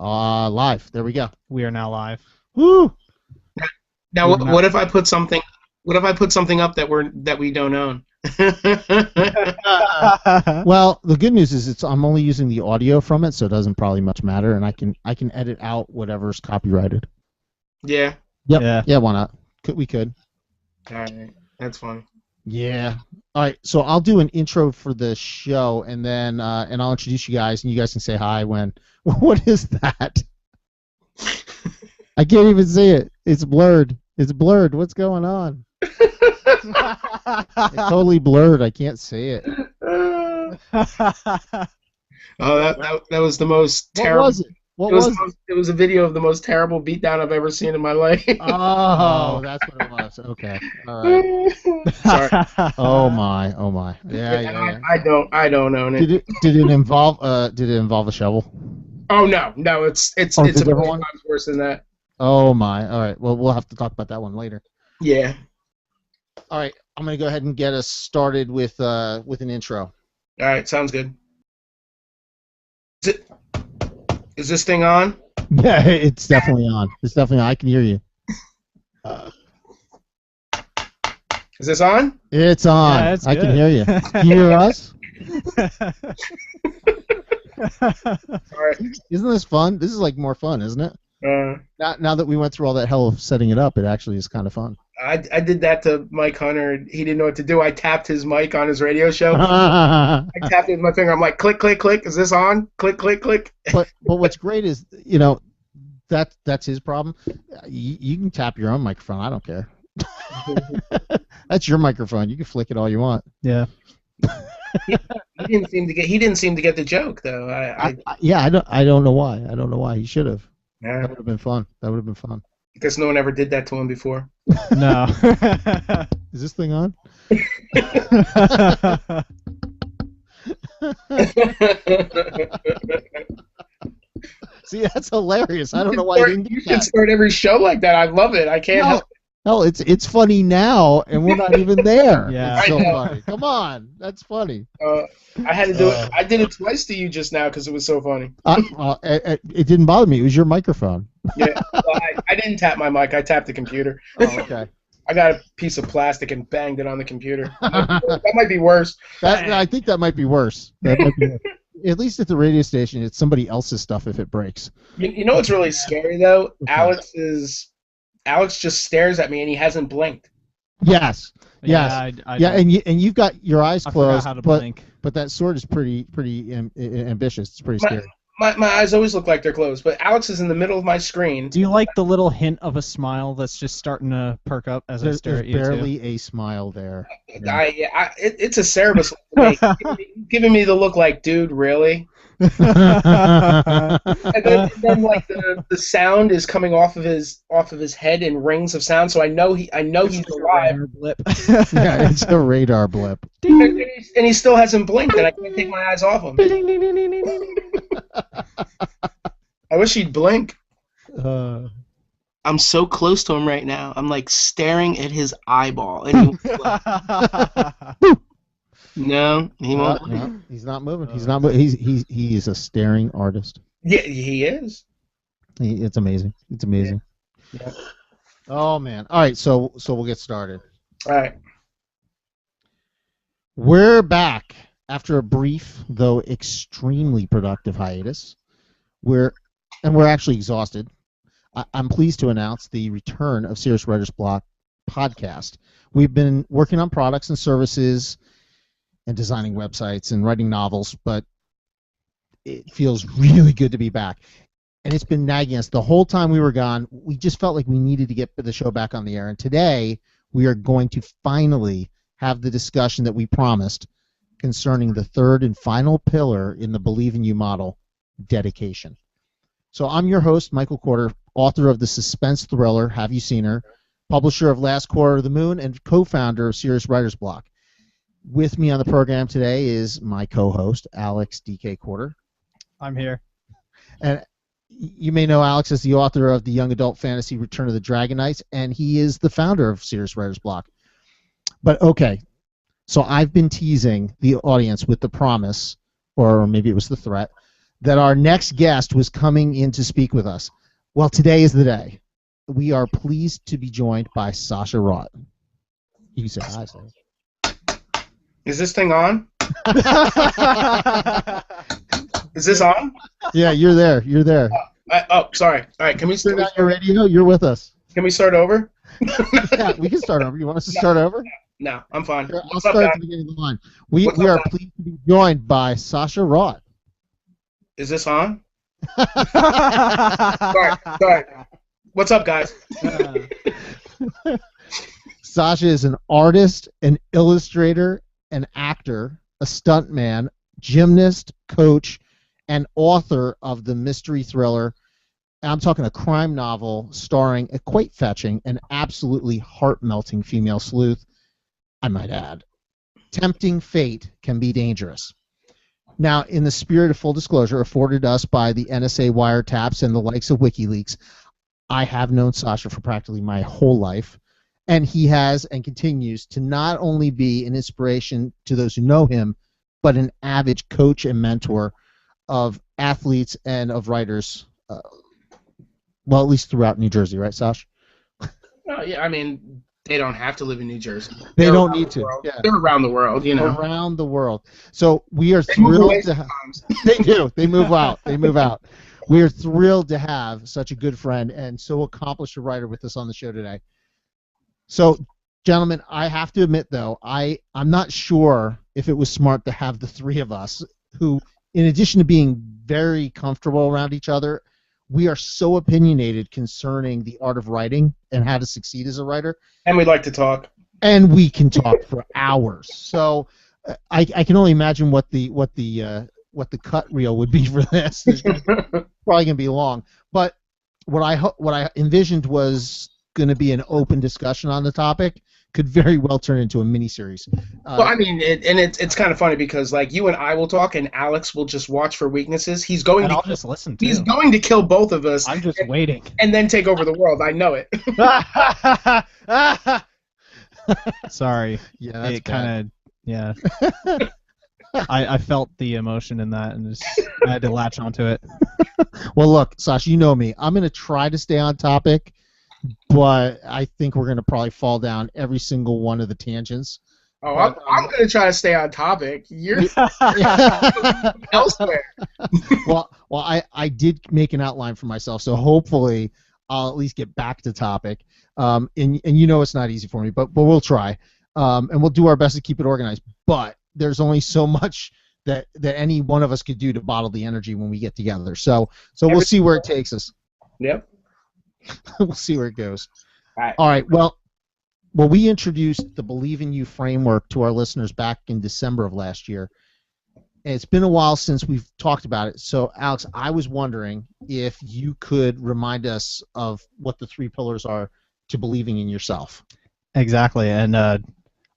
Live. There we go. We are now live. Woo! Now, what if I put something? What if I put something up that we don't own? Well, the good news is I'm only using the audio from it, so it doesn't probably much matter, and I can edit out whatever's copyrighted. Yeah. Yep. Yeah. Why not? We could. All right. That's fun. Yeah. All right. So I'll do an intro for the show, and then and I'll introduce you guys, and you guys can say hi when. What is that? I can't even see it. It's blurred. It's blurred. What's going on? It's totally blurred. I can't see it. Oh, that was the most terrible. What was it? What was it? It was a video of the most terrible beatdown I've ever seen in my life. Oh, that's what it was. Okay. All right. Sorry. Oh my. Oh my. Yeah. I don't own it. Did it involve a shovel? Oh no, it's a million times worse than that. Oh my. All right. Well, we'll have to talk about that one later. Yeah. All right. I'm gonna go ahead and get us started with an intro. All right. Sounds good. Is this thing on? Yeah, it's definitely on. It's definitely on. I can hear you. Is this on? It's on. Yeah, I can hear you. Can you hear us? All right. Isn't this fun? This is like more fun, isn't it? Now that we went through all that hell of setting it up, it actually is kind of fun. I did that to Mike Hunter. He didn't know what to do. I tapped his mic on his radio show. I tapped it with my finger. I'm like, click, click, click. Is this on? Click, click, click. But what's great is, that's his problem. You can tap your own microphone. I don't care. That's your microphone. You can flick it all you want. Yeah. He didn't seem to get the joke though. I don't know why. I don't know why. He should have. Yeah. That would have been fun. Because no one ever did that to him before. No. Is this thing on? See, that's hilarious. I don't know why you didn't do You that. should start every show like that. I love it. I can't help it. Hell, it's funny now, and we're not even there. Yeah. It's so I know. funny. Come on, that's funny. I had to do it. I did it twice to you just now because it was so funny. It didn't bother me. It was your microphone. Yeah, well, I didn't tap my mic. I tapped the computer. Oh, okay. I got a piece of plastic and banged it on the computer. That might be worse. I think that might be worse. At least at the radio station, it's somebody else's stuff if it breaks. You know what's really scary though? Alex just stares at me and he hasn't blinked. Yes. Yeah, Yes. And you've got your eyes I closed. forgot how to blink. But that sword is pretty ambitious. It's pretty scary. My eyes always look like they're closed, but Alex is in the middle of my screen. Do you like the little hint of a smile that's just starting to perk up as I stare There's at you? barely a smile there. It's a Cerebus look to me. Giving me the look like, dude, really? And then like the sound is coming off of his head in rings of sound, so I know he's alive. Blip. Yeah, it's a radar blip. And he still hasn't blinked, and I can't take my eyes off him. I wish he'd blink. I'm so close to him right now. I'm like staring at his eyeball, and no, he won't. No, he's not moving. He's not. He's a staring artist. Yeah, he is. It's amazing. It's amazing. Yeah. Oh man. All right. So we'll get started. All right. We're back after a brief, though extremely productive hiatus. We're actually exhausted. I'm pleased to announce the return of Serious Writer's Block podcast. We've been working on products and services and designing websites and writing novels, but it feels really good to be back. And it's been nagging us the whole time we were gone. We just felt like we needed to get the show back on the air. And today we are going to finally have the discussion that we promised concerning the third and final pillar in the Believe in You model, dedication. So I'm your host, Michael Corder, author of the suspense thriller, Have You Seen Her?, publisher of Last Quarter of the Moon, and co-founder of Serious Writer's Block. With me on the program today is my co-host, Alex D.K. Corder. I'm here. And you may know Alex as the author of the young adult fantasy Return of the Dragon Knights, and he is the founder of Serious Writer's Block. But okay, so I've been teasing the audience with the promise, or maybe it was the threat, that our next guest was coming in to speak with us. Well, today is the day. We are pleased to be joined by Sasha Rott. You can say hi, Sasha. Is this thing on? Is this on? Yeah, you're there. You're there. Sorry. All right, can we Turn on your radio. You're with us. Can we start over? Yeah, we can start over. You want us to start over? No, I'm fine. Here, I'll What's up, start at guys? the beginning of the line. We What's are up, guys? pleased to be joined by Sasha Rott. Is this on? Sorry. What's up, guys? Sasha is an artist, an illustrator, an actor, a stuntman, gymnast, coach, and author of the mystery thriller. I'm talking a crime novel starring a quite fetching and absolutely heart-melting female sleuth, I might add. Tempting fate can be dangerous. Now, in the spirit of full disclosure afforded us by the NSA wiretaps and the likes of WikiLeaks, I have known Sasha for practically my whole life, and he has and continues to not only be an inspiration to those who know him, but an avid coach and mentor of athletes and of writers, well, at least throughout New Jersey, right, Sasha? Oh, yeah, I mean, they don't have to live in New Jersey. They They're don't around need the to. world. Yeah. They're around the world, you know. Around the world. So we are They move away thrilled to sometimes. They do. They move out. They move out. We are thrilled to have such a good friend and so accomplished a writer with us on the show today. So, gentlemen, I have to admit, though, I'm not sure if it was smart to have the three of us who, in addition to being very comfortable around each other, we are so opinionated concerning the art of writing and how to succeed as a writer. And we'd like to talk. And we can talk for hours. So I can only imagine what the cut reel would be for this. It's probably gonna be long. But what I envisioned was going to be an open discussion on the topic. Could very well turn into a miniseries. Well, I mean, it's kind of funny because like you and I will talk, and Alex will just watch for weaknesses. He's going And to I'll just listen to he's him. going to kill both of us I'm just waiting. and then take over the world. I know it. Sorry. Yeah, that's It kind of, yeah. I felt the emotion in that, and I had to latch onto it. Well, look, Sasha, you know me. I'm going to try to stay on topic, but I think we're going to probably fall down every single one of the tangents. Oh, I'm going to try to stay on topic. You're elsewhere. well, I did make an outline for myself, so hopefully I'll at least get back to topic. And you know it's not easy for me, but we'll try. And we'll do our best to keep it organized. But there's only so much that any one of us could do to bottle the energy when we get together. So we'll see where it takes us. Yep. We'll see where it goes. All All right. Well, we introduced the Believe in You framework to our listeners back in December of last year. And it's been a while since we've talked about it. So, Alex, I was wondering if you could remind us of what the three pillars are to believing in yourself. Exactly, and I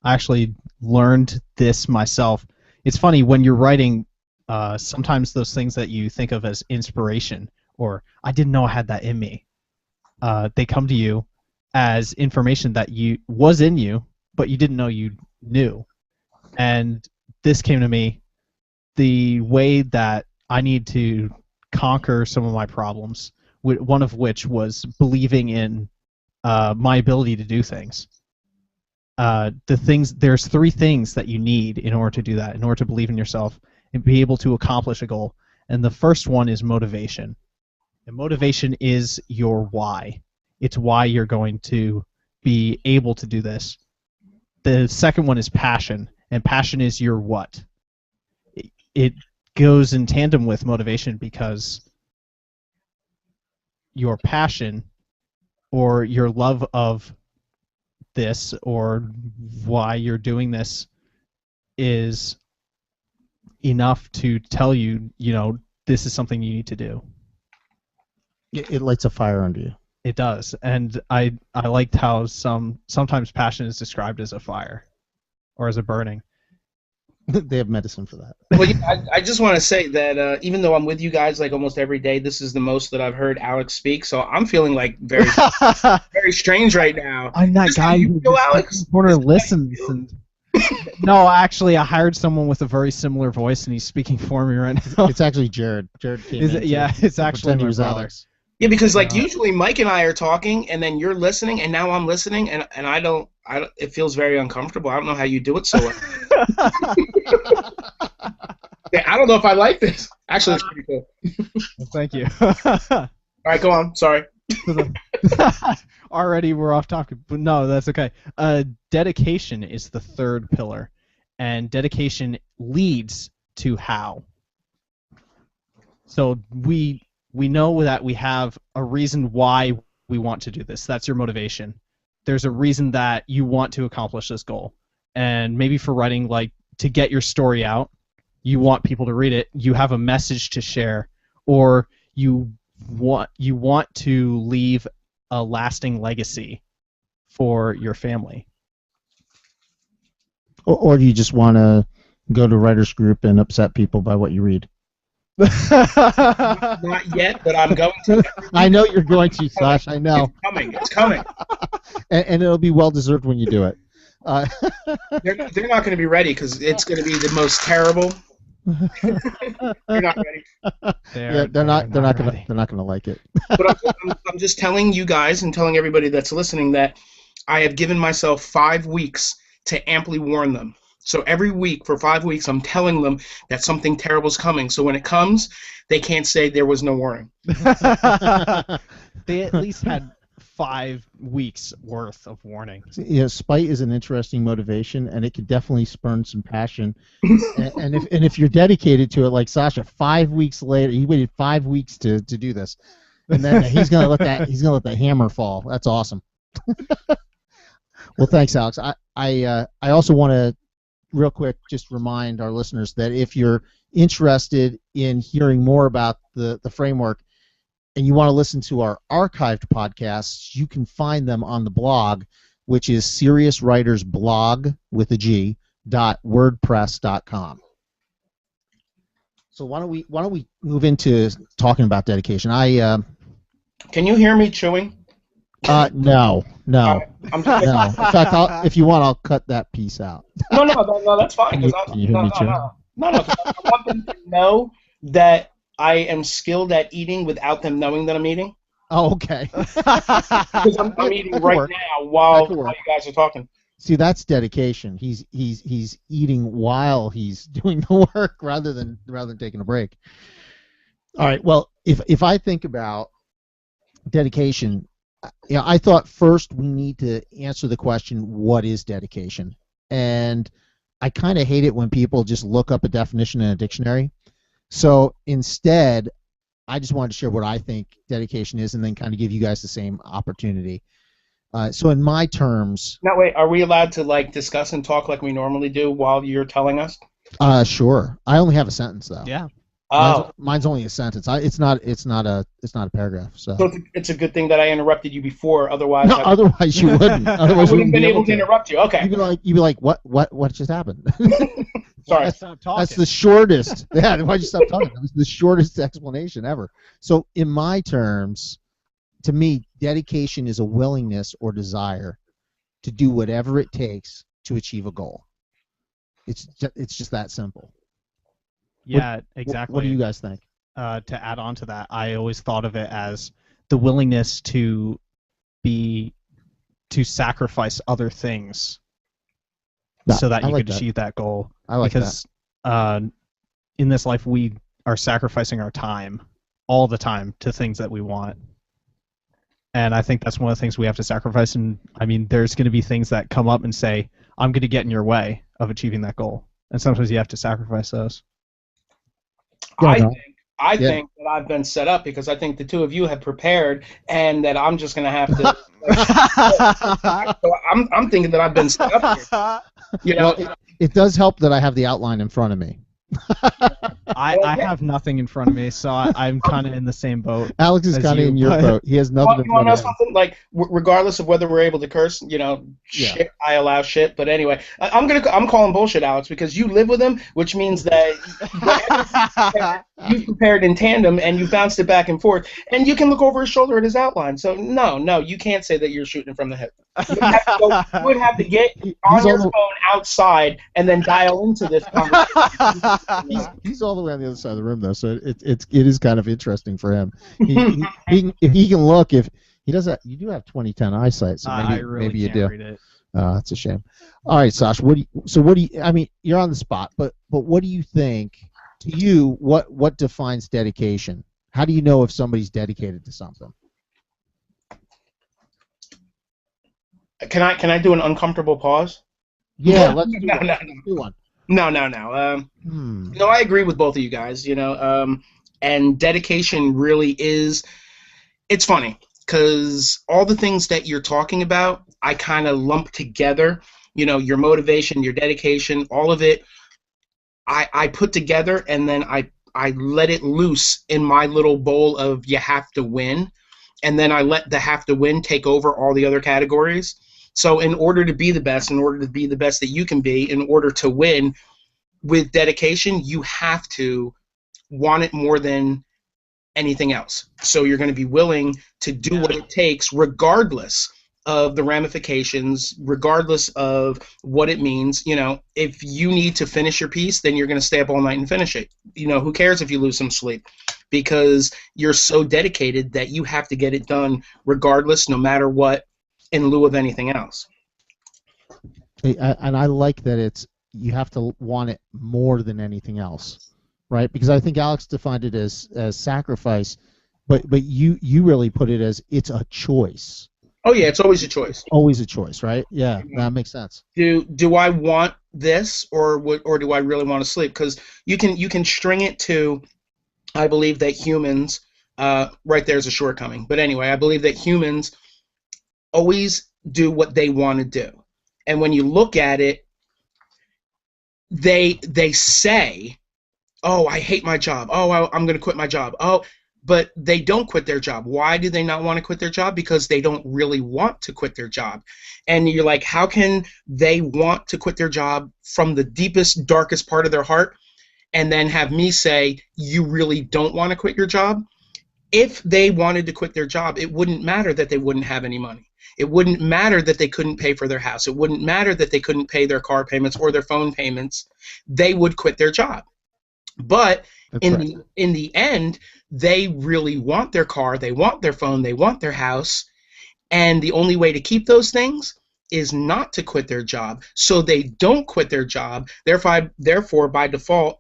actually learned this myself. It's funny, when you're writing, sometimes those things that you think of as inspiration, or I didn't know I had that in me, they come to you as information that was in you, but you didn't know you knew. And this came to me the way that I need to conquer some of my problems, one of which was believing in my ability to do things. There's three things that you need in order to do that, in order to believe in yourself and be able to accomplish a goal. And the first one is motivation. And motivation is your why. It's why you're going to be able to do this. The second one is passion, and passion is your what. It goes in tandem with motivation because your passion or your love of this or why you're doing this is enough to tell you, this is something you need to do. It lights a fire under you. It does, and I liked how sometimes passion is described as a fire or as a burning. They have medicine for that. Well, I just want to say that even though I'm with you guys like almost every day, this is the most that I've heard Alex speak. So I'm feeling like very strange right now. I'm that Is guy you who feel, just Alex? in the corner Is that listens you? and No, actually, I hired someone with a very similar voice, and he's speaking for me right now. It's actually Jared. Jared came Is in it? Yeah, to it's actually pretend he my was brother. Alex. Yeah, because like Uh, usually Mike and I are talking, and then you're listening, and now I'm listening, and I don't. It feels very uncomfortable. I don't know how you do it so well. Yeah, I don't know if I like this. Actually, it's pretty cool. Thank you. All right, go on. Sorry. Already we're off topic, but no, that's okay. Dedication is the third pillar, and dedication leads to how. So we know that we have a reason why we want to do this. That's your motivation. There's a reason that you want to accomplish this goal, and maybe for writing, like to get your story out, you want people to read it. You have a message to share, or you want to leave a lasting legacy for your family. Or do you just want to go to writers group and upset people by what you read? Not yet, but I'm going to. I know you're going to, Sash. I know. It's coming. It's coming. And it'll be well deserved when you do it. They're not going to be ready because it's going to be the most terrible. They're not ready. They're not gonna like it. But I'm just telling you guys and telling everybody that's listening that I have given myself 5 weeks to amply warn them. So every week for 5 weeks, I'm telling them that something terrible is coming. So when it comes, they can't say there was no warning. They at least had 5 weeks worth of warning. Yeah, spite is an interesting motivation, and it can definitely spurn some passion. and if you're dedicated to it, like Sasha, 5 weeks later, he waited 5 weeks to do this, and then he's gonna let that hammer fall. That's awesome. Well, thanks, Alex. I also want to real quick just remind our listeners that if you're interested in hearing more about the framework, and you want to listen to our archived podcasts, you can find them on the blog, which is seriouswritersblog with a G .wordpress.com. So why don't we move into talking about dedication? Can you hear me chewing? No. I'm just, No. In fact, if you want, I'll cut that piece out. No, that's fine. Can you hear me chewing? No. I want them to know that I am skilled at eating without them knowing that I'm eating. Oh, okay. Because I'm eating right now while you guys are talking. See, that's dedication. He's eating while he's doing the work rather than taking a break. All right. Well, if I think about dedication, I thought first we need to answer the question, what is dedication? And I kind of hate it when people just look up a definition in a dictionary. So instead, I just wanted to share what I think dedication is, and then kind of give you guys the same opportunity. So in my terms. Now, wait, are we allowed to discuss and talk like we normally do while you're telling us? Sure. I only have a sentence though. Yeah. Mine's only a sentence. It's not a paragraph. So it's a good thing that I interrupted you before. Otherwise, no, otherwise you wouldn't. Otherwise, I wouldn't have been able to interrupt you. Okay. You'd be like, what just happened? Sorry. That's the shortest. Yeah, why'd you stop talking? That was the shortest explanation ever. So in my terms, to me, dedication is a willingness or desire to do whatever it takes to achieve a goal. It's just that simple. Yeah, exactly. What do you guys think? To add on to that, I always thought of it as the willingness to sacrifice other things so that you could achieve that goal. I like because in this life we are sacrificing our time all the time to things that we want. And I think that's one of the things we have to sacrifice. And I mean, there's going to be things that come up and say, I'm going to get in your way of achieving that goal. And sometimes you have to sacrifice those. I think that I've been set up because I think the two of you have prepared, and that I'm just going to have to. So I'm thinking that I've been set up here. You know, well, it does help that I have the outline in front of me. I have nothing in front of me, so I'm kind of in the same boat. Alex is kind of in your boat. He has nothing in front of him. Something like, regardless of whether we're able to curse, shit, I allow shit. But anyway, I'm calling bullshit, Alex, because you live with him, which means that you've prepared in tandem and you bounced it back and forth, and you can look over his shoulder at his outline. So no, you can't say that you're shooting from the hip. You would have to get on He's your all phone outside and then dial into this conversation. he's all the way on the other side of the room though, so it is kind of interesting for him. If he can look, if he doesn't, you do have 20/10 eyesight, so I really maybe you can't do. read it. That's a shame. All right, Sash. What do you? I mean, you're on the spot, but what do you think? To you, what defines dedication? How do you know if somebody's dedicated to something? Can I do an uncomfortable pause? Yeah, let's do No, one. no, Let's do one. No. No, I agree with both of you guys. And dedication really is. It's funny because all the things that you're talking about, I kind of lump together. Your motivation, your dedication, all of it. I put together and then I let it loose in my little bowl of you have to win, and then I let the have to win take over all the other categories. So in order to be the best, in order to be the best that you can be, in order to win with dedication, you have to want it more than anything else. So you're going to be willing to do what it takes regardless of the ramifications, regardless of what it means. If you need to finish your piece, then you're going to stay up all night and finish it. Who cares if you lose some sleep? Because you're so dedicated that you have to get it done regardless, no matter what, in lieu of anything else. And I like that you have to want it more than anything else, right? Because I think Alex defined it as sacrifice, but you really put it as it's a choice. Oh yeah, it's always a choice. Always a choice, right? Yeah, that makes sense. Do I want this or do I really want to sleep? Because you can string it to, I believe that humans, right there's a shortcoming. But anyway, I believe that humans always do what they want to do, and when you look at it, they say, "Oh, I hate my job. Oh, I'm going to quit my job." Oh. But they don't quit their job. Why do they not want to quit their job? Because they don't really want to quit their job. And you're like, how can they want to quit their job from the deepest, darkest part of their heart and then have me say, you really don't want to quit your job? If they wanted to quit their job, it wouldn't matter that they wouldn't have any money. It wouldn't matter that they couldn't pay for their house. It wouldn't matter that they couldn't pay their car payments or their phone payments. They would quit their job. But in the end, they really want their car, they want their phone, they want their house, and the only way to keep those things is not to quit their job. So they don't quit their job. Therefore, by default,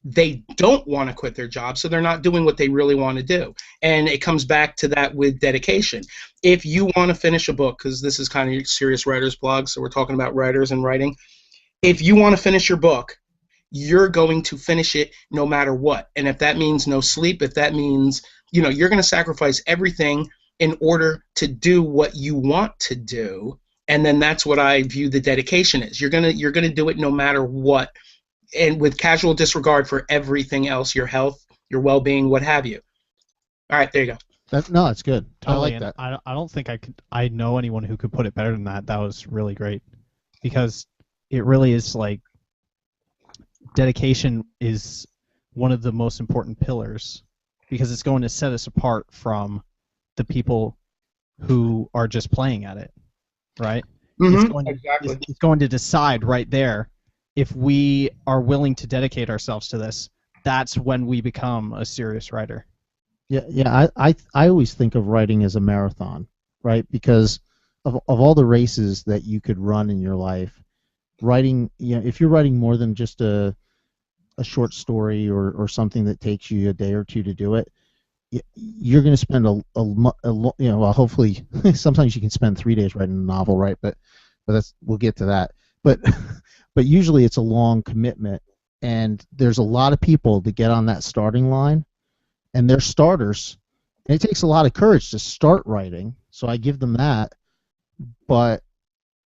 they don't want to quit their job, so they're not doing what they really want to do. And it comes back to that with dedication. If you want to finish a book, because this is kind of serious writer's blog, so we're talking about writers and writing. If you want to finish your book, you're going to finish it no matter what. And if that means no sleep, if that means, you're going to sacrifice everything in order to do what you want to do. And then that's what I view the dedication is. You're going to do it no matter what, and with casual disregard for everything else, your health, your well-being, what have you. All right, there you go. No, it's good. Totally, I like that. I don't think I know anyone who could put it better than that. That was really great, because it really is like, dedication is one of the most important pillars, because it's going to set us apart from the people who are just playing at it, right? Exactly. It's going to decide right there if we are willing to dedicate ourselves to this. That's when we become a serious writer. Yeah. I always think of writing as a marathon, right? Because of all the races that you could run in your life, writing, if you're writing more than just a short story or something that takes you a day or two to do it, you're going to spend well, hopefully sometimes you can spend 3 days writing a novel, right? But we'll get to that. But usually it's a long commitment, and there's a lot of people that get on that starting line, and they're starters, and it takes a lot of courage to start writing. So I give them that, but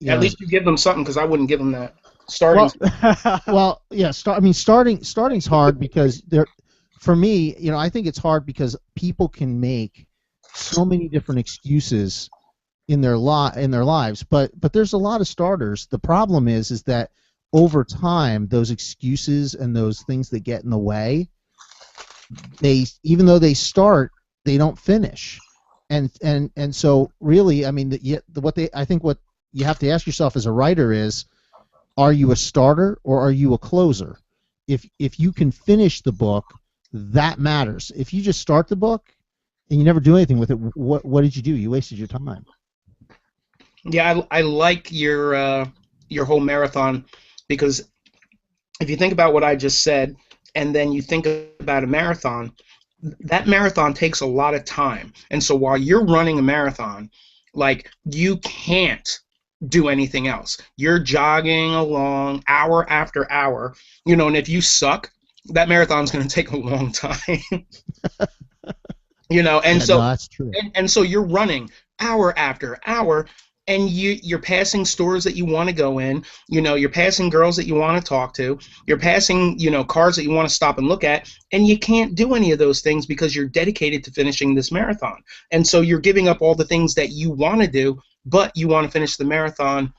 at least you give them something, because I wouldn't give them that. Starting. Well, yeah. Starting's hard because for me, I think it's hard because people can make so many different excuses in their lives, but there's a lot of starters. The problem is that over time, those excuses and those things that get in the way, even though they start, they don't finish. and so really, I mean, what you have to ask yourself as a writer is, are you a starter or are you a closer? If you can finish the book, that matters. If you just start the book and you never do anything with it, what did you do? You wasted your time. Yeah, I like your whole marathon, because if you think about what I just said, and then you think about a marathon, that marathon takes a lot of time. And so while you're running a marathon, like, you can't do anything else. You're jogging along hour after hour, and if you suck, that marathon's going to take a long time. And Yeah, so no, that's true. and so you're running hour after hour, and you're passing stores that you want to go in, you're passing girls that you want to talk to, you're passing, cars that you want to stop and look at, and you can't do any of those things because you're dedicated to finishing this marathon. And so you're giving up all the things that you want to do, but you want to finish the marathon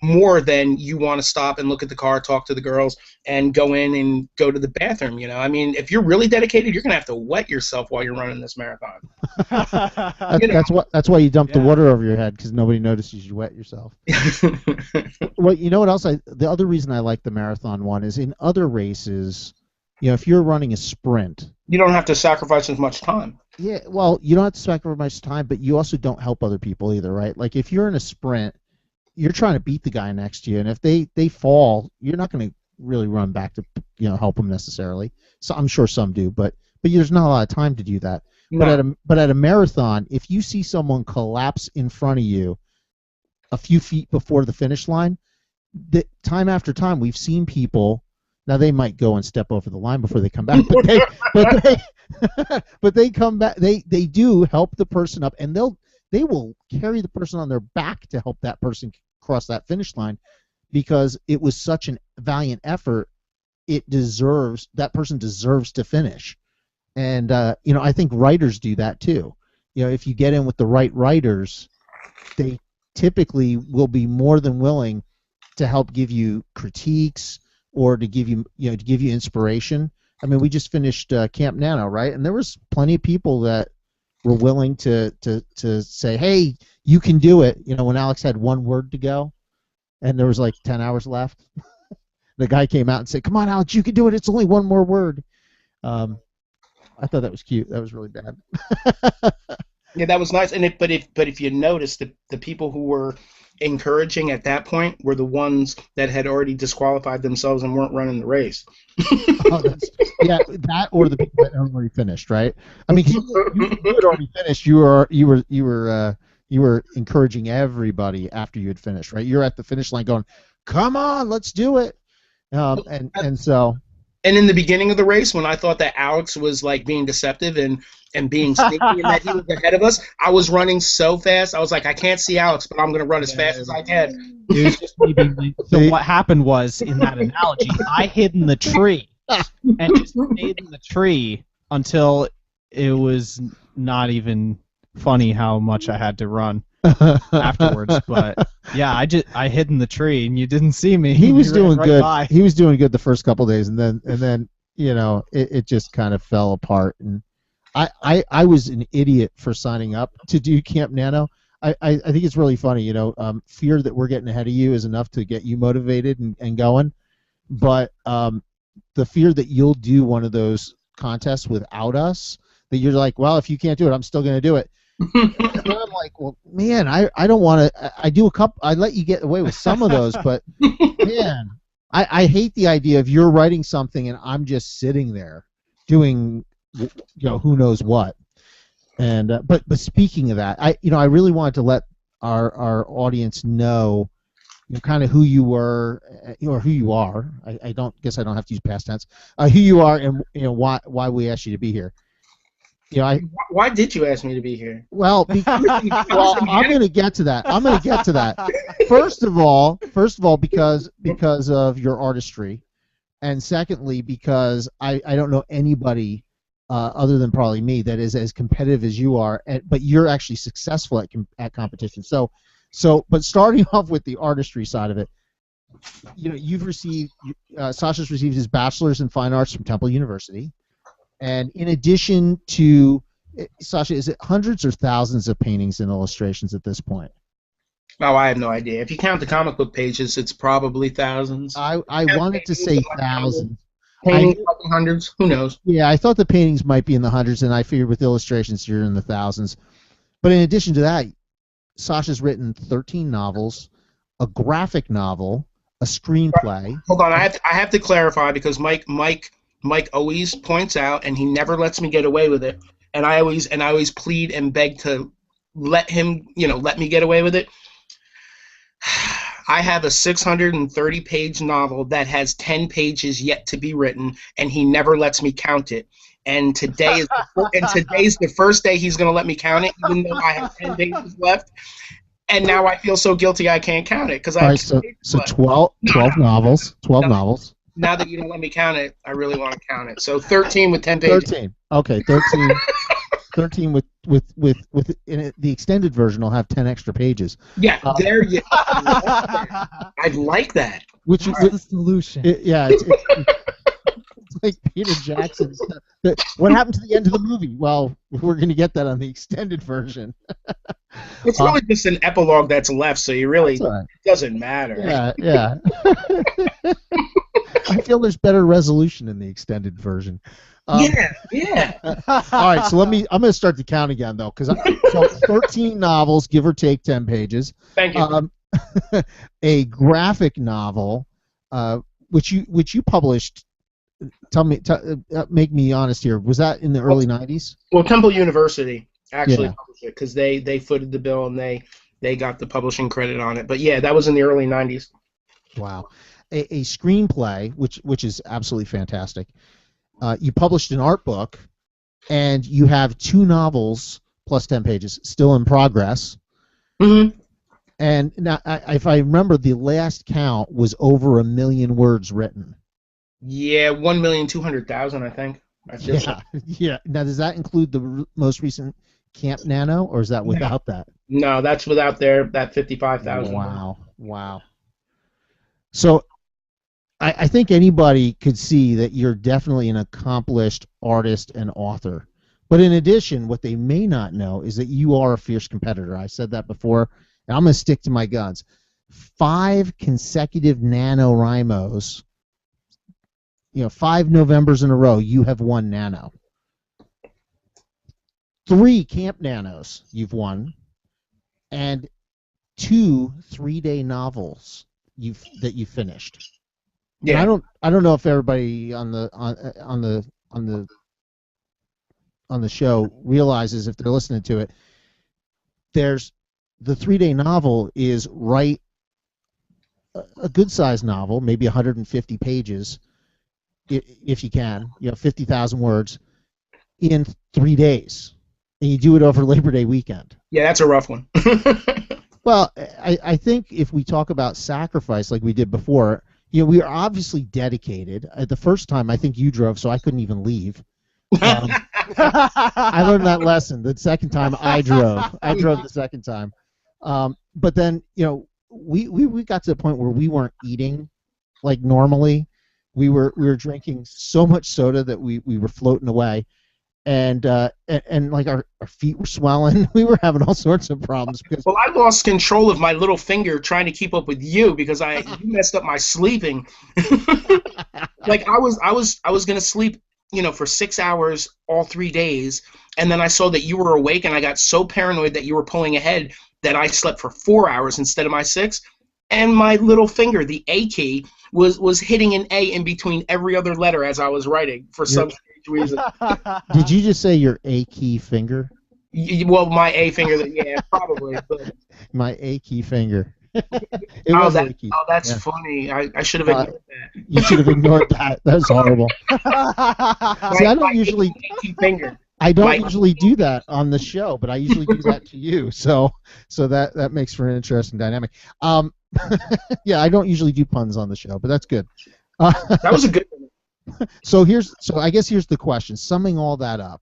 more than you want to stop and look at the car, talk to the girls, and go in and go to the bathroom. I mean, if you're really dedicated, you're going to have to wet yourself while you're running this marathon. That's why you dump the water over your head, because nobody notices you wet yourself. Well, you know what else? The other reason I like the marathon one is, in other races, if you're running a sprint, you don't have to sacrifice as much time. Yeah, well, you don't have to sacrifice much time, but you also don't help other people either, right? Like, if you're in a sprint, you're trying to beat the guy next to you, and if they fall, you're not going to really run back to help them necessarily. So I'm sure some do, but there's not a lot of time to do that. No. But at a marathon, if you see someone collapse in front of you a few feet before the finish line, time after time we've seen people. Now, they might go and step over the line before they come back, but they come back. They do help the person up, and they will carry the person on their back to help that person cross that finish line, because it was such a valiant effort. That person deserves to finish. And I think writers do that too. If you get in with the right writers, they typically will be more than willing to help give you critiques, or to give you inspiration. I mean, we just finished Camp Nano, right? And there was plenty of people that were willing to say, hey, you can do it. When Alex had one word to go and there was like 10 hours left, the guy came out and said, come on, Alex, you can do it. It's only one more word. I thought that was cute. That was really bad. Yeah, that was nice. But if you notice, the people who were encouraging at that point were the ones that had already disqualified themselves and weren't running the race. That, or the people that had already finished, right? I mean, you had already finished. You were encouraging everybody after you had finished, right? You're at the finish line going, "Come on, let's do it!" And in the beginning of the race, when I thought that Alex was like being deceptive and being sneaky and that he was ahead of us, I was running so fast. I was like, I can't see Alex, but I'm going to run as fast as I can. It was just me being so what happened was, in that analogy, I hid in the tree and just stayed in the tree until it was not even funny how much I had to run afterwards. But yeah, I hid in the tree and you didn't see me. He was doing good. He was doing good the first couple of days, and then it just kind of fell apart. And I was an idiot for signing up to do Camp Nano. I think it's really funny. Fear that we're getting ahead of you is enough to get you motivated and going, but the fear that you'll do one of those contests without us, that you're like, well, if you can't do it, I'm still going to do it. And I'm like, well, man, I don't want to. I do a couple. I let you get away with some of those, but man, I hate the idea of you're writing something and I'm just sitting there doing, who knows what. And but speaking of that, I really wanted to let our audience know, kind of who you were, or who you are. I don't have to use past tense. Who you are, and why we asked you to be here. Why did you ask me to be here? Well, I'm going to get to that. First of all, because of your artistry, and secondly, because I don't know anybody other than probably me that is as competitive as you are, but you're actually successful at competition. So, but starting off with the artistry side of it, you've received Sasha's received his bachelor's in fine arts from Temple University. And in addition to Sasha, is it hundreds or thousands of paintings and illustrations at this point? Oh, I have no idea. If you count the comic book pages, it's probably thousands. I Count wanted to paintings, say it might be hundreds. thousands. Paintings, probably hundreds. Who knows? Yeah, I thought the paintings might be in the hundreds, and I figured with illustrations you're in the thousands. But in addition to that, Sasha's written 13 novels, a graphic novel, a screenplay. Hold on, I have to clarify because Mike always points out, and he never lets me get away with it. And I always plead and beg to let him, let me get away with it. I have a 630-page novel that has 10 pages yet to be written, and he never lets me count it. And today's the first day he's going to let me count it, even though I have 10 pages left. And now I feel so guilty I can't count it because I. All right, so 12 novels. 12 novels. Now that you don't let me count it, I really want to count it. So 13 with 10 pages. 13. Okay, 13. 13 with in it, the extended version will have 10 extra pages. Yeah, there you. I like that. Which That's is the solution. it's like Peter Jackson. What happened to the end of the movie? Well, we're going to get that on the extended version. It's really just an epilogue that's left, so you really Right. it doesn't matter. Yeah. I feel there's better resolution in the extended version. Yeah. All right, so I'm going to start the count again though, because so 13 novels, give or take 10 pages. Thank you. A graphic novel, which you published. Make me honest here. Was that in the early 90s? Well, Temple University actually Yeah. published it because they footed the bill and they got the publishing credit on it. But yeah, that was in the early 90s. Wow. A screenplay, which is absolutely fantastic. You published an art book, and you have 2 novels plus 10 pages still in progress. Mm-hmm. And now, if I remember, the last count was over 1 million words written. Yeah, 1,200,000, I think. Yeah. Now, does that include the most recent Camp Nano, or is that without that? No, that's without that 55,000. Wow. So, I think anybody could see that you're definitely an accomplished artist and author. But in addition, what they may not know is that you are a fierce competitor. I said that before, and I'm going to stick to my guns. 5 consecutive NaNoWriMos, 5 Novembers in a row, you have won Nano. 3 Camp Nanos you've won, and 2 3-day novels that you finished. Yeah. And I don't know if everybody on the show realizes, if they're listening to it, there's the 3-day novel is write a good sized novel, maybe 150 pages, if you can, 50,000 words in 3 days, and you do it over Labor Day weekend. Yeah, that's a rough one. Well, I think if we talk about sacrifice like we did before, we are obviously dedicated. The first time, I think you drove, so I couldn't even leave. I learned that lesson. The second time, I drove. I drove the second time. But then, we got to the point where we weren't eating like normally. We were drinking so much soda that we were floating away. And like our feet were swelling. We were having all sorts of problems because. Well, I lost control of my little finger trying to keep up with you because you messed up my sleeping. Like I was gonna sleep, for 6 hours all 3 days, and then I saw that you were awake, and I got so paranoid that you were pulling ahead that I slept for 4 hours instead of my 6. And my little finger, the A key, was hitting an A in between every other letter as I was writing for some strange reason. Did you just say your A key finger? Well, my A finger, yeah, probably. But. My A key finger. It was A key. Oh, that's funny. I should have ignored that. You should have ignored that. That was horrible. See, I don't usually. A key finger. I don't usually do that on the show, but I usually do that to you. So that makes for an interesting dynamic. Yeah, I don't usually do puns on the show, but that's good. That was a good one. So I guess here's the question. Summing all that up,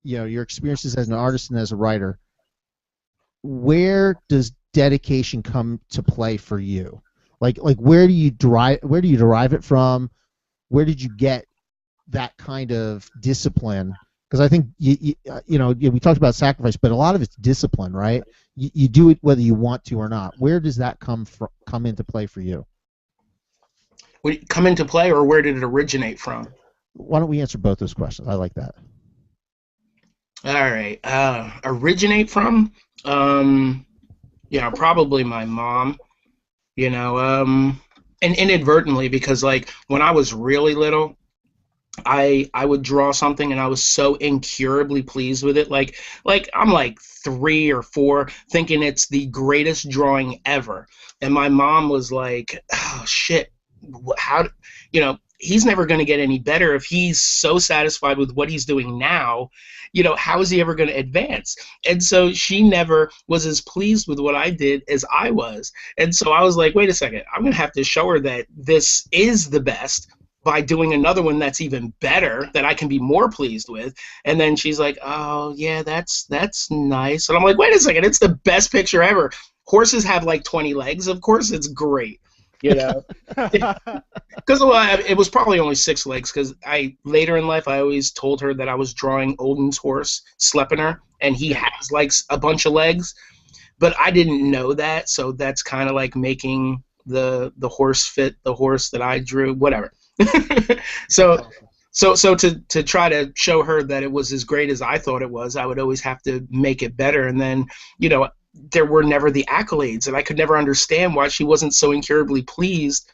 your experiences as an artist and as a writer, where does dedication come to play for you? Like where do you derive it from? Where did you get that kind of discipline Because I think we talked about sacrifice, but a lot of it's discipline, right? You do it whether you want to or not. Where does that come into play for you? Would it come into play, or where did it originate from? Why don't we answer both those questions? I like that. All right. Originate from? Probably my mom. And inadvertently, because like when I was really little, I would draw something and I was so incurably pleased with it. Like I'm like 3 or 4 thinking it's the greatest drawing ever. And my mom was like, "Oh shit. How he's never going to get any better if he's so satisfied with what he's doing now. How is he ever going to advance?" And so she never was as pleased with what I did as I was. And so I was like, wait a second, I'm going to have to show her that this is the best by doing another one that's even better, that I can be more pleased with. And then she's like, "Oh yeah, that's nice." And I'm like, wait a second, it's the best picture ever. Horses have like 20 legs. Of course it's great. Because it was probably only 6 legs, because later in life I always told her that I was drawing Odin's horse, Sleipnir, and he has like a bunch of legs, but I didn't know that, so that's kind of like making the horse fit the horse that I drew, whatever. So to try to show her that it was as great as I thought it was, I would always have to make it better, and then there were never the accolades, and I could never understand why she wasn't so incurably pleased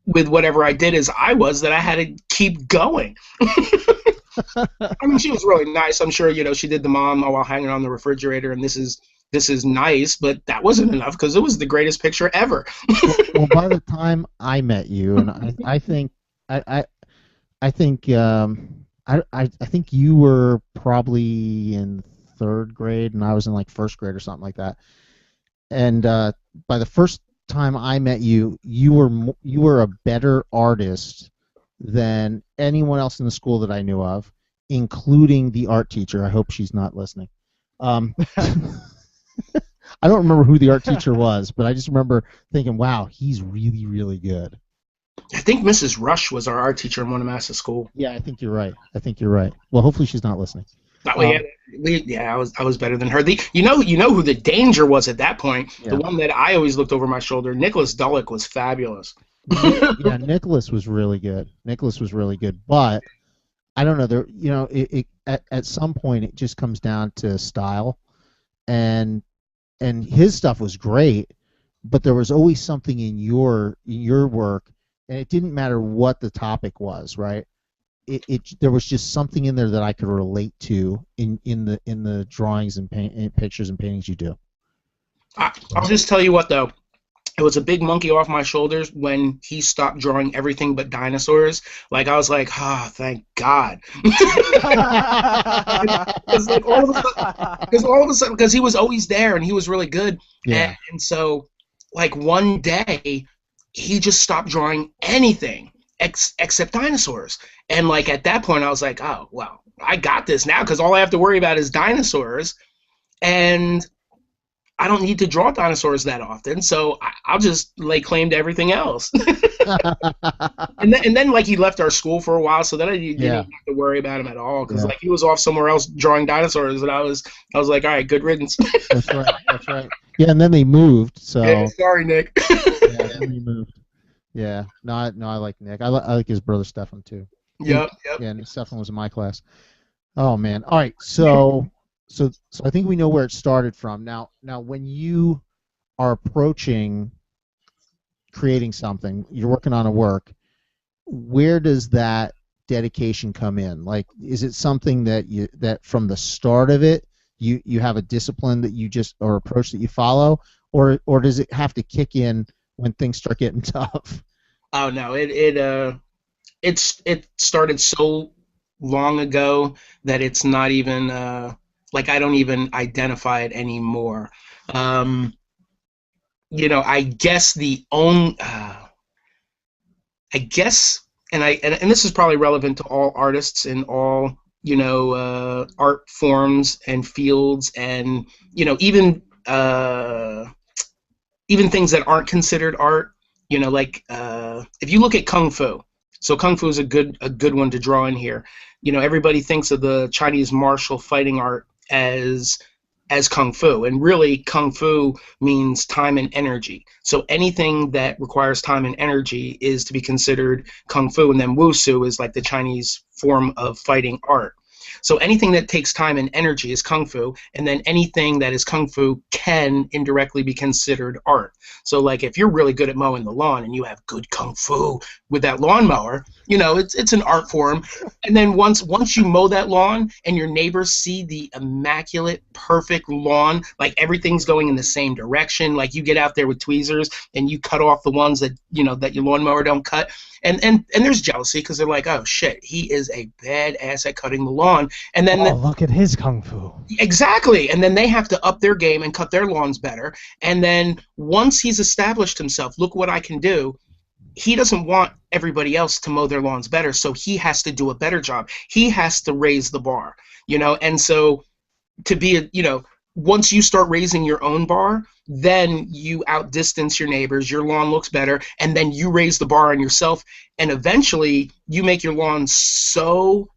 with whatever I did as I was, that I had to keep going. I mean, she was really nice. I'm sure, she did the mom while hanging on the refrigerator, and this is nice, but that wasn't enough because it was the greatest picture ever. Well, by the time I met you, and I think you were probably in 3rd grade, and I was in like 1st grade or something like that. And by the first time I met you, you were a better artist than anyone else in the school that I knew of, including the art teacher. I hope she's not listening. I don't remember who the art teacher was, but I just remember thinking, wow, he's really, really good. I think Mrs. Rush was our art teacher in Winnemassa School. Yeah, I think you're right. Well, hopefully she's not listening. I was better than her. You know who the danger was at that point? Yeah. The one that I always looked over my shoulder. Nicholas Dullock was fabulous. Yeah, Nicholas was really good. But I don't know. At some point it just comes down to style, and his stuff was great, but there was always something in your work, and it didn't matter what the topic was, right? There was just something in there that I could relate to in the drawings and pictures and paintings you do. I'll just tell you what, though. It was a big monkey off my shoulders when he stopped drawing everything but dinosaurs. Like, I was like, thank God. Because all of a sudden, because he was always there and he was really good. Yeah. And so, like, one day, he just stopped drawing anything except dinosaurs. And, like, at that point, I was like, oh, well, I got this now, because all I have to worry about is dinosaurs. And I don't need to draw dinosaurs that often, so I'll just lay claim to everything else. and then like he left our school for a while, so then I didn't have to worry about him at all, because like he was off somewhere else drawing dinosaurs, and I was like, all right, good riddance. That's right. Yeah, and then they moved. So yeah, sorry, Nick. Yeah, then they moved. Yeah, no, I like Nick. I like his brother Stefan too. Yep. Yeah, and Stefan was in my class. Oh man. All right, so I think we know where it started from. Now when you are approaching creating something, you're working on a work, where does that dedication come in? Like, is it something that from the start of it you have a discipline that you just, or approach that you follow, or does it have to kick in when things start getting tough? Oh no, it started so long ago that it's not even like I don't even identify it anymore. I guess and this is probably relevant to all artists in all art forms and fields, and even things that aren't considered art. Like if you look at Kung Fu. So Kung Fu is a good one to draw in here. everybody thinks of the Chinese martial fighting art as kung fu, and really kung fu means time and energy. So anything that requires time and energy is to be considered kung fu, and then wushu is like the Chinese form of fighting art. So anything that takes time and energy is kung fu, and then anything that is kung fu can indirectly be considered art. So like if you're really good at mowing the lawn and you have good kung fu with that lawnmower, it's an art form. And then once you mow that lawn and your neighbors see the immaculate, perfect lawn, like everything's going in the same direction, like you get out there with tweezers and you cut off the ones that that your lawnmower don't cut. And there's jealousy because they're like, oh shit, he is a badass at cutting the lawn. And then look at his kung fu. Exactly. And then they have to up their game and cut their lawns better. And then once he's established himself, look what I can do. He doesn't want everybody else to mow their lawns better, so he has to do a better job. He has to raise the bar, And so to be once you start raising your own bar, then you outdistance your neighbors, your lawn looks better, and then you raise the bar on yourself, and eventually you make your lawn so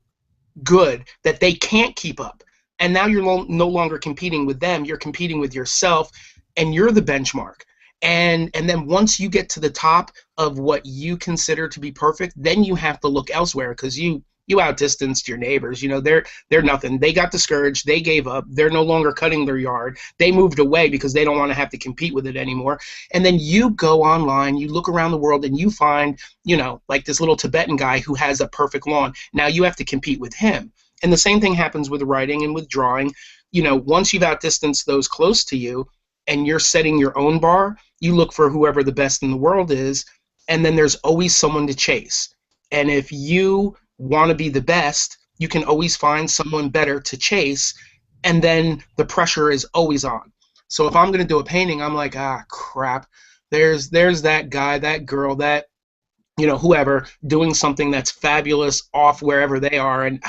good that they can't keep up. And now you're no longer competing with them, you're competing with yourself, and you're the benchmark. And then once you get to the top of what you consider to be perfect, then you have to look elsewhere because you outdistanced your neighbors. They're nothing. They got discouraged. They gave up. They're no longer cutting their yard. They moved away because they don't want to have to compete with it anymore. And then you go online, you look around the world, and you find, like this little Tibetan guy who has a perfect lawn. Now you have to compete with him. And the same thing happens with writing and with drawing. Once you've outdistanced those close to you and you're setting your own bar, you look for whoever the best in the world is, and then there's always someone to chase. And if you want to be the best, you can always find someone better to chase, and then the pressure is always on. So if I'm going to do a painting, I'm like, crap, there's that guy, that girl, that whoever doing something that's fabulous off wherever they are, and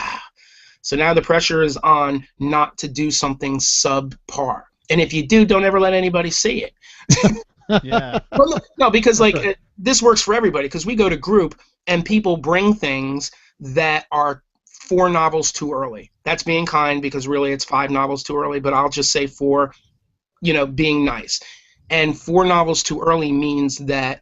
so now the pressure is on not to do something subpar. And if you do, don't ever let anybody see it. Yeah. No, because this works for everybody, because we go to group and people bring things that are 4 novels too early. That's being kind, because really it's 5 novels too early, but I'll just say 4, being nice. And 4 novels too early means that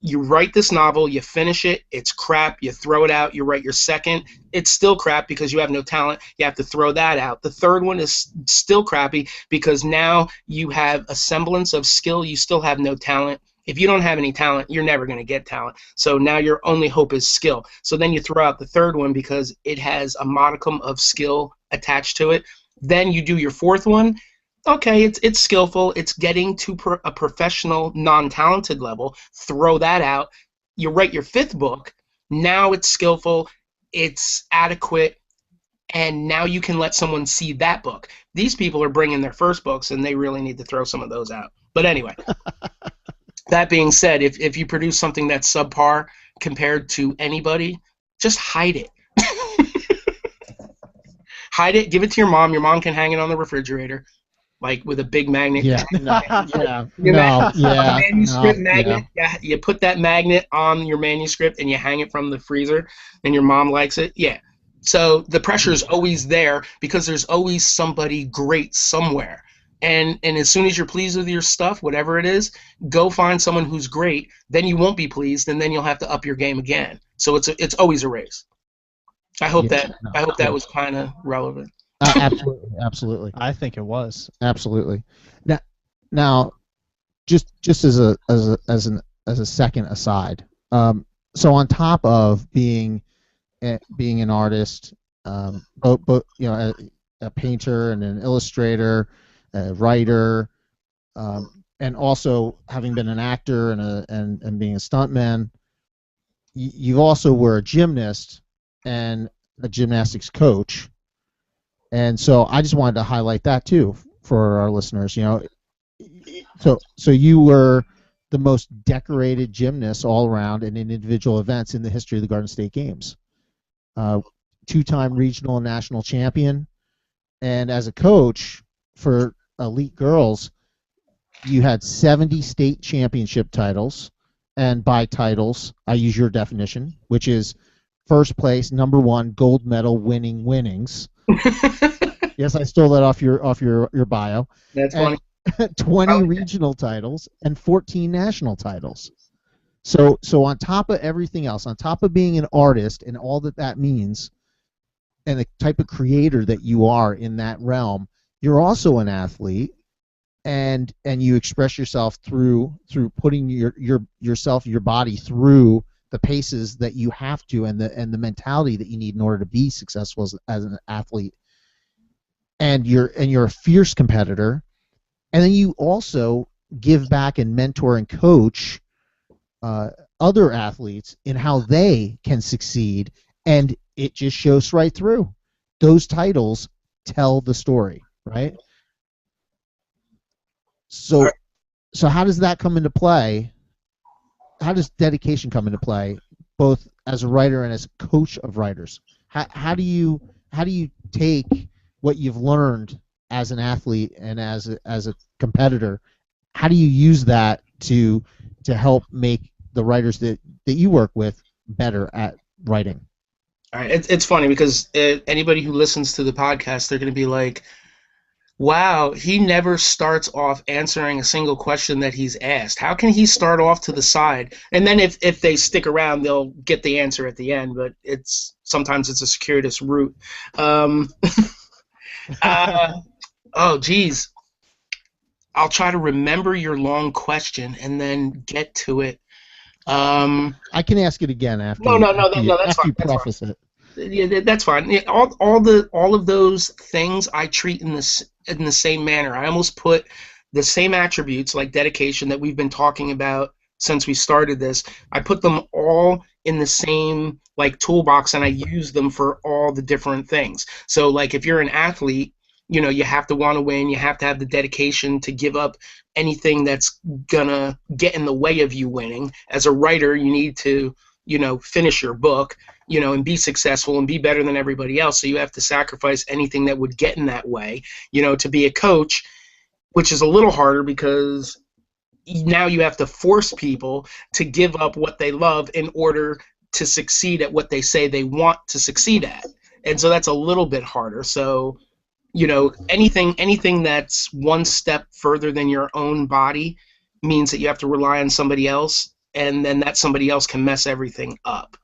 you write this novel, you finish it, it's crap, you throw it out, you write your second, it's still crap because you have no talent, you have to throw that out. The third one is still crappy because now you have a semblance of skill, you still have no talent. If you don't have any talent, you're never going to get talent. So now your only hope is skill. So then you throw out the third one because it has a modicum of skill attached to it. Then you do your fourth one. Okay, it's skillful. It's getting to a professional, non-talented level. Throw that out. You write your 5th book. Now it's skillful. It's adequate. And now you can let someone see that book. These people are bringing their first books, and they really need to throw some of those out. But anyway, that being said, if you produce something that's subpar compared to anybody, just hide it. Hide it. Give it to your mom. Your mom can hang it on the refrigerator, like with a big magnet. Manuscript magnet. Yeah, you put that magnet on your manuscript and you hang it from the freezer, and your mom likes it. Yeah. So the pressure is always there because there's always somebody great somewhere. And as soon as you're pleased with your stuff, whatever it is, go find someone who's great. Then you won't be pleased, and then you'll have to up your game again. So it's always a race. I hope that was kind of relevant. Absolutely. I think it was. Absolutely. Now, just as a second aside, so on top of being an artist, both a painter and an illustrator, a writer, and also having been an actor and being a stuntman, you also were a gymnast and a gymnastics coach. And so I just wanted to highlight that too for our listeners. So you were the most decorated gymnast all around in individual events in the history of the Garden State Games. 2-time regional and national champion, and as a coach for elite girls, you had 70 state championship titles. And by titles, I use your definition, which is first place, number one, gold medal winning winnings. Yes, I stole that off your bio. That's funny. 20 regional titles and 14 national titles. So on top of everything else, on top of being an artist and all that means, and the type of creator that you are in that realm, you're also an athlete, and you express yourself through putting your body through the paces that you have to, and the mentality that you need in order to be successful as an athlete. And you're a fierce competitor, and then you also give back and mentor and coach other athletes in how they can succeed, and it just shows right through. Those titles tell the story, right? So how does that come into play? How does dedication come into play, both as a writer and as a coach of writers? How do you take what you've learned as an athlete and as a competitor? How do you use that to help make the writers that you work with better at writing? All right, it's funny because anybody who listens to the podcast, they're going to be like, wow, he never starts off answering a single question that he's asked. How can he start off to the side? And then if they stick around, they'll get the answer at the end, but sometimes it's a circuitous route. Oh, geez. I'll try to remember your long question and then get to it. I can ask it again after. No, that's fine. You preface it. Yeah, that's fine. Yeah, all of those things I treat in the same manner. I almost put the same attributes like dedication that we've been talking about since we started this. I put them all in the same like toolbox, and I use them for all the different things. So like if you're an athlete, you know, you have to want to win. You have to have the dedication to give up anything that's gonna get in the way of you winning. As a writer, you need to, you know, finish your book, you know, and be successful and be better than everybody else. So you have to sacrifice anything that would get in that way. You know, to be a coach, which is a little harder because now you have to force people to give up what they love in order to succeed at what they say they want to succeed at. And so that's a little bit harder. So, you know, anything that's one step further than your own body means that you have to rely on somebody else, and then that somebody else can mess everything up.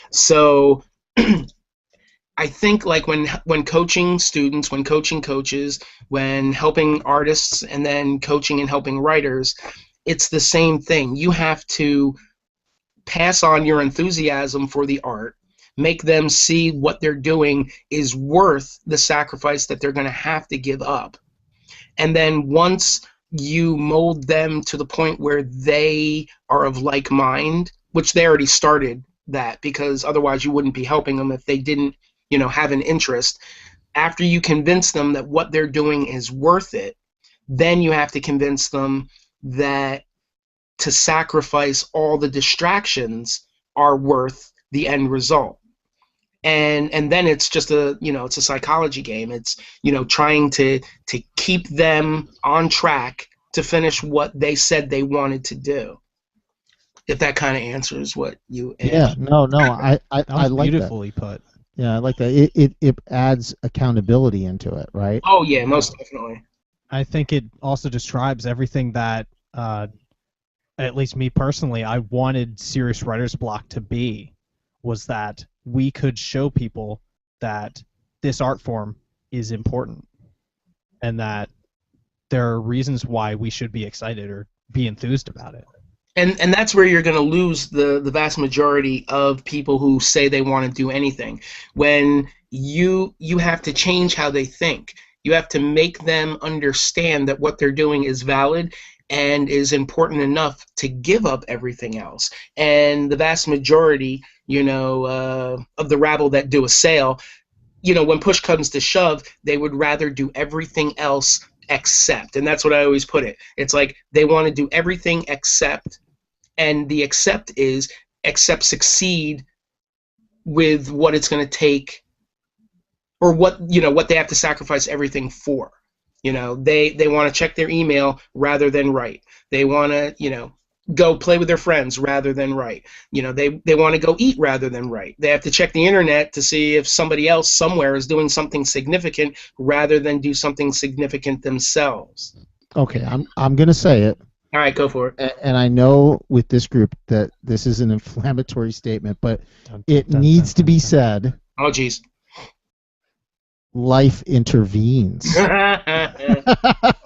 So I think like when coaching students, when coaching coaches, when helping artists, and then coaching and helping writers, it's the same thing. You have to pass on your enthusiasm for the art, make them see what they're doing is worth the sacrifice that they're going to have to give up. And then once you mold them to the point where they are of like mind, which they already started that, because otherwise you wouldn't be helping them if they didn't, you know, have an interest. After you convince them that what they're doing is worth it, then you have to convince them that to sacrifice all the distractions are worth the end result. And then it's just it's a psychology game. It's, you know, trying to keep them on track to finish what they said they wanted to do. If that kind of answers what you asked. Yeah, no, I like beautifully that. Put. Yeah, I like that. It adds accountability into it, right? Oh yeah, most definitely. I think it also describes everything that, at least me personally, I wanted Serious Writer's Block to be, was that we could show people that this art form is important and that there are reasons why we should be excited or be enthused about it. And that's where you're going to lose the vast majority of people who say they want to do anything. When you have to change how they think. You have to make them understand that what they're doing is valid and is important enough to give up everything else. And the vast majority, of the rabble that do a sale, when push comes to shove, they would rather do everything else except. And that's what I always put it. It's like they want to do everything except, and the except is except succeed with what it's going to take, or what they have to sacrifice everything for. They want to check their email rather than write. They want to, go play with their friends rather than write. They want to go eat rather than write. They have to check the internet to see if somebody else somewhere is doing something significant rather than do something significant themselves. Okay, I'm gonna say it. All right, go for it. And I know with this group that this is an inflammatory statement, but it needs to be said. Oh, geez. Life intervenes.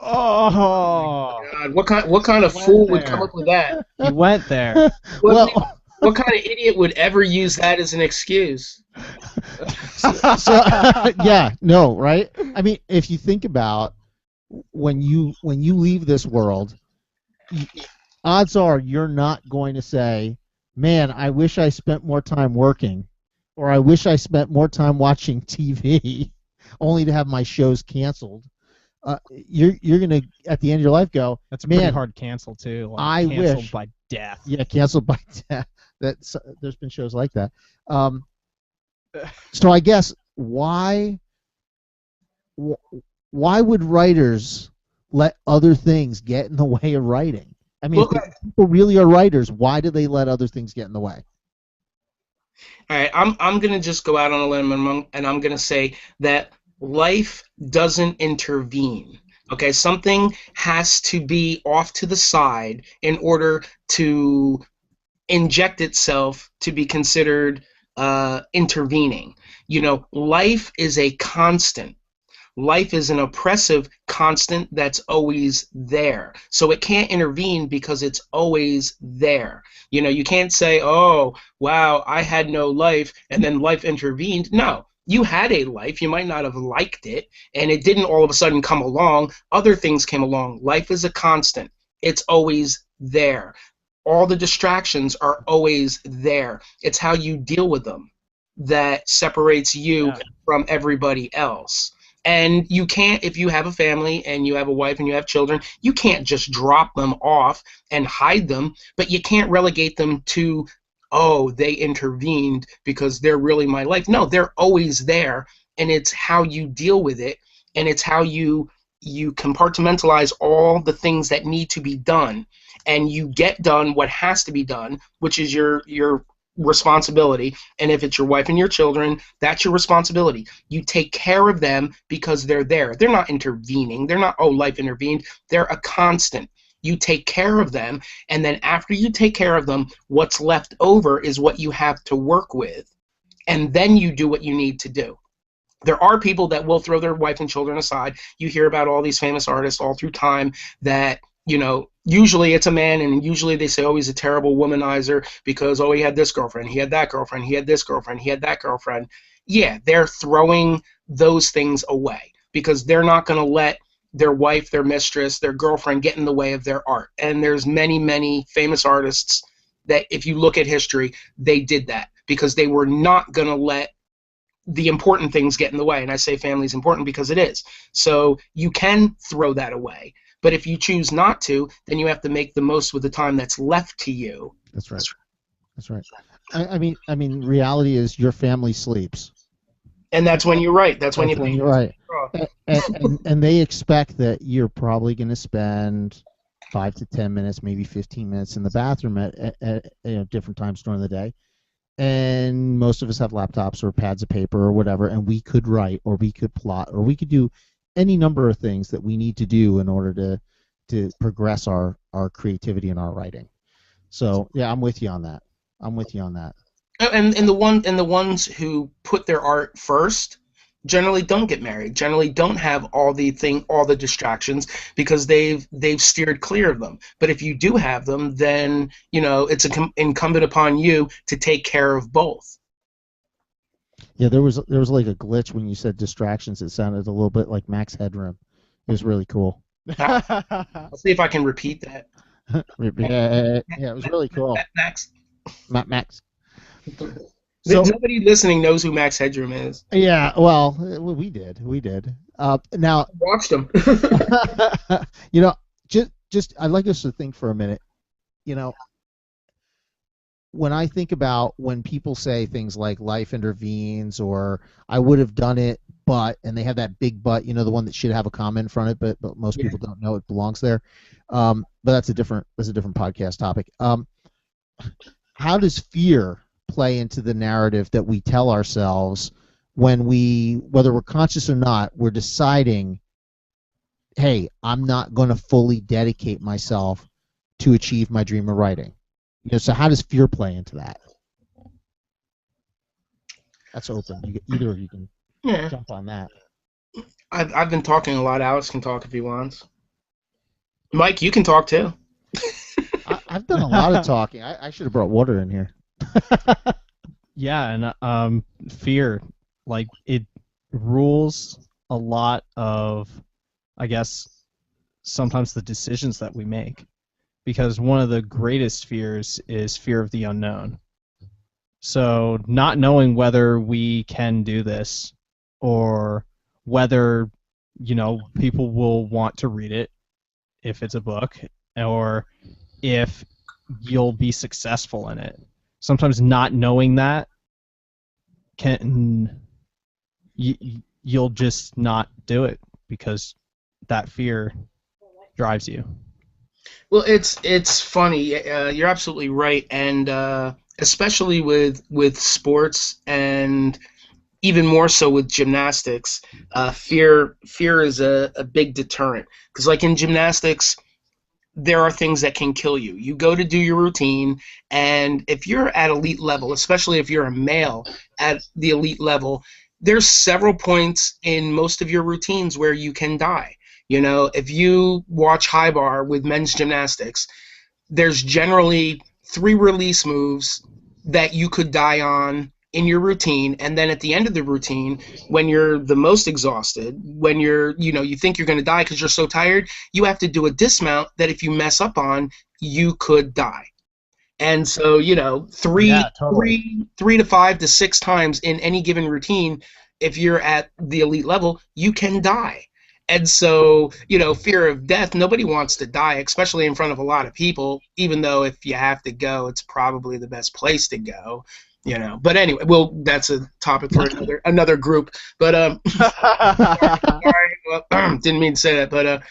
Oh, God, what kind of fool would come up with that? you went there. Well, What kind of idiot would ever use that as an excuse? so yeah, no, right? I mean, if you think about when you leave this world, odds are you're not going to say, "Man, I wish I spent more time working," or "I wish I spent more time watching TV," only to have my shows canceled. You're gonna at the end of your life go, That's a pretty "Man, hard cancel too. Like I canceled wish." by death. Yeah, canceled by death. There's been shows like that. So I guess why would writers let other things get in the way of writing? I mean, Well, if people really are writers, why do they let other things get in the way? All right, I'm gonna just go out on a limb and I'm gonna say that life doesn't intervene. Okay, something has to be off to the side in order to inject itself to be considered intervening. Life is a constant. Life is an oppressive constant that's always there. So it can't intervene because it's always there. You can't say, oh, wow, I had no life and then life intervened. No, you had a life. You might not have liked it, and it didn't all of a sudden come along. Other things came along. Life is a constant. It's always there. All the distractions are always there. It's how you deal with them that separates you from everybody else. And you can't, if you have a family and you have a wife and you have children, you can't just drop them off and hide them, but you can't relegate them to, oh, they intervened because they're really my life. No, they're always there, and it's how you deal with it, and it's how you compartmentalize all the things that need to be done, and you get done what has to be done, which is your responsibility. And if it's your wife and your children, that's your responsibility. You take care of them because they're there. They're not intervening. They're not, oh, life intervened. They're a constant. You take care of them, and then after you take care of them, what's left over is what you have to work with, and then you do what you need to do. There are people that will throw their wife and children aside. You hear about all these famous artists all through time that, usually it's a man, and usually they say, oh, he's a terrible womanizer because, oh, he had this girlfriend, he had that girlfriend, he had this girlfriend, he had that girlfriend. Yeah, they're throwing those things away because they're not going to let their wife, their mistress, their girlfriend get in the way of their art. And there's many, many famous artists that, if you look at history, they did that because they were not going to let the important things get in the way. And I say family is important because it is. So you can throw that away. But if you choose not to, then you have to make the most with the time that's left to you. That's right. That's right. I mean, reality is your family sleeps. And that's when you're right. That's when you're right. And they expect that you're probably going to spend 5 to 10 minutes, maybe 15 minutes in the bathroom at different times during the day. And most of us have laptops or pads of paper or whatever, and we could write or we could plot or we could do any number of things that we need to do in order to progress our creativity and our writing. So yeah, I'm with you on that. And the ones who put their art first generally don't get married, generally don't have all the distractions because they've steered clear of them. But if you do have them, then it's incumbent upon you to take care of both. Yeah, there was like a glitch when you said distractions. It sounded a little bit like Max Headroom. It was really cool. I'll see if I can repeat that. Yeah, it was really cool. Max. Max. So, nobody listening knows who Max Headroom is. Yeah, well, we did. Now watched him. just I'd like us to think for a minute. when I think about when people say things like life intervenes or I would have done it, but, and they have that big but, the one that should have a comma in front of it, but most Yeah. people don't know it belongs there. But that's a different podcast topic. How does fear play into the narrative that we tell ourselves when whether we're conscious or not, we're deciding, hey, I'm not going to fully dedicate myself to achieve my dream of writing? So how does fear play into that? That's open. Either of you can jump on that. I've been talking a lot. Alex can talk if he wants. Mike, you can talk too. I've done a lot of talking. I should have brought water in here. Yeah, and fear, like, it rules a lot of, I guess, sometimes the decisions that we make. Because one of the greatest fears is fear of the unknown. So not knowing whether we can do this or whether, people will want to read it if it's a book, or if you'll be successful in it. Sometimes not knowing that you'll just not do it because that fear drives you. Well, it's funny. You're absolutely right, and especially with sports, and even more so with gymnastics, fear is a big deterrent. Because like in gymnastics, there are things that can kill you. You go to do your routine, and if you're at elite level, especially if you're a male at the elite level, there's several points in most of your routines where you can die. If you watch high bar with men's gymnastics, there's generally 3 release moves that you could die on in your routine, and then at the end of the routine, when you're the most exhausted, when you think you're going to die because you're so tired, you have to do a dismount that if you mess up on, you could die. And so, three to 5 to 6 times in any given routine, if you're at the elite level, you can die. And so, fear of death, nobody wants to die, especially in front of a lot of people, even though if you have to go, it's probably the best place to go, But anyway, well, that's a topic for another group. But, sorry, well, didn't mean to say that, but,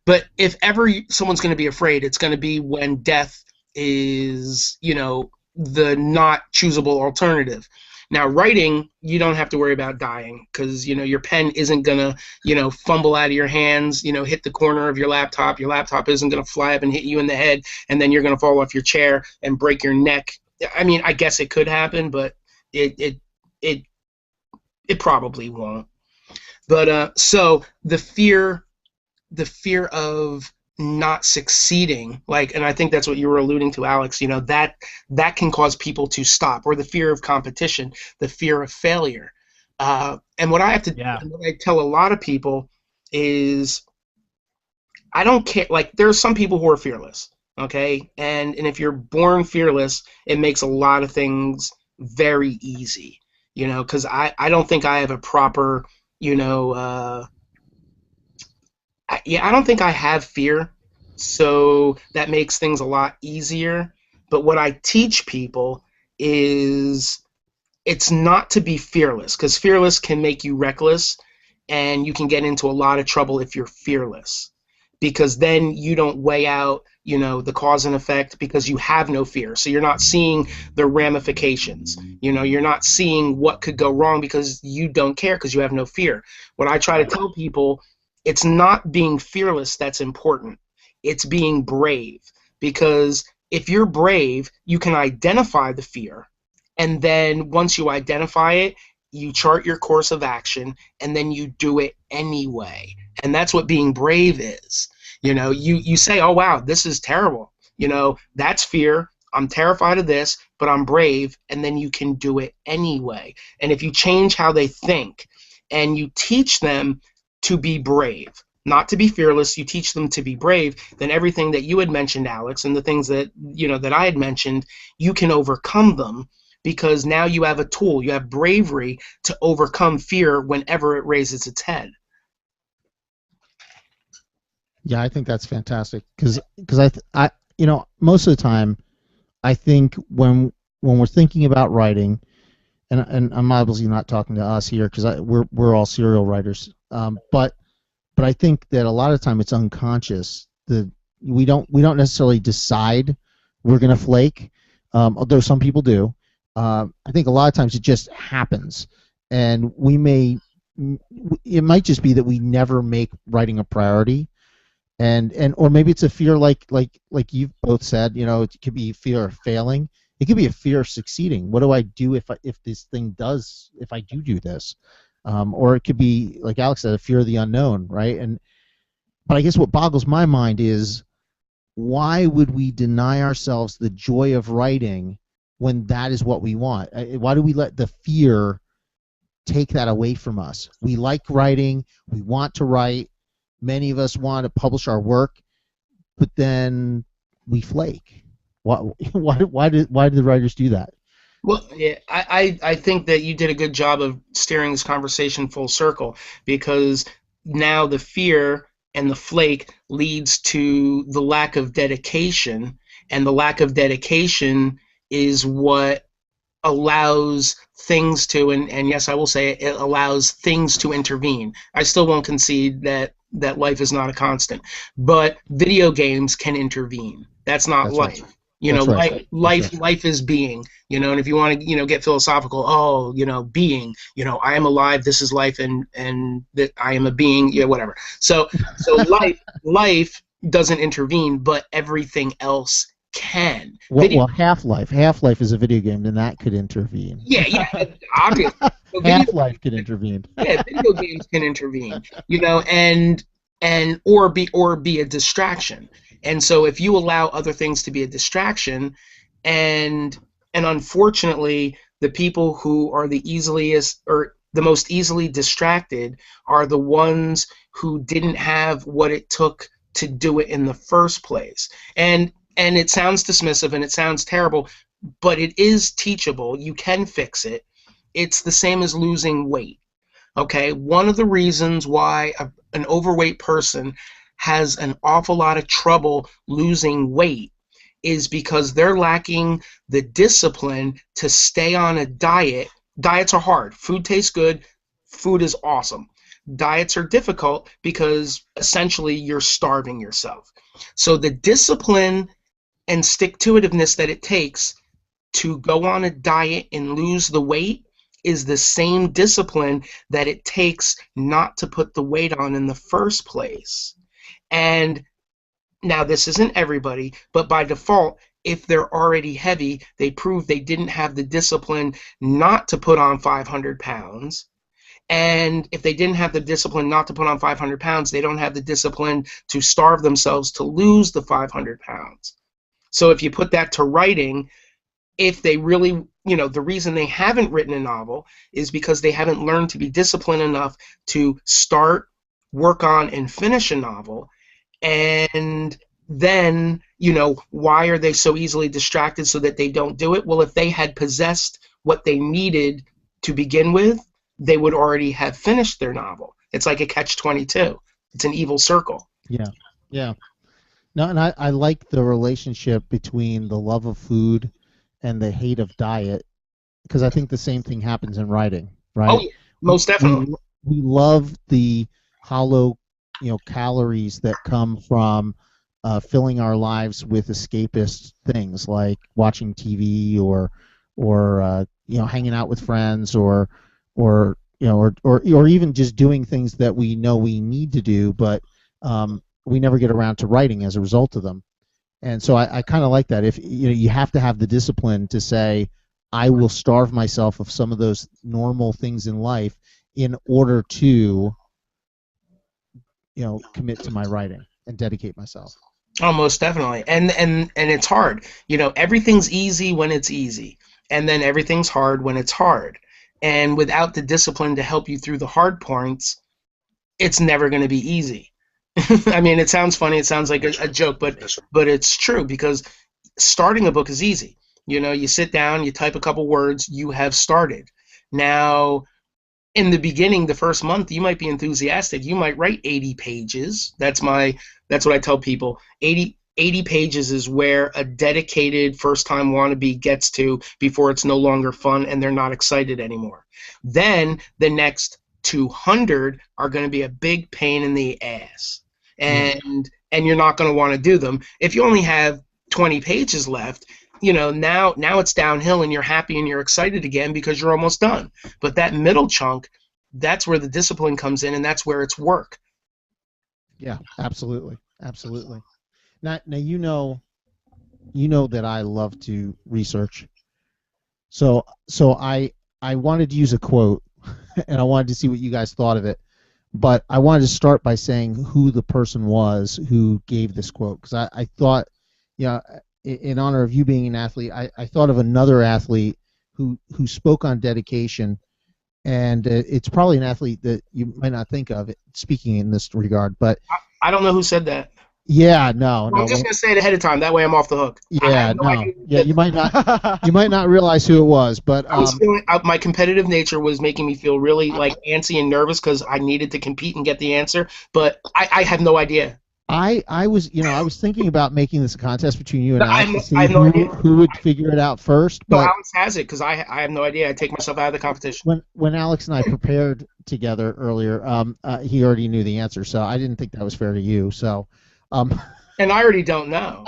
but if ever someone's going to be afraid, it's going to be when death is, the not choosable alternative. Now, writing, you don't have to worry about dying because, your pen isn't going to, fumble out of your hands, hit the corner of your laptop. Your laptop isn't going to fly up and hit you in the head, and then you're going to fall off your chair and break your neck. I mean, I guess it could happen, but it probably won't. But so the fear of not succeeding, and I think that's what you were alluding to, Alex, that can cause people to stop, or the fear of competition, the fear of failure. And what I have to what I tell a lot of people is, I don't care. Like, there are some people who are fearless, okay? And if you're born fearless, it makes a lot of things very easy, because I don't think I have a proper, I don't think I have fear, so that makes things a lot easier. But what I teach people is it's not to be fearless, because fearless can make you reckless, and you can get into a lot of trouble if you're fearless, because then you don't weigh out, the cause and effect, because you have no fear. So you're not seeing the ramifications. You're not seeing what could go wrong because you don't care, because you have no fear. What I try to tell people, it's not being fearless that's important. It's being brave, because if you're brave, you can identify the fear, and then once you identify it, you chart your course of action, and then you do it anyway. And that's what being brave is. You say, oh, wow, this is terrible. That's fear. I'm terrified of this, but I'm brave, and then you can do it anyway. And if you change how they think and you teach them to be brave, not to be fearless, you teach them to be brave, then everything that you had mentioned, Alex, and the things that that I had mentioned, you can overcome them, because now you have a tool, you have bravery to overcome fear whenever it raises its head. Yeah, I think that's fantastic, because I most of the time I think when we're thinking about writing, and I'm obviously not talking to us here because we're all serial writers, but I think that a lot of the time it's unconscious. We don't necessarily decide we're gonna flake, although some people do. I think a lot of times it just happens, and it might just be that we never make writing a priority, and or maybe it's a fear like you've both said. It could be fear of failing. It could be a fear of succeeding. What do I do if I do this? Or it could be, like Alex said, a fear of the unknown, right? But I guess what boggles my mind is, why would we deny ourselves the joy of writing when that is what we want? Why do we let the fear take that away from us? We like writing. We want to write. Many of us want to publish our work, but then we flake. Why do the writers do that? Well, yeah, I think that you did a good job of steering this conversation full circle, because now the fear and the flake leads to the lack of dedication, and the lack of dedication is what allows things to, and yes, I will say it allows things to intervene. I still won't concede that life is not a constant, but video games can intervene. That's not That's life. right. That's right. Life is being, and if you want to, get philosophical, being, I am alive, this is life, and that I am a being, whatever. So life doesn't intervene, but everything else can. Well, Half-Life is a video game, and that could intervene. Yeah, obviously. So Half-Life could intervene. Yeah, video games can intervene, and or be a distraction. And so if you allow other things to be a distraction, and unfortunately the people who are the easiest or the most easily distracted are the ones who didn't have what it took to do it in the first place. And it sounds dismissive and it sounds terrible, but it is teachable. You can fix it. It's the same as losing weight. Okay, one of the reasons why an overweight person has an awful lot of trouble losing weight is because they're lacking the discipline to stay on a diet. Diets are hard. Food tastes good. Food is awesome. Diets are difficult because essentially you're starving yourself. So the discipline and stick-to-itiveness that it takes to go on a diet and lose the weight is the same discipline that it takes not to put the weight on in the first place. And now this isn't everybody, but by default, if they're already heavy, they prove they didn't have the discipline not to put on 500 pounds. And if they didn't have the discipline not to put on 500 pounds, they don't have the discipline to starve themselves to lose the 500 pounds. So if you put that to writing, if they really, the reason they haven't written a novel is because they haven't learned to be disciplined enough to start, work on, and finish a novel. And then, why are they so easily distracted so that they don't do it? Well, if they had possessed what they needed to begin with, they would already have finished their novel. It's like a catch-22. It's an evil circle. Yeah. No, and I like the relationship between the love of food and the hate of diet, because I think the same thing happens in writing, right? Oh, yeah, most definitely. We love the hollow, calories that come from filling our lives with escapist things like watching TV or hanging out with friends or even just doing things that we know we need to do, but we never get around to writing as a result of them. And so I kind of like that. If you have to have the discipline to say, I will starve myself of some of those normal things in life in order to commit to my writing and dedicate myself. Oh, most definitely. And it's hard. Everything's easy when it's easy, and then everything's hard when it's hard. And without the discipline to help you through the hard points, it's never going to be easy. I mean, it sounds funny, it sounds like a joke, but it's true, because starting a book is easy. You sit down, you type a couple words, you have started. Now, in the beginning, the first month, you might be enthusiastic. You might write 80 pages. That's what I tell people. 80 pages is where a dedicated first-time wannabe gets to before it's no longer fun and they're not excited anymore. Then the next 200 are going to be a big pain in the ass, and you're not going to want to do them. If you only have 20 pages left, now it's downhill and you're happy and you're excited again because you're almost done. But that middle chunk, that's where the discipline comes in, and that's where it's work. Yeah, absolutely. Now you know that I love to research. So I wanted to use a quote, and I wanted to see what you guys thought of it. But I wanted to start by saying who the person was who gave this quote, because I thought, in honor of you being an athlete, I thought of another athlete who spoke on dedication, and it's probably an athlete that you might not think of speaking in this regard. But I don't know who said that. Yeah, no. I'm just gonna say it ahead of time. That way, I'm off the hook. Yeah, you might not realize who it was, but I was feeling, my competitive nature was making me feel really antsy and nervous because I needed to compete and get the answer. But I have no idea. I was thinking about making this a contest between you and Alex to see idea. who would figure it out first. But Alex has it because I have no idea. I take myself out of the competition. When Alex and I prepared together earlier, he already knew the answer, so I didn't think that was fair to you. So. And I already don't know.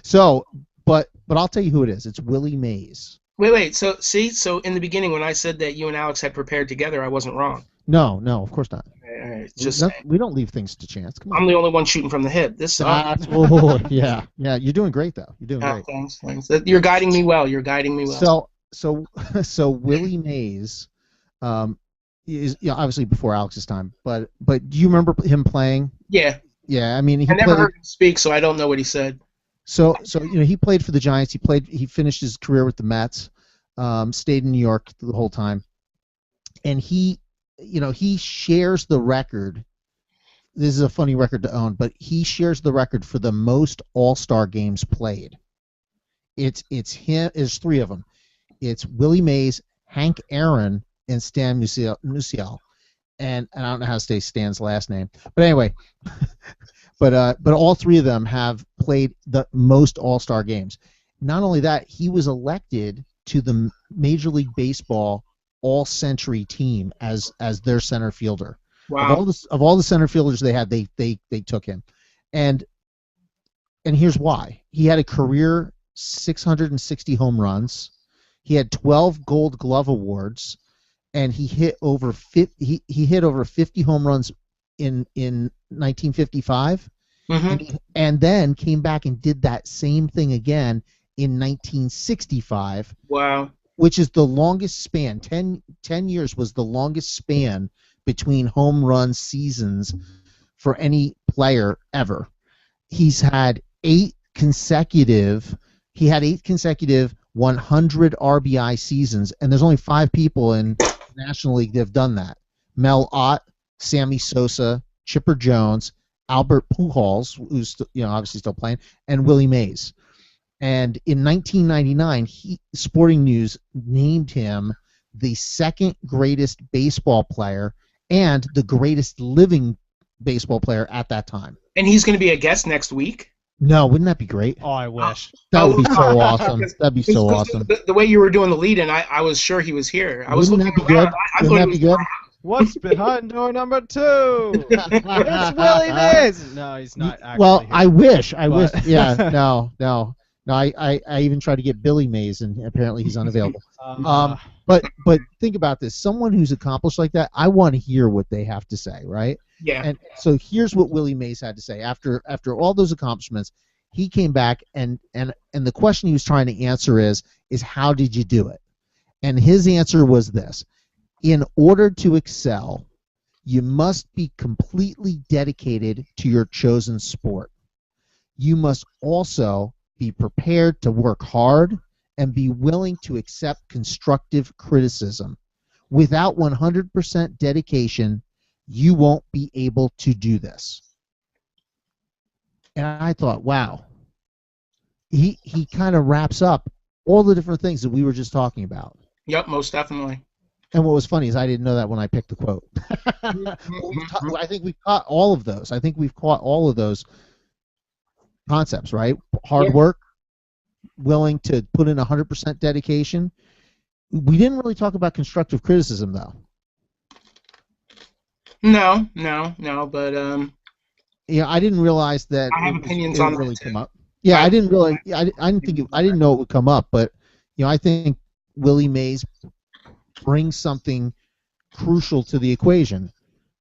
So, but I'll tell you who it is. It's Willie Mays. Wait. So in the beginning when I said that you and Alex had prepared together, I wasn't wrong. No, of course not. All right, we don't leave things to chance. Come on. I'm the only one shooting from the hip. Yeah. You're doing great though. You're doing great. Thanks. You're guiding me well. So Willie Mays, is obviously before Alex's time, but do you remember him playing? Yeah. Yeah, I mean, I never heard him speak, so I don't know what he said. So he played for the Giants. He finished his career with the Mets. Stayed in New York the whole time, and he shares the record. This is a funny record to own, but he shares the record for the most All-Star games played. It's him. There's three of them. It's Willie Mays, Hank Aaron, and Stan Musial. And I don't know how to say Stan's last name, but anyway, but all three of them have played the most All-Star games. Not only that, he was elected to the Major League Baseball All-Century team as their center fielder. Wow! Of all the center fielders they had, they took him, and here's why: he had a career 660 home runs, he had 12 Gold Glove awards. And he hit over 50. He hit over 50 home runs in 1955, and then came back and did that same thing again in 1965. Wow! Which is the longest span. 10 years was the longest span between home run seasons for any player ever. He's had 8 consecutive 100 RBI seasons, and there's only 5 people in National League that have done that. Mel Ott, Sammy Sosa, Chipper Jones, Albert Pujols, who's obviously still playing, and Willie Mays. And in 1999, Sporting News named him the second greatest baseball player and the greatest living baseball player at that time. And he's going to be a guest next week? No, wouldn't that be great? Oh, I wish. That would be so awesome. That'd be so awesome. The way you were doing the lead-in, I was sure he was here. Wouldn't that be good? Wouldn't that be good? What's behind door number 2? It's Willie Mays. No, he's not actually. Well, here. I wish. Yeah, no. I even tried to get Billy Mays, and apparently he's unavailable. But think about this: someone who's accomplished like that, I want to hear what they have to say, right? Yeah. And so here's what Willie Mays had to say after all those accomplishments. He came back, and the question he was trying to answer is how did you do it? And his answer was this: in order to excel, you must be completely dedicated to your chosen sport. You must also be prepared to work hard and be willing to accept constructive criticism. Without 100% dedication, you won't be able to do this. And I thought, wow. He kind of wraps up all the different things that we were just talking about. Yep, most definitely. And what was funny is I didn't know that when I picked the quote. I think we've caught all of those. concepts, right? Hard Yeah. work, willing to put in 100% dedication. We didn't really talk about constructive criticism, though. No, but Yeah, I didn't realize that I have opinions it on would that really too. come up. Yeah, I I didn't really. I didn't think I didn't know it would come up, but I think Willie Mays brings something crucial to the equation,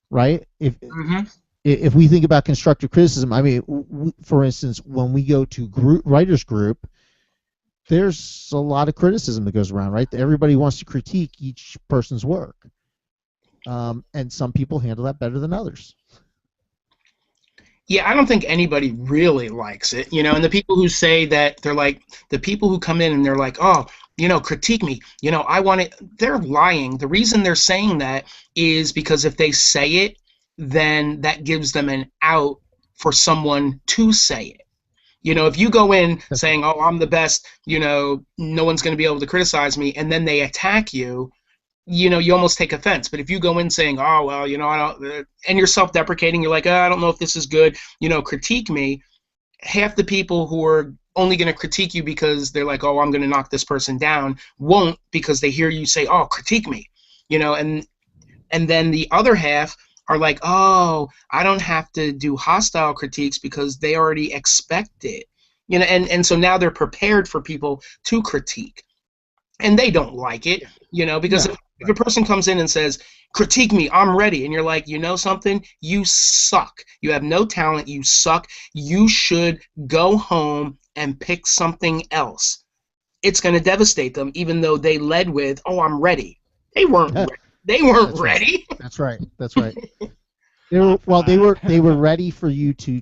right? hmm If we think about constructive criticism, I mean, for instance, when we go to writers group, there's a lot of criticism that goes around, right? Everybody wants to critique each person's work, and some people handle that better than others. Yeah, I don't think anybody really likes it, and the people who say that they're like the people who come in and they're like, "Oh, critique me. I want it." They're lying. The reason they're saying that is because if they say it, then that gives them an out for someone to say it. If you go in saying, "Oh, I'm the best," no one's going to be able to criticize me, and then they attack you, you almost take offense. But if you go in saying, "Oh, well, I don't," and you're self-deprecating, you're like, "Oh, I don't know if this is good," critique me. Half the people who are only going to critique you because they're like, "Oh, I'm going to knock this person down," won't because they hear you say, "Oh, critique me," and then the other half are like, "Oh, I don't have to do hostile critiques because they already expect it," and so now they're prepared for people to critique and they don't like it, because No, if a person comes in and says, critique me, I'm ready, and you're like, you know something, you suck, you have no talent, you suck, you should go home and pick something else. It's going to devastate them, even though they led with, oh, I'm ready. They weren't ready. They weren't that's right. ready. That's right. That's right. They were ready for you to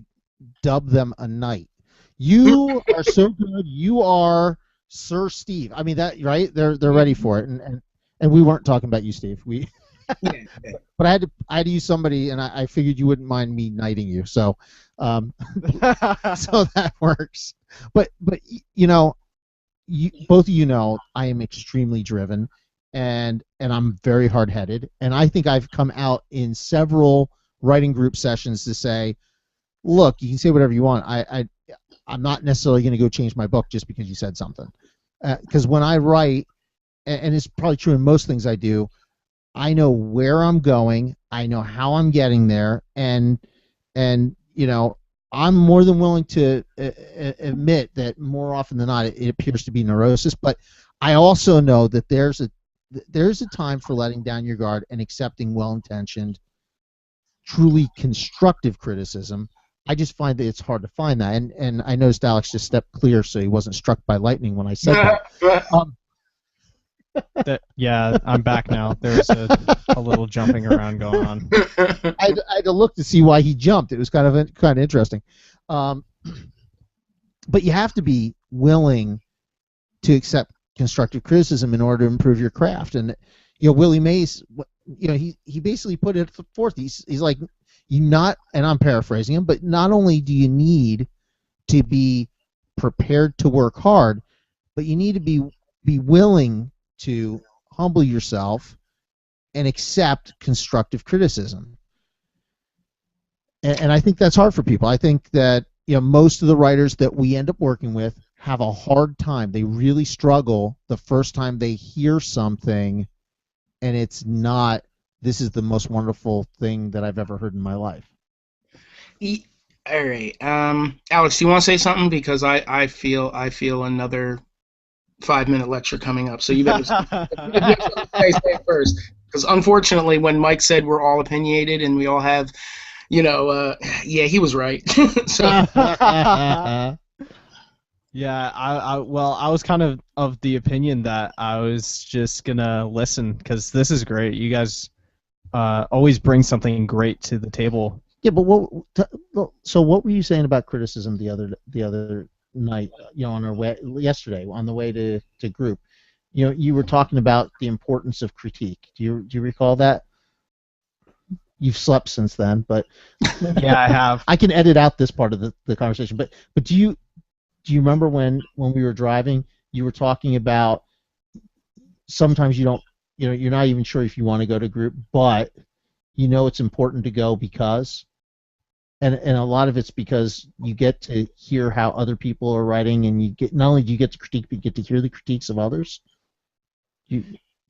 dub them a knight. You are so good. You are Sir Steve. I mean that right? They're ready for it, and we weren't talking about you, Steve. Yeah, yeah. But I had to use somebody, and I figured you wouldn't mind me knighting you, so so that works. But both of you know I am extremely driven, and I'm very hard headed, and I think I've come out in several writing group sessions to say, look, you can say whatever you want. I'm not necessarily going to go change my book just because you said something. Because when I write, and it's probably true in most things I do, I know where I'm going, I know how I'm getting there, and I'm more than willing to admit that more often than not it appears to be neurosis. But I also know that there's a time for letting down your guard and accepting well-intentioned, truly constructive criticism. I just find that it's hard to find that, and I noticed Alex just stepped clear so he wasn't struck by lightning when I said that. Yeah, I'm back now. There's a little jumping around going on. I had to look to see why he jumped. It was kind of interesting. But you have to be willing to accept constructive criticism in order to improve your craft. And Willie Mays, he basically put it forth. He's like, you not, and I'm paraphrasing him, but not only do you need to be prepared to work hard, but you need to be willing to humble yourself and accept constructive criticism. And I think that's hard for people. I think that most of the writers that we end up working with have a hard time. They really struggle the first time they hear something, and it's not, this is the most wonderful thing that I've ever heard in my life. All right, Alex, do you want to say something? Because I feel another 5-minute lecture coming up. So you better say first. Because unfortunately, when Mike said we're all opinionated and we all have, yeah, he was right. So. Yeah, I was kind of the opinion that I was just gonna listen because this is great. You guys always bring something great to the table. Yeah, but so what were you saying about criticism the other night? On our way yesterday on the way to group, you were talking about the importance of critique. Do you recall that? You've slept since then, but yeah, I have. I can edit out this part of the conversation. But do you remember when we were driving, you were talking about sometimes you don't, you're not even sure if you want to go to group, but it's important to go because. and a lot of it's because you get to hear how other people are writing, and you get not only do you get to critique, but you get to hear the critiques of others.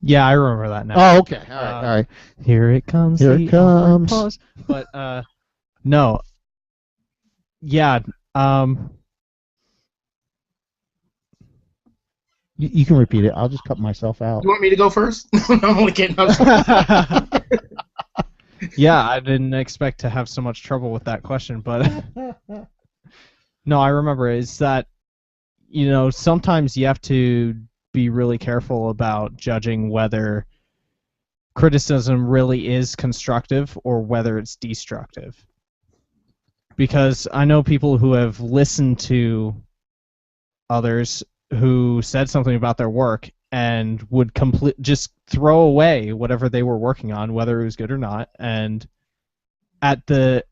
Yeah, I remember that now. Oh, okay, all right. Here it comes. Here the it comes. awkward pause. But no. Yeah. You can repeat it. I'll just cut myself out. You want me to go first? No, I'm only kidding. I'm sorry. Yeah, I didn't expect to have so much trouble with that question, but no, I remember is that sometimes you have to be really careful about judging whether criticism really is constructive or whether it's destructive. Because I know people who have listened to others who said something about their work and would just throw away whatever they were working on, whether it was good or not, and at the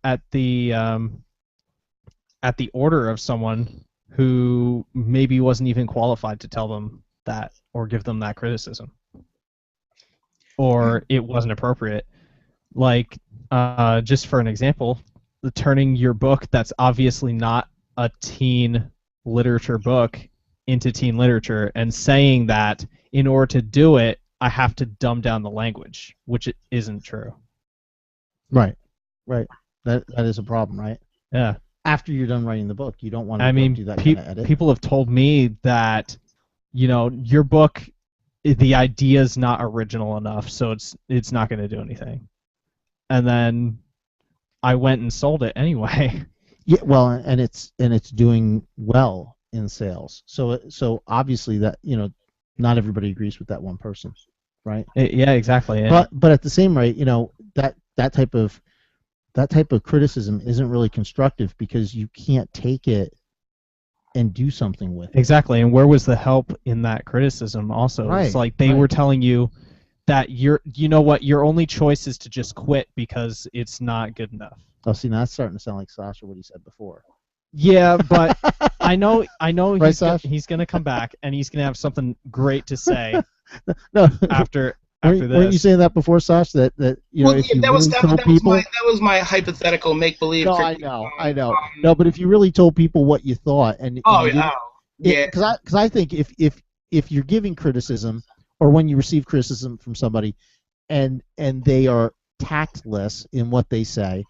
order of someone who maybe wasn't even qualified to tell them that or give them that criticism, or it wasn't appropriate. Like, just for an example, turning your book that's obviously not a teen literature book into teen literature and saying that in order to do it, I have to dumb down the language, which isn't true. Right. That is a problem, right? Yeah. After you're done writing the book, you don't want to do that kind of edit. People have told me that, your book, the idea's not original enough, so it's not going to do anything. And then I went and sold it anyway. Yeah, well, and it's doing well in sales. So obviously that not everybody agrees with that one person, right? Yeah, exactly. But at the same rate, that type of criticism isn't really constructive because you can't take it and do something with it. Exactly. And where was the help in that criticism also? Right, It's like they were telling you that your only choice is to just quit because it's not good enough. Oh, see, now that's starting to sound like Sasha, what he said before. Yeah, but I know Right, he's gonna come back and he's gonna have something great to say No, after weren't this. you saying that before, Sasha? That if you really told people, that was my hypothetical make believe. No, I know. No, but if you really told people what you thought, and yeah, because I think if you're giving criticism or when you receive criticism from somebody, and they are tactless in what they say,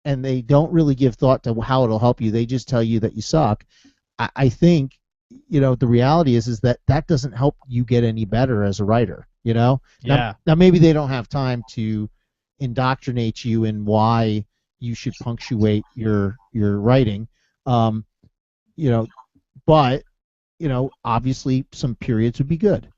and they don't really give thought to how it'll help you, they just tell you that you suck. I think the reality is that doesn't help you get any better as a writer. Yeah. Now maybe they don't have time to indoctrinate you in why you should punctuate your writing, but obviously some periods would be good,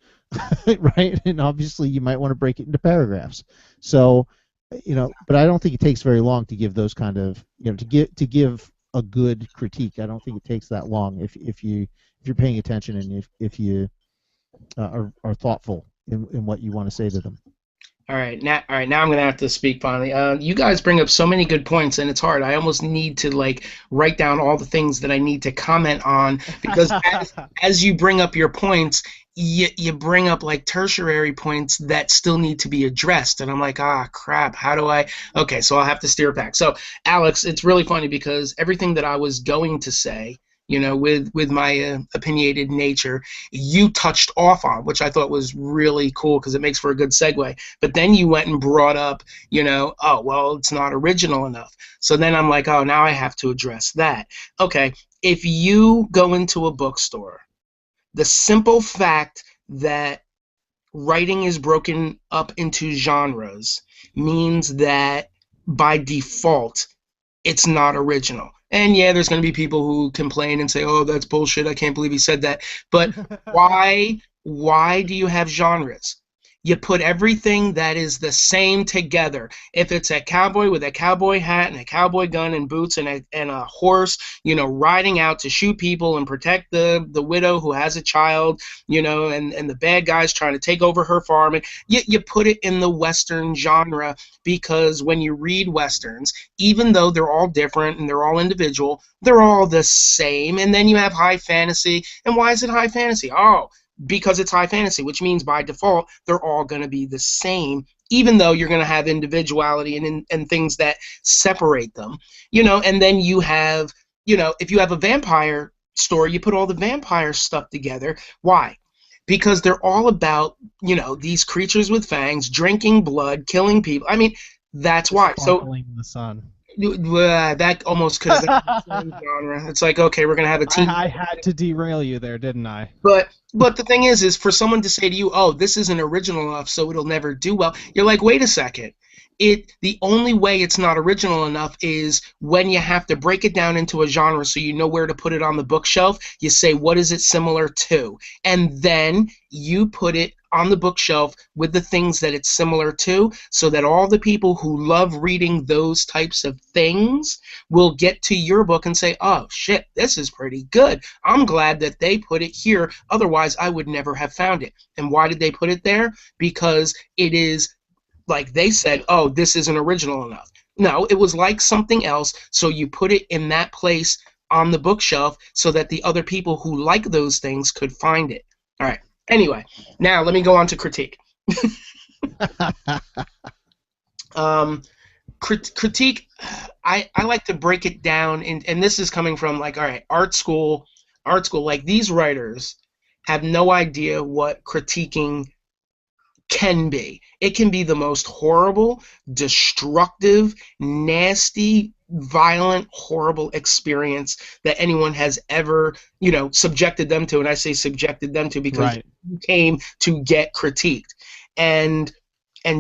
right? And obviously you might want to break it into paragraphs. So, but I don't think it takes very long to give those kind of to give a good critique. I don't think it takes that long if you're paying attention and if you are thoughtful in what you want to say to them. All right, now I'm gonna have to speak finally. You guys bring up so many good points, and it's hard. I almost need to write down all the things that I need to comment on because as you bring up your points, you bring up tertiary points that still need to be addressed, and I'm like, crap. How do I? Okay, so I'll have to steer back. So Alex, it's really funny because everything that I was going to say, with my opinionated nature, you touched off on, which I thought was really cool because it makes for a good segue. But then you went and brought up, oh, well, it's not original enough. So then I'm like, oh, now I have to address that. Okay, if you go into a bookstore, the simple fact that writing is broken up into genres means that by default, it's not original. And yeah, there's going to be people who complain and say, oh, that's bullshit, I can't believe he said that. But why do you have genres? You put everything that is the same together. If it's a cowboy with a cowboy hat and a cowboy gun and boots and a horse, riding out to shoot people and protect the widow who has a child, and the bad guys trying to take over her farm, and you put it in the Western genre because when you read Westerns, even though they're all different and they're all individual, they're all the same. And then you have high fantasy. And why is it high fantasy? Oh, because it's high fantasy, which means by default they're all going to be the same, even though you're going to have individuality and things that separate them, and then you have, if you have a vampire story, you put all the vampire stuff together. Why? Because they're all about, these creatures with fangs, drinking blood, killing people. I mean, that's why. Sparkling in the sun. That almost could have been the same genre. It's like, okay, we're going to have a team. I had to derail you there, didn't I? But the thing is for someone to say to you, oh, this isn't original enough, so it'll never do well, you're like, wait a second. The only way it's not original enough is when you have to break it down into a genre so you know where to put it on the bookshelf. You say, what is it similar to? And then you put it on the bookshelf with the things that it's similar to, so that all the people who love reading those types of things will get to your book and say, oh, shit, this is pretty good. I'm glad that they put it here. Otherwise, I would never have found it. And why did they put it there? Because it is like they said, oh, this isn't original enough. No, it was like something else, so you put it in that place on the bookshelf so that the other people who like those things could find it. All right. Anyway, now let me go on to critique. Critique, I like to break it down, and this is coming from, like, all right, art school, like, these writers have no idea what critiquing can be. It can be the most horrible, destructive, nasty, violent, horrible experience that anyone has ever, subjected them to. And I say subjected them to because you came to get critiqued. And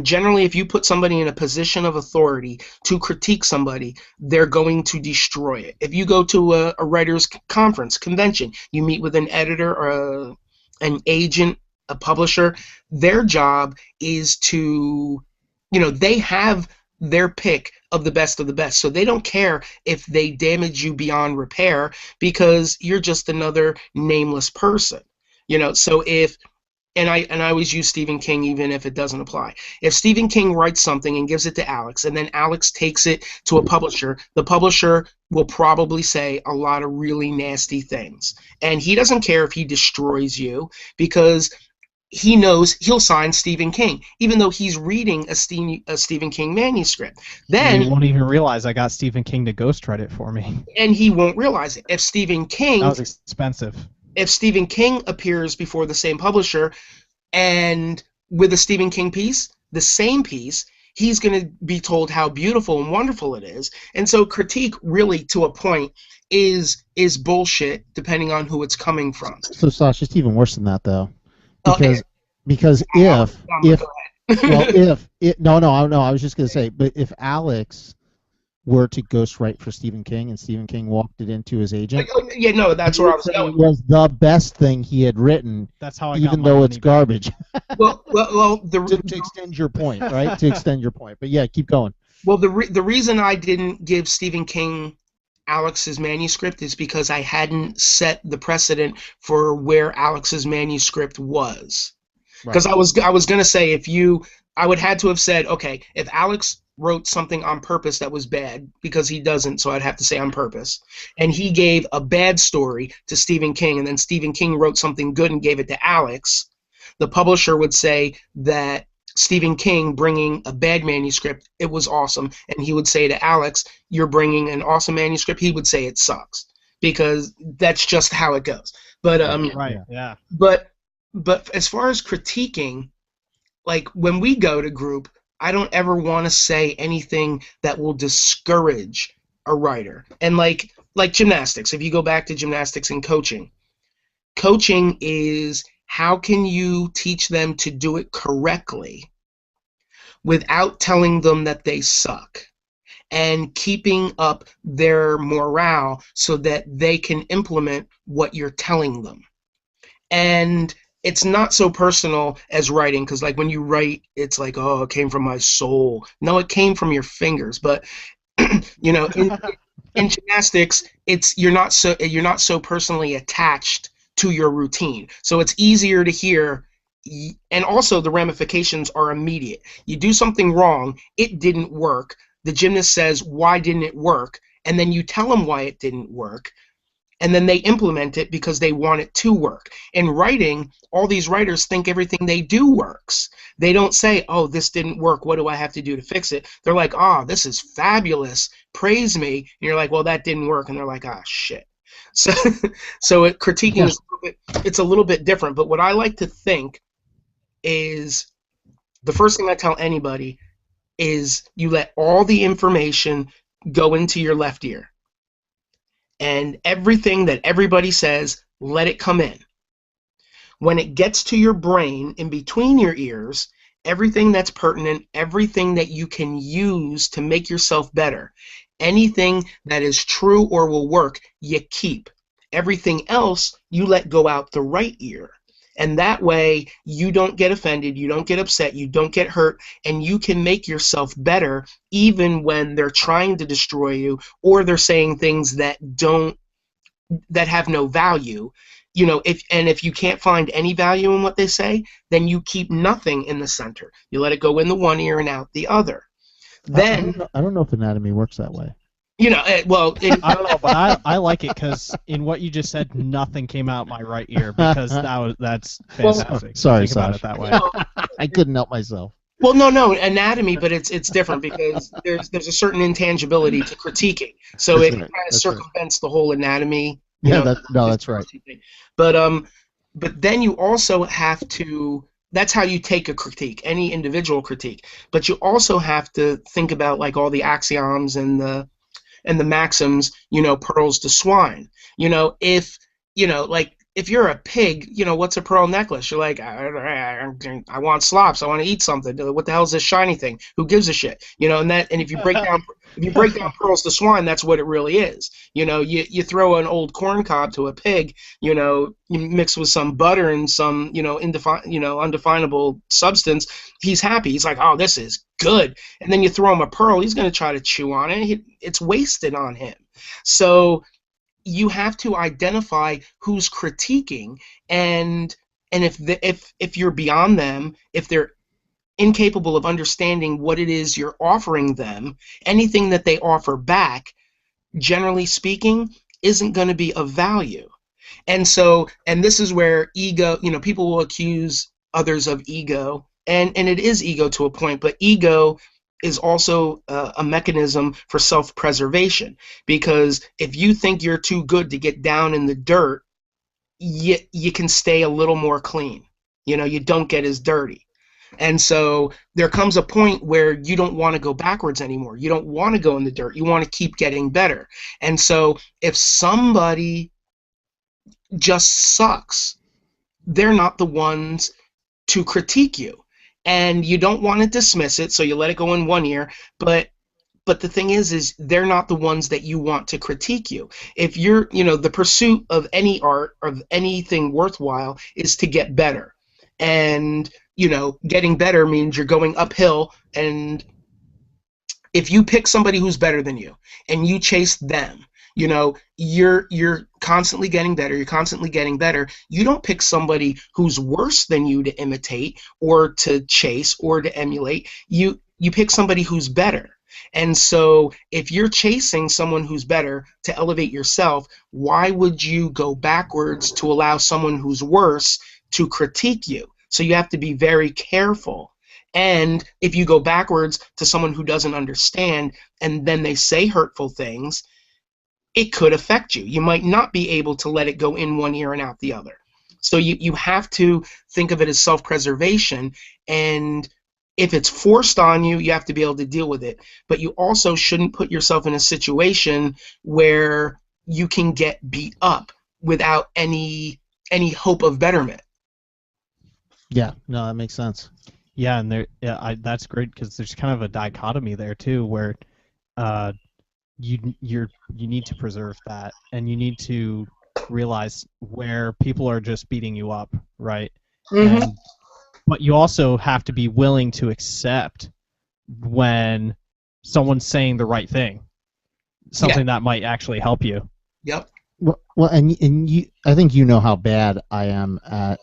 generally, if you put somebody in a position of authority to critique somebody, they're going to destroy it. If you go to a writer's conference, convention, you meet with an editor or an agent, a publisher, their job is to, they have their pick of the best, so they don't care if they damage you beyond repair because you're just another nameless person. So if, and I always use Stephen King even if it doesn't apply. If Stephen King writes something and gives it to Alex, and then Alex takes it to a publisher, the publisher will probably say a lot of really nasty things. And he doesn't care if he destroys you because he knows he'll sign Stephen King, even though he's reading a Stephen King manuscript. Then he won't even realize I got Stephen King to ghostwrite it for me. And he won't realize it. If Stephen King... That was expensive. If Stephen King appears before the same publisher and with a Stephen King piece, the same piece, he's going to be told how beautiful and wonderful it is. And so critique, really, to a point, is bullshit, depending on who it's coming from. So, Sash, it's even worse than that, though. Because if I was just going to say, but if Alex were to ghostwrite for Stephen King and Stephen King walked it into his agent, that's where I was going. It was the best thing he had written. That's how I even got though it's garbage. well, to extend your point, right? To extend your point, but yeah, keep going. Well, the reason I didn't give Stephen King Alex's manuscript is because I hadn't set the precedent for where Alex's manuscript was. Because I was going to say, I would had to have said, okay, if Alex wrote something on purpose that was bad, because he doesn't, so I'd have to say on purpose, and he gave a bad story to Stephen King, and then Stephen King wrote something good and gave it to Alex, the publisher would say that Stephen King bringing a bad manuscript, it was awesome, and he would say to Alex, you're bringing an awesome manuscript, he would say it sucks, because that's just how it goes. But But as far as critiquing, like when we go to group, I don't ever want to say anything that will discourage a writer. And like gymnastics, if you go back to gymnastics and coaching is how can you teach them to do it correctly without telling them that they suck, and keeping up their morale so that they can implement what you're telling them. And it's not so personal as writing, because like when you write, it's like, oh, it came from my soul. No, it came from your fingers. But in gymnastics, you're not so personally attached to your routine, so it's easier to hear. And also the ramifications are immediate. You do something wrong, it didn't work. The gymnast says, why didn't it work? And then you tell them why it didn't work. and then they implement it because they want it to work. In writing, all these writers think everything they do works. They don't say, oh, this didn't work, what do I have to do to fix it? They're like, oh, this is fabulous, praise me. And you're like, well, that didn't work. And they're like, ah, shit. So, critiquing is it's a little bit different. But what I like to think is the first thing I tell anybody is you let all the information go into your left ear. And everything that everybody says, let it come in. When it gets to your brain, in between your ears, everything that's pertinent, everything that you can use to make yourself better, anything that is true or will work, you keep. Everything else, you let go out the right ear. And that way, you don't get offended, you don't get upset, you don't get hurt, and you can make yourself better even when they're trying to destroy you or they're saying things that have no value. You know, if you can't find any value in what they say, then you keep nothing in the center. You let it go in the one ear and out the other. Then I don't know if anatomy works that way. You know, I don't know, but I like it because in what you just said, nothing came out my right ear because that's fantastic. Sorry, Think about it that way. I couldn't help myself. Well, no, anatomy, but it's different because there's a certain intangibility to critiquing, so That's it right. kind of That's circumvents the whole anatomy. That's right. But then you also have to. That's how you take a critique, any individual critique. But you also have to think about like all the axioms and the maxims, pearls to swine. If you're a pig, what's a pearl necklace? You're like, I want slops. I want to eat something. What the hell is this shiny thing? Who gives a shit? And if you break down pearls to swine, that's what it really is. You throw an old corn cob to a pig, you mix with some butter and some, undefinable substance. He's happy. He's like, oh, this is good. And then you throw him a pearl, he's going to try to chew on it. It's wasted on him. So you have to identify who's critiquing, and if you're beyond them, if they're incapable of understanding what it is you're offering them, anything that they offer back, generally speaking, isn't going to be of value. And this is where ego, people will accuse others of ego, and it is ego to a point, but ego is also a mechanism for self-preservation, because if you think you're too good to get down in the dirt, you can stay a little more clean. You don't get as dirty. And so there comes a point where you don't want to go backwards anymore. You don't want to go in the dirt. You want to keep getting better. And so if somebody just sucks, they're not the ones to critique you. And you don't want to dismiss it, so you let it go in one ear, but the thing is they're not the ones that you want to critique you. If you're, the pursuit of any art, of anything worthwhile, is to get better. And, getting better means you're going uphill, and if you pick somebody who's better than you and you chase them, you're constantly getting better. You're constantly getting better. You don't pick somebody who's worse than you to imitate or to chase or to emulate. You pick somebody who's better. And so if you're chasing someone who's better to elevate yourself, why would you go backwards to allow someone who's worse to critique you? So you have to be very careful. And if you go backwards to someone who doesn't understand and then they say hurtful things, it could affect you. You might not be able to let it go in one ear and out the other. So you have to think of it as self-preservation, and if it's forced on you, you have to be able to deal with it. But you also shouldn't put yourself in a situation where you can get beat up without any hope of betterment. Yeah, no, that makes sense. Yeah, and that's great because there's kind of a dichotomy there too, where you need to preserve that, and you need to realize where people are just beating you up, right? Mm-hmm. But you also have to be willing to accept when someone's saying the right thing, something that might actually help you. Yep. Well, and you, I think you know how bad I am at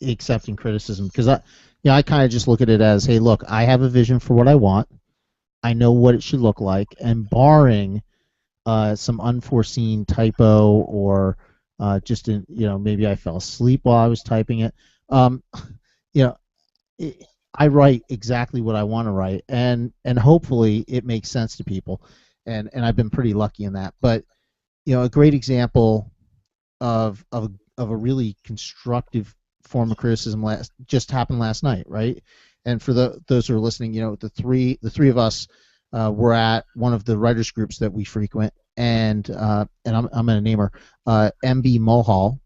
accepting criticism, because I kind of just look at it as, hey, look, I have a vision for what I want. I know what it should look like, and barring some unforeseen typo or just in, maybe I fell asleep while I was typing it. You know, I write exactly what I want to write, and hopefully it makes sense to people, and I've been pretty lucky in that. But a great example of a really constructive form of criticism just happened last night, right? And for those who are listening, the three of us were at one of the writers groups that we frequent, and I'm going to name her, MB Mulhall,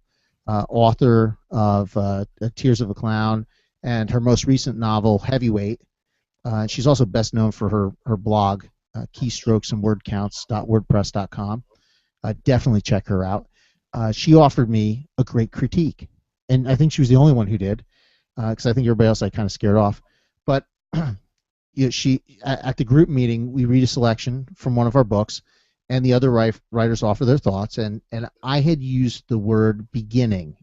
author of Tears of a Clown and her most recent novel Heavyweight. She's also best known for her blog, keystrokesandwordcounts.wordpress.com. Definitely check her out. She offered me a great critique, and I think she was the only one who did, because I think everybody else I kind of scared off. But she at the group meeting, we read a selection from one of our books, and the other writers offer their thoughts, and I had used the word beginning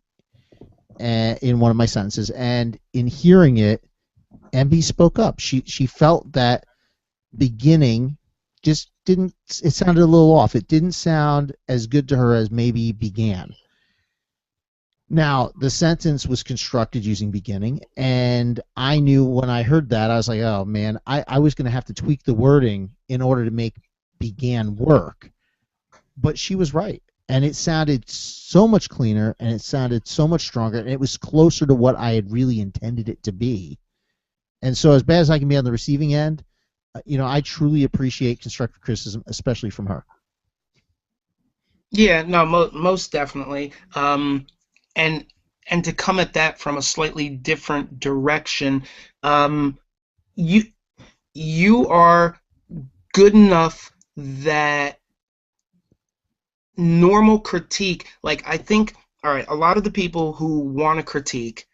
in one of my sentences, and in hearing it, MB spoke up. She felt that beginning just didn't, it sounded a little off. It didn't sound as good to her as maybe began. Now, the sentence was constructed using beginning, and I knew when I heard that, I was like, oh man, I was going to have to tweak the wording in order to make began work. But she was right, and it sounded so much cleaner, and it sounded so much stronger, and it was closer to what I had really intended it to be. And so, as bad as I can be on the receiving end, I truly appreciate constructive criticism, especially from her. Yeah, no, most definitely. And to come at that from a slightly different direction, you are good enough that normal critique, like I think, all right, a lot of the people who want to critique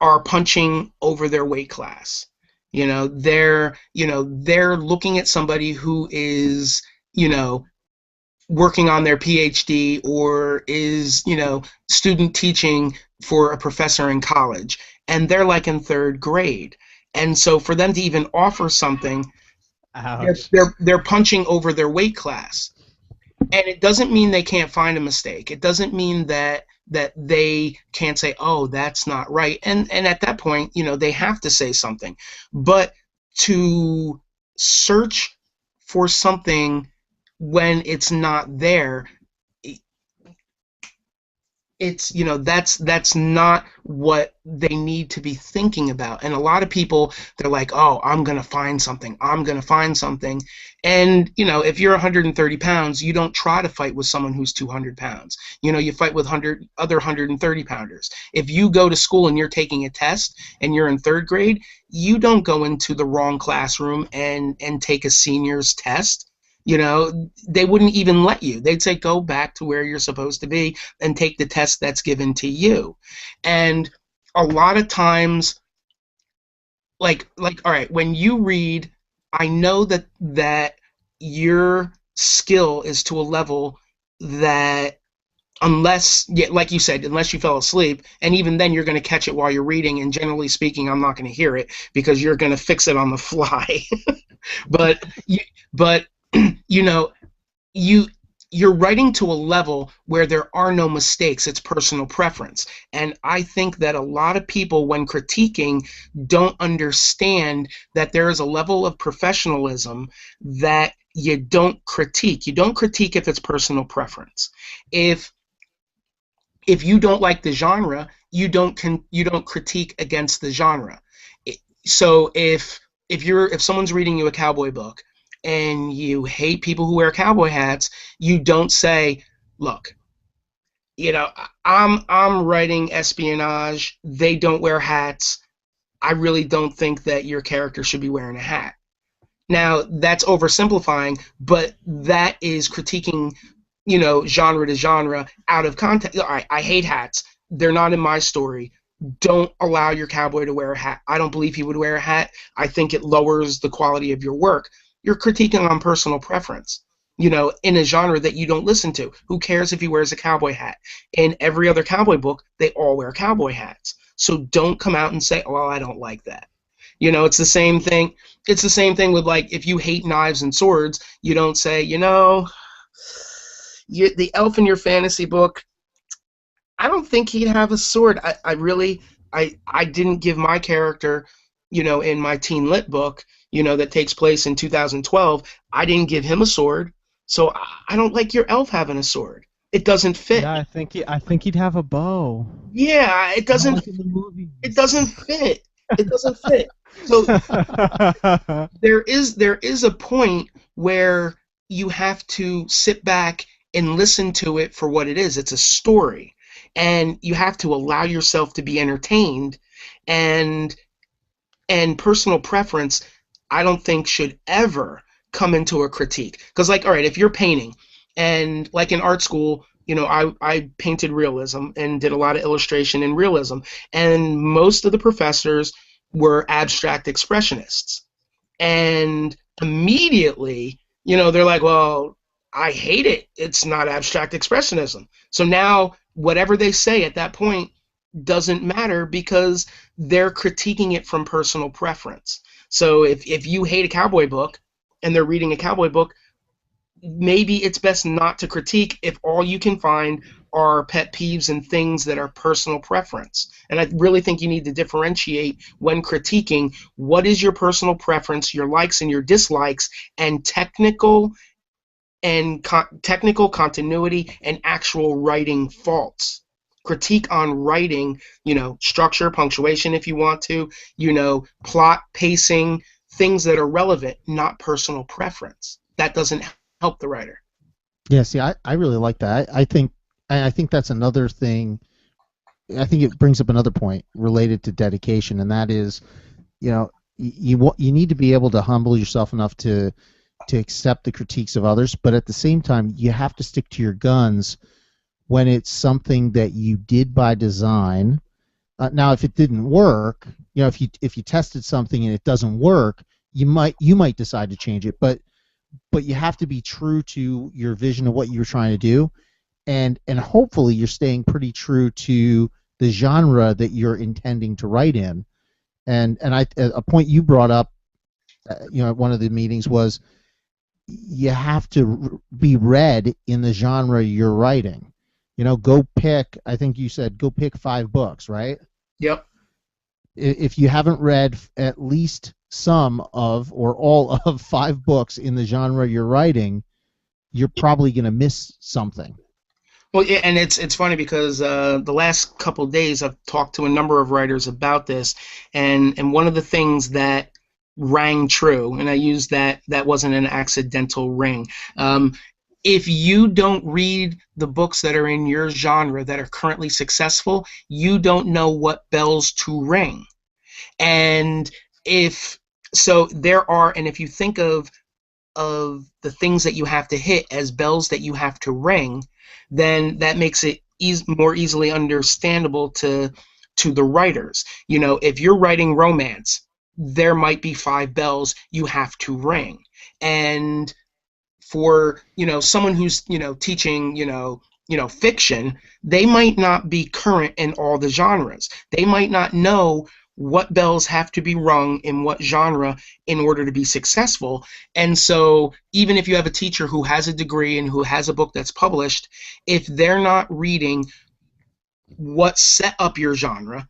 are punching over their weight class. They're looking at somebody who is, working on their PhD or is, student teaching for a professor in college, and they're like in third grade. And so for them to even offer something, they're punching over their weight class. And it doesn't mean they can't find a mistake. It doesn't mean that they can't say, oh, that's not right. And at that point, they have to say something. But to search for something when it's not there, it's, that's not what they need to be thinking about. And a lot of people, they're like, oh, I'm going to find something. And, if you're 130 pounds, you don't try to fight with someone who's 200 pounds. You fight with other 130 pounders. If you go to school and you're taking a test and you're in third grade, you don't go into the wrong classroom and take a senior's test. They wouldn't even let you. They'd say, go back to where you're supposed to be and take the test that's given to you. And a lot of times, like, all right, when you read, I know that your skill is to a level that, like you said, unless you fell asleep, and even then you're going to catch it while you're reading, and generally speaking, I'm not going to hear it because you're going to fix it on the fly. But you're writing to a level where there are no mistakes. It's personal preference. And I think that a lot of people, when critiquing, don't understand that there is a level of professionalism that you don't critique. You don't critique if it's personal preference. If you don't like the genre, you don't critique against the genre. So if someone's reading you a cowboy book and you hate people who wear cowboy hats, you don't say, look, I'm writing espionage, they don't wear hats, I really don't think that your character should be wearing a hat. Now, that's oversimplifying, but that is critiquing, genre to genre out of context. All right, I hate hats. They're not in my story. Don't allow your cowboy to wear a hat. I don't believe he would wear a hat. I think it lowers the quality of your work. You're critiquing on personal preference, in a genre that you don't listen to. Who cares if he wears a cowboy hat? In every other cowboy book, they all wear cowboy hats. So don't come out and say, well, I don't like that. It's the same thing. It's the same thing with, like, if you hate knives and swords, you don't say, the elf in your fantasy book, I don't think he'd have a sword. I didn't give my character, in my teen lit book, that takes place in 2012, I didn't give him a sword. So I don't like your elf having a sword. It doesn't fit. Yeah, I think he'd have a bow. Yeah, it doesn't. Like in the movies. It doesn't fit. It doesn't fit. So there is a point where you have to sit back and listen to it for what it is. It's a story, and you have to allow yourself to be entertained, and personal preference, I don't think should ever come into a critique. Because, like, all right, if you're painting, and like in art school, I painted realism and did a lot of illustration in realism, and most of the professors were abstract expressionists. And immediately, they're like, well, I hate it. It's not abstract expressionism. So now whatever they say at that point doesn't matter because they're critiquing it from personal preference. So if you hate a cowboy book and they're reading a cowboy book, maybe it's best not to critique if all you can find are pet peeves and things that are personal preference. And I really think you need to differentiate when critiquing what is your personal preference, your likes and your dislikes, and technical continuity and actual writing faults. Critique on writing, structure, punctuation if you want to, plot, pacing, things that are relevant, not personal preference. That doesn't help the writer. Yeah, see, I really like that. I think that's another thing. I think it brings up another point related to dedication, and that is, you need to be able to humble yourself enough to accept the critiques of others, but at the same time, you have to stick to your guns when it's something that you did by design. Now, if it didn't work, if you tested something and it doesn't work, you might decide to change it, but you have to be true to your vision of what you're trying to do, and hopefully you're staying pretty true to the genre that you're intending to write in. And a point you brought up, at one of the meetings was you have to be read in the genre you're writing. Go pick. I think you said go pick 5 books, right? Yep. If you haven't read at least some of or all of 5 books in the genre you're writing, you're probably going to miss something. Well, yeah, and it's funny because the last couple of days I've talked to a number of writers about this, and one of the things that rang true, and I used that wasn't an accidental ring. If you don't read the books that are in your genre that are currently successful, you don't know what bells to ring. And if you think of the things that you have to hit as bells that you have to ring, then that makes it more easily understandable to the writers. If you're writing romance, there might be 5 bells you have to ring. And for someone who's teaching fiction, they might not be current in all the genres. They might not know what bells have to be rung in what genre in order to be successful. And so even if you have a teacher who has a degree and who has a book that's published, if they're not reading what set up your genre,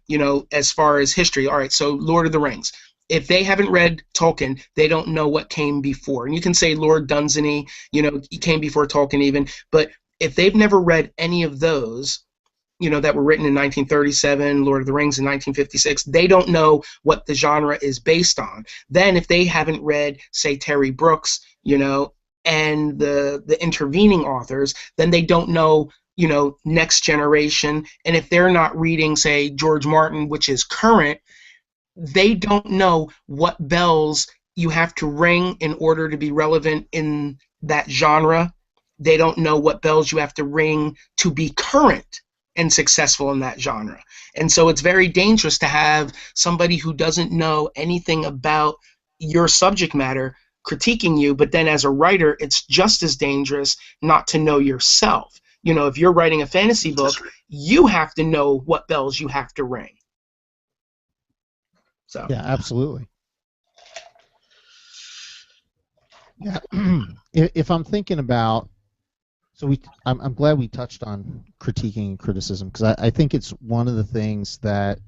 as far as history, all right, so Lord of the Rings, if they haven't read Tolkien, they don't know what came before. And you can say Lord Dunsany, he came before Tolkien even, but if they've never read any of those, that were written in 1937, Lord of the Rings in 1956, they don't know what the genre is based on. Then if they haven't read, say, Terry Brooks, and the intervening authors, then they don't know, next generation. And if they're not reading, say, George Martin, which is current, they don't know what bells you have to ring in order to be relevant in that genre. They don't know what bells you have to ring to be current and successful in that genre. And so it's very dangerous to have somebody who doesn't know anything about your subject matter critiquing you, but then as a writer, it's just as dangerous not to know yourself. If you're writing a fantasy book, you have to know what bells you have to ring. So. Yeah, absolutely. Yeah. If I'm thinking about So I'm glad we touched on critiquing and criticism, because I think it's one of the things that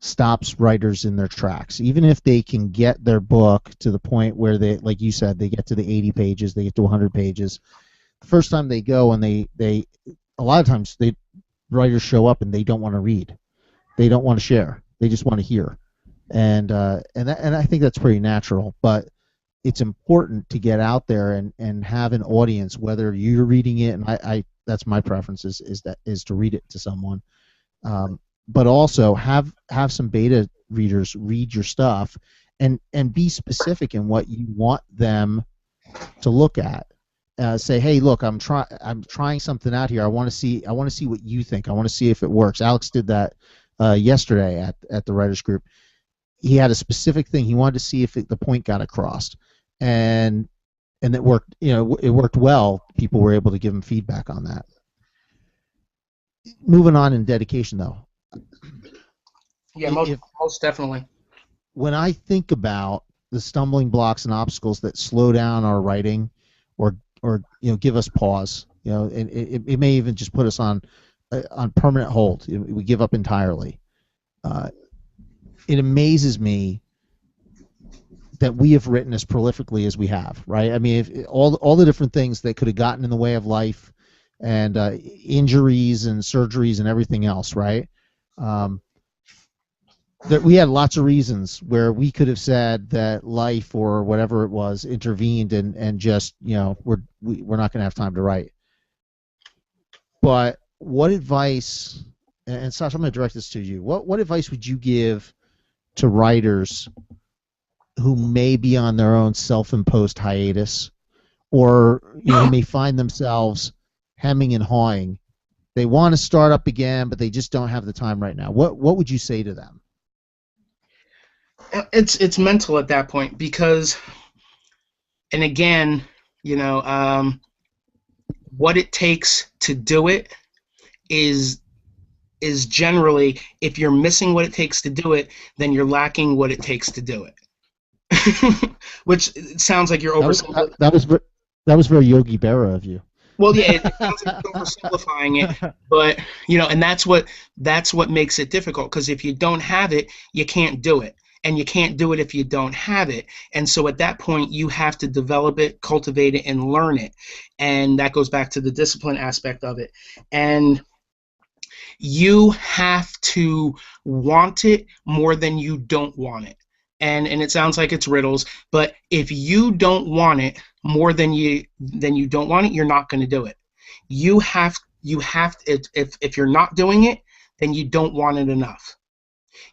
stops writers in their tracks. Even if they can get their book to the point where they, like you said, they get to the 80 pages, they get to 100 pages. The first time they go, and they a lot of times writers show up and they don't want to read, they don't want to share, they just want to hear, and I think that's pretty natural. But it's important to get out there and have an audience, whether you're reading it, and I that's my preference is to read it to someone, but also have some beta readers read your stuff, and be specific in what you want them to look at. Say, hey, look, I'm trying something out here. I want to see what you think. I want to see if it works. Alex did that yesterday at the writers group. He had a specific thing. He wanted to see if the point got across, and it worked. It worked well. People were able to give him feedback on that. Moving on in dedication, though. Yeah, most definitely. When I think about the stumbling blocks and obstacles that slow down our writing, or give us pause, and it may even just put us on permanent hold. We give up entirely. It amazes me that we have written as prolifically as we have, right? I mean, if all the different things that could have gotten in the way of life, and injuries and surgeries and everything else, right? That we had lots of reasons where we could have said that life or whatever it was intervened and just, we're not going to have time to write. But what advice, and Sasha, I'm going to direct this to you. What advice would you give to writers who may be on their own self-imposed hiatus, or who may find themselves hemming and hawing? They want to start up again, but they just don't have the time right now. What would you say to them? It's mental at that point, because, and again, what it takes to do it is generally, if you're missing what it takes to do it, then you're lacking what it takes to do it. Which sounds like you're oversimplifying. That was very Yogi Berra of you. Well, yeah, it sounds like you're oversimplifying it, but and that's what makes it difficult, because if you don't have it, you can't do it. And you can't do it if you don't have it. And so at that point, you have to develop it, cultivate it, and learn it. And that goes back to the discipline aspect of it. And you have to want it more than you don't want it. And it sounds like it's riddles, but if you don't want it more than you don't want it, you're not going to do it. You have if you're not doing it, then you don't want it enough.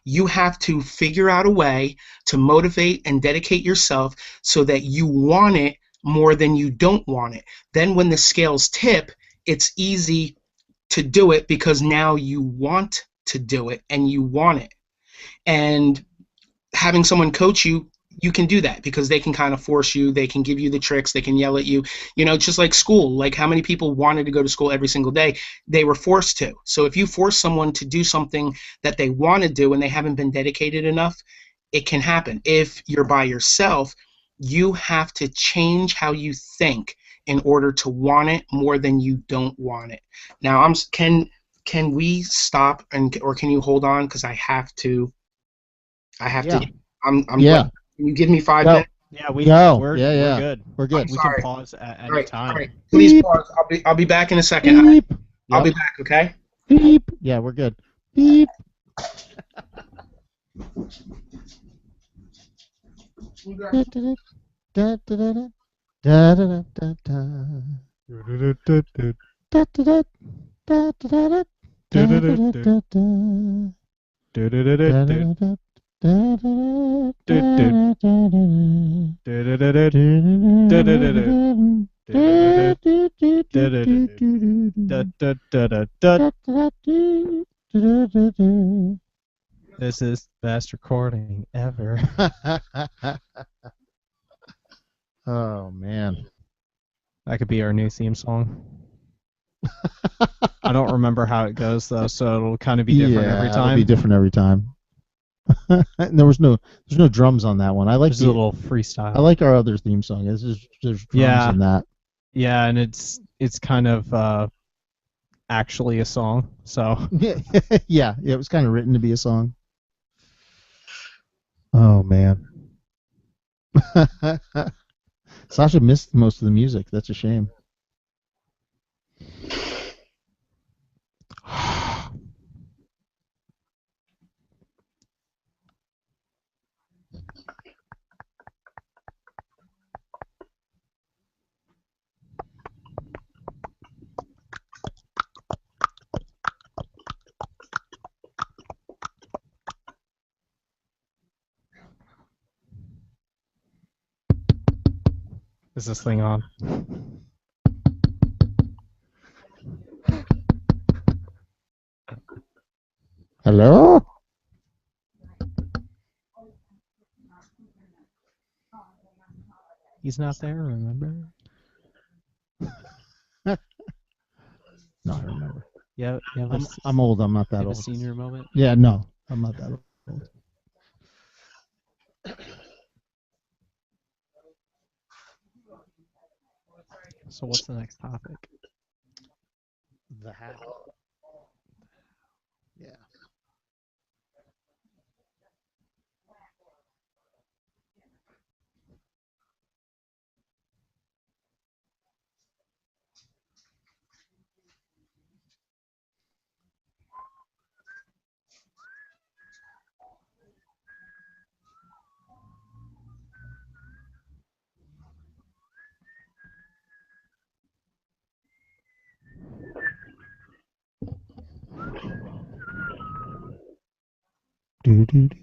You have to figure out a way to motivate and dedicate yourself so that you want it more than you don't want it. Then when the scales tip, it's easy to do it, because now you want to do it and you want it. And having someone coach you, you can do that, because they can kind of force you, they can give you the tricks, they can yell at you, just like school. Like, how many people wanted to go to school every single day? They were forced to. So if you force someone to do something that they want to do and they haven't been dedicated enough, it can happen. If you're by yourself, you have to change how you think in order to want it more than you don't want it. Now, can we stop, or can you hold on, because I have to. I'm yeah. Can you give me 5 minutes? Yeah, we're good. We're good. We can pause at any time. All right. Please Beep. Pause. I'll be back in a second. Beep. I'll be back, okay? Beep. Yeah, we're good. Beep. This is the best recording ever. Oh, man. That could be our new theme song. I don't remember how it goes, though, so it'll kind of be different every time. It'll be different every time. And there's no drums on that one. I like a little freestyle. I like our other theme song. There's drums in that. Yeah, and it's it's kind of actually a song. So Yeah, yeah, it was kind of written to be a song. Oh man, Sasha missed most of the music. That's a shame. is this thing on? Hello? He's not there. Remember? No, I remember. Yeah, you have I'm old. I'm not that you have old. a senior moment. Yeah, no, I'm not that old. So what's the next topic? The hat. Yeah. Do do do.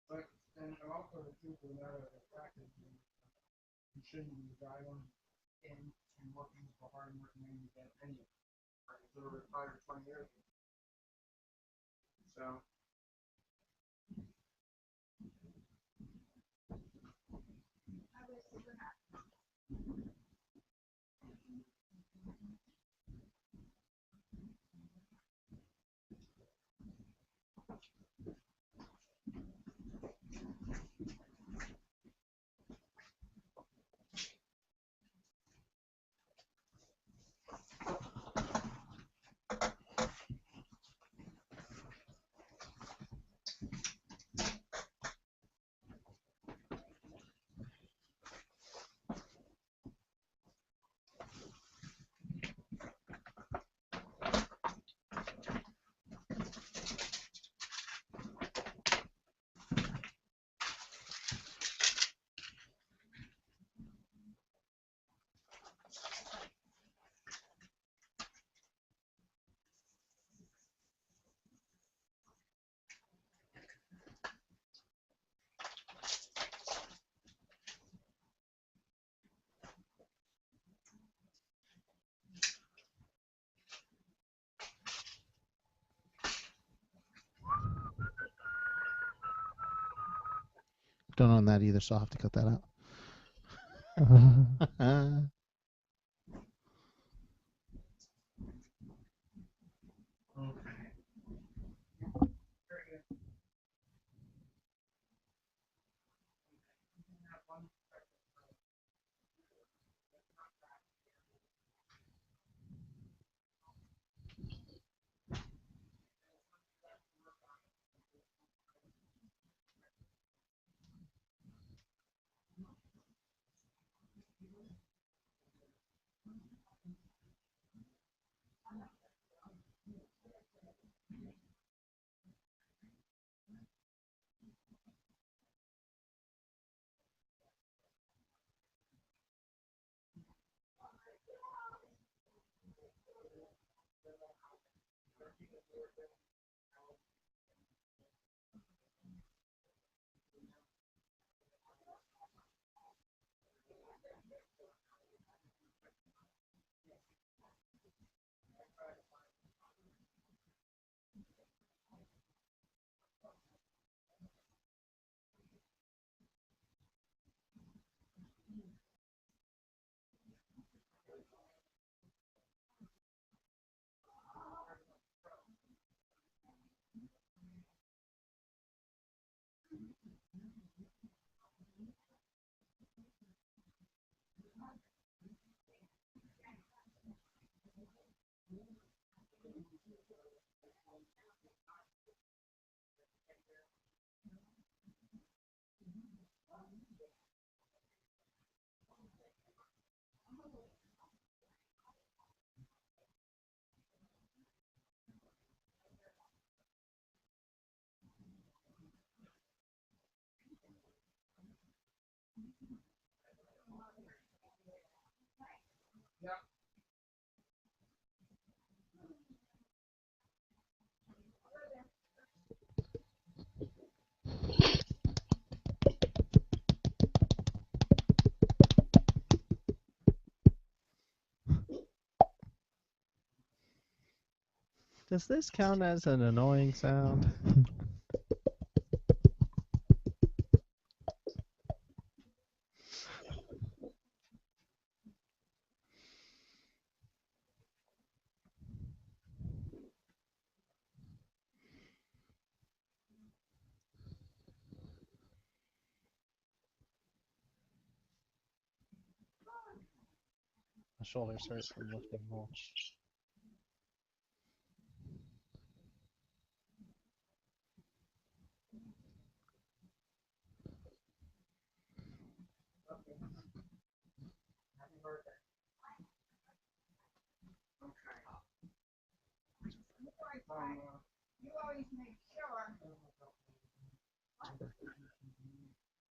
But and also the truth of the matter of the fact is you shouldn't be driving and working so hard and working to get any of it. Right? So we're retired 20 years. So Don't own that either, so I'll have to cut that out. Does this count as an annoying sound? My shoulders hurt from lifting mulch. You always make sure.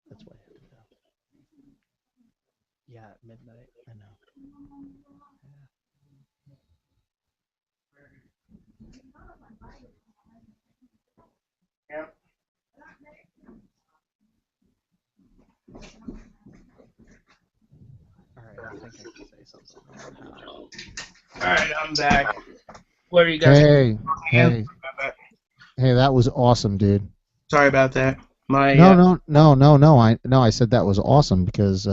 That's why I have to go. Yeah, at midnight. I know. Yeah. All right, I think I can say something. All right, I'm back. What are you guys? Hey, Yeah. hey, hey, that was awesome, dude. Sorry about that. My No. I said that was awesome because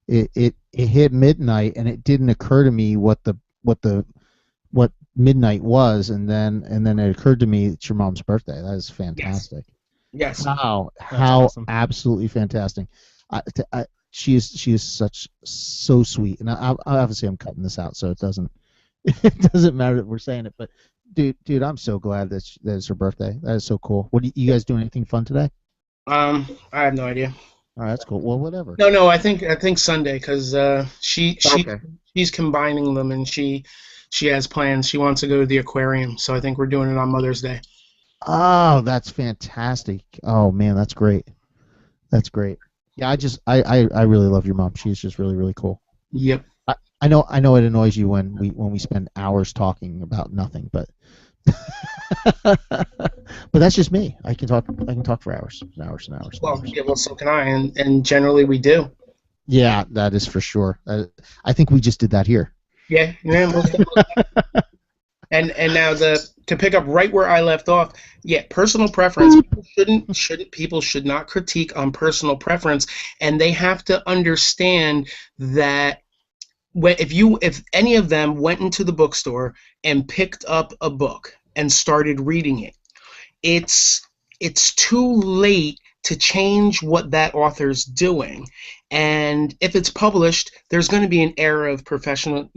it hit midnight and it didn't occur to me what midnight was, and then it occurred to me it's your mom's birthday. That is fantastic. Yes. How awesome. Absolutely fantastic. She is so sweet, and I obviously I'm cutting this out so it doesn't matter that we're saying it, but dude, I'm so glad that it's her birthday. That is so cool. What you guys doing anything fun today? I have no idea. All right, that's cool. Well, whatever. No, I think Sunday because Okay. she's combining them and she has plans. She wants to go to the aquarium, so I think we're doing it on Mother's Day. Oh, that's fantastic. Oh man, that's great. That's great. Yeah, I really love your mom. She's just really, really cool. Yep. I know it annoys you when we spend hours talking about nothing, but but that's just me. I can talk for hours and hours and hours. And Well, hours. yeah, well, so can I, and generally we do. Yeah, that is for sure. I think we just did that here. Yeah. And now to pick up right where I left off, yeah, personal preference. People should not critique on personal preference, and they have to understand that if any of them went into the bookstore and picked up a book and started reading it, it's too late to change what that author's doing. And if it's published, there's going to be an air of professional,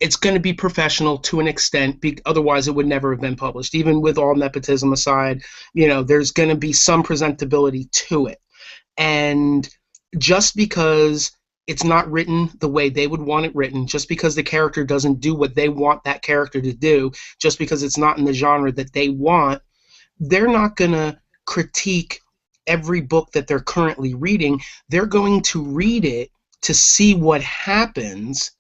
it's going to be professional to an extent, otherwise it would never have been published. Even with all nepotism aside, there's going to be some presentability to it. And just because it's not written the way they would want it written, just because the character doesn't do what they want that character to do, just because it's not in the genre that they want, they're not going to critique every book that they're currently reading. They're going to read it to see what happens.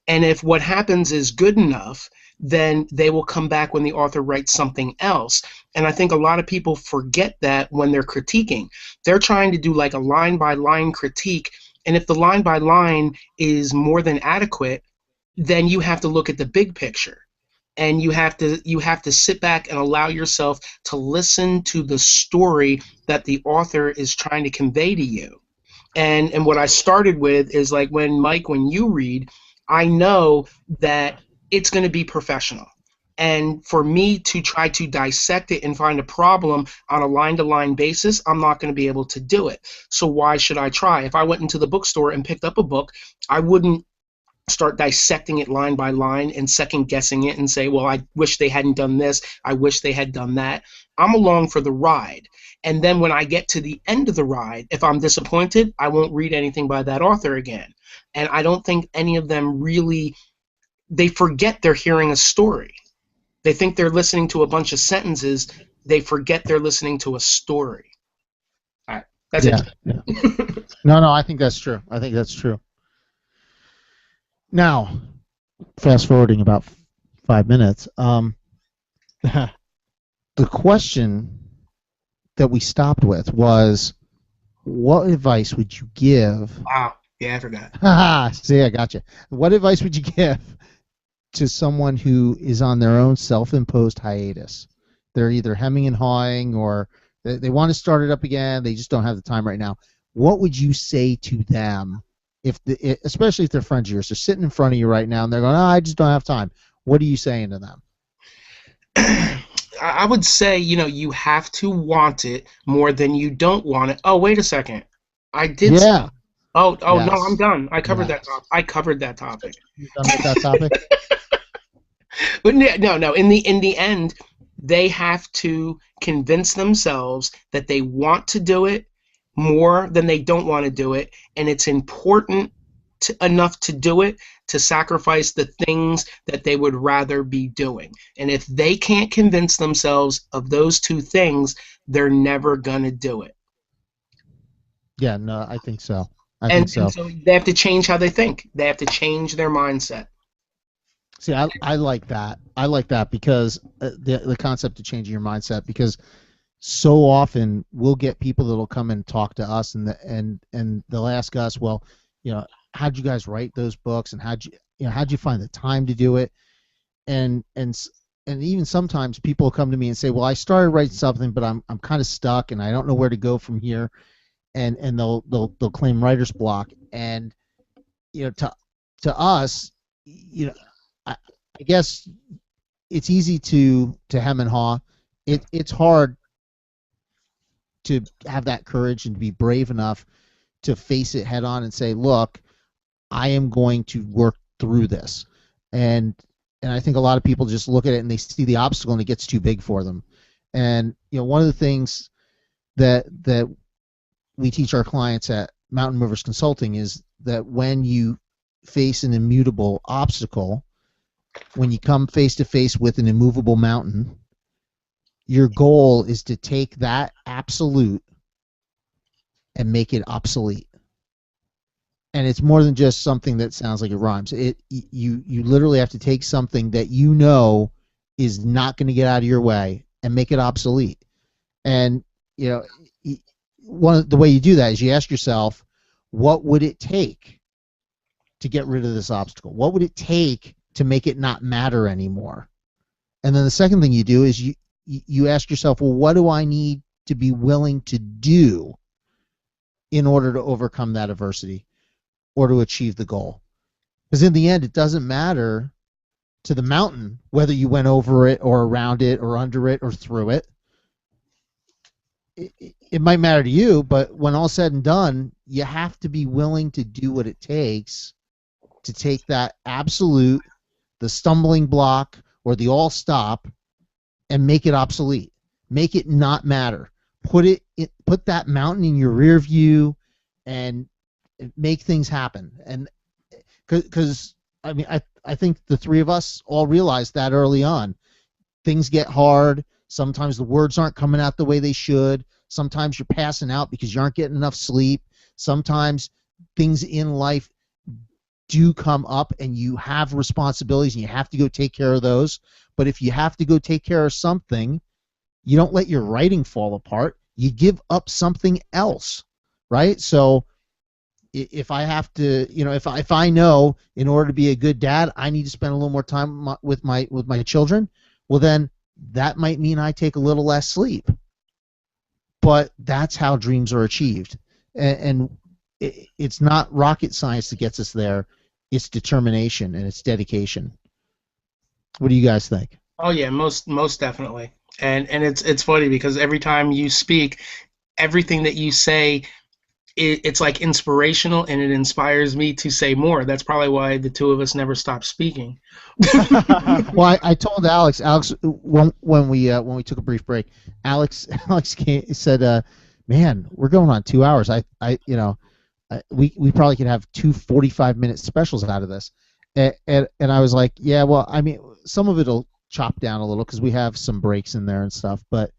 And if what happens is good enough, then they will come back when the author writes something else. And I think a lot of people forget that when they're critiquing. They're trying to do like a line-by-line critique, and if the line-by-line is more than adequate, then you have to look at the big picture. And you have to sit back and allow yourself to listen to the story that the author is trying to convey to you. And what I started with is like when you read, I know that it's going to be professional. And for me to try to dissect it and find a problem on a line-to-line basis, I'm not going to be able to do it. So why should I try? If I went into the bookstore and picked up a book, I wouldn't start dissecting it line by line and second-guessing it and say, well, I wish they hadn't done this. I wish they had done that. I'm along for the ride. And then when I get to the end of the ride, if I'm disappointed, I won't read anything by that author again. And I don't think any of them really, they forget they're hearing a story. They think they're listening to a bunch of sentences. They forget they're listening to a story. All right, that's it. Yeah. No, I think that's true. I think that's true. Now, fast forwarding about 5 minutes. The question that we stopped with was, what advice would you give? Wow. Yeah, I forgot. Haha, see, I got you. What advice would you give to someone who is on their own self-imposed hiatus? They're either hemming and hawing, or they want to start it up again. They just don't have the time right now. What would you say to them, especially if they're friends of yours? They're sitting in front of you right now, and they're going, "Oh, I just don't have time." What are you saying to them? I would say, you have to want it more than you don't want it. Oh, wait a second. I did. Yeah. Oh no, I'm Yes. done. I covered that Yes. topic. I covered that topic. You done with that topic? But no. In the end, they have to convince themselves that they want to do it more than they don't want to do it, and it's important enough to do it to sacrifice the things that they would rather be doing. And if they can't convince themselves of those two things, they're never gonna do it. Yeah, no, I think so. I think And so. so they have to change how they think. They have to change their mindset. See, I like that. I like that because the concept of changing your mindset, because so often we'll get people that'll come and talk to us, and they'll ask us, well, how'd you guys write those books, and how'd you find the time to do it? And even sometimes people come to me and say, well, I started writing something, but I'm kind of stuck and I don't know where to go from here, and they'll claim writer's block. And to us, I guess it's easy to hem and haw. It's hard to have that courage and to be brave enough to face it head on and say, look, I am going to work through this. And I think a lot of people just look at it and they see the obstacle and it gets too big for them. And one of the things that we teach our clients at Mountain Movers Consulting is that when you face an immutable obstacle, when you come face to face with an immovable mountain, your goal is to take that absolute and make it obsolete. And it's more than just something that sounds like it rhymes. You literally have to take something that is not going to get out of your way and make it obsolete. And the way you do that is you ask yourself, what would it take to get rid of this obstacle? What would it take to make it not matter anymore? And then the second thing you do is you ask yourself, well, what do I need to be willing to do in order to overcome that adversity or to achieve the goal? Because in the end, it doesn't matter to the mountain whether you went over it or around it or under it or through it. It might matter to you, but when all's said and done, you have to be willing to do what it takes to take that absolute, the stumbling block or the all stop, and make it obsolete. Make it not matter. Put that mountain in your rear view and make things happen. And because I think the three of us all realized that early on. Things get hard. Sometimes the words aren't coming out the way they should. Sometimes you're passing out because you aren't getting enough sleep. Sometimes things in life do come up and you have responsibilities and you have to go take care of those. But if you have to go take care of something, you don't let your writing fall apart. You give up something else, right? So if I have to, if I know in order to be a good dad, I need to spend a little more time with my children, well then that might mean I take a little less sleep. But that's how dreams are achieved. And it's not rocket science that gets us there. It's determination and it's dedication. What do you guys think? Oh yeah, most definitely. And it's funny because every time you speak, everything that you say, it's like inspirational and it inspires me to say more. That's probably why the two of us never stop speaking. Well, I told Alex when we took a brief break, Alex said, man, we're going on 2 hours. We probably could have two 45-minute specials out of this. And I was like, yeah, well, I mean, some of it'll chop down a little because we have some breaks in there and stuff. But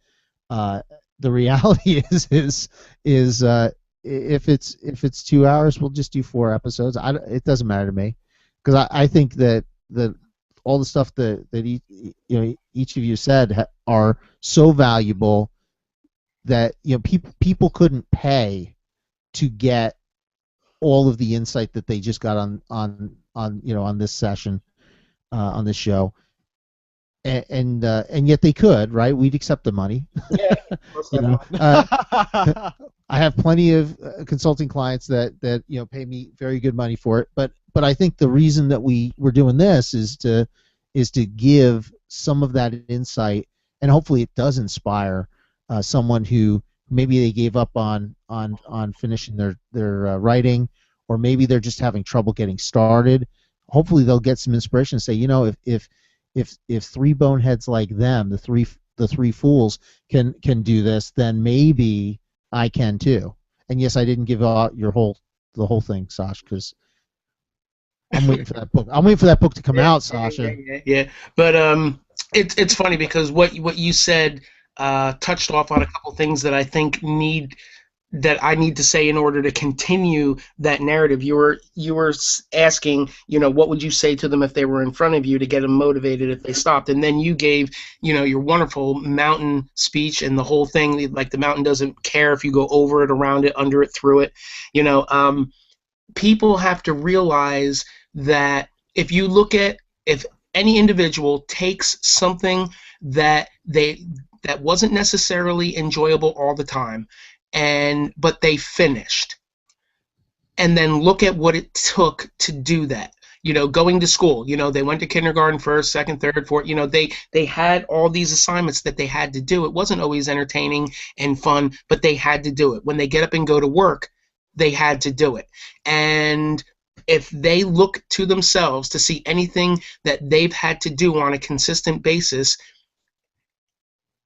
the reality is if it's 2 hours, we'll just do 4 episodes. It doesn't matter to me. because I think that all the stuff that each of you said are so valuable that people couldn't pay to get all of the insight that they just got on this session, on this show, and yet they could, right? We'd accept the money. Yeah. you know, I have plenty of consulting clients that pay me very good money for it, but I think the reason that we're doing this is to give some of that insight, and hopefully it does inspire someone who maybe they gave up on finishing their writing, or maybe they're just having trouble getting started. Hopefully they'll get some inspiration and say, if three boneheads like them, the three fools can do this, then maybe I can too. And yes, I didn't give out the whole thing, Sash, because I'm waiting for that book. I'm waiting for that book to come out, Sasha. Yeah. But it's funny because what you said touched off on a couple things that I think I need to say in order to continue that narrative. You were asking, what would you say to them if they were in front of you to get them motivated if they stopped, and then you gave, your wonderful mountain speech and the whole thing, like the mountain doesn't care if you go over it, around it, under it, through it. People have to realize that if any individual takes something that wasn't necessarily enjoyable all the time, but they finished, and then look at what it took to do that. Going to school, they went to kindergarten, first, second, third, fourth, they had all these assignments that they had to do. It wasn't always entertaining and fun, but they had to do it. When they get up and go to work, they had to do it. And if they look to themselves to see anything that they've had to do on a consistent basis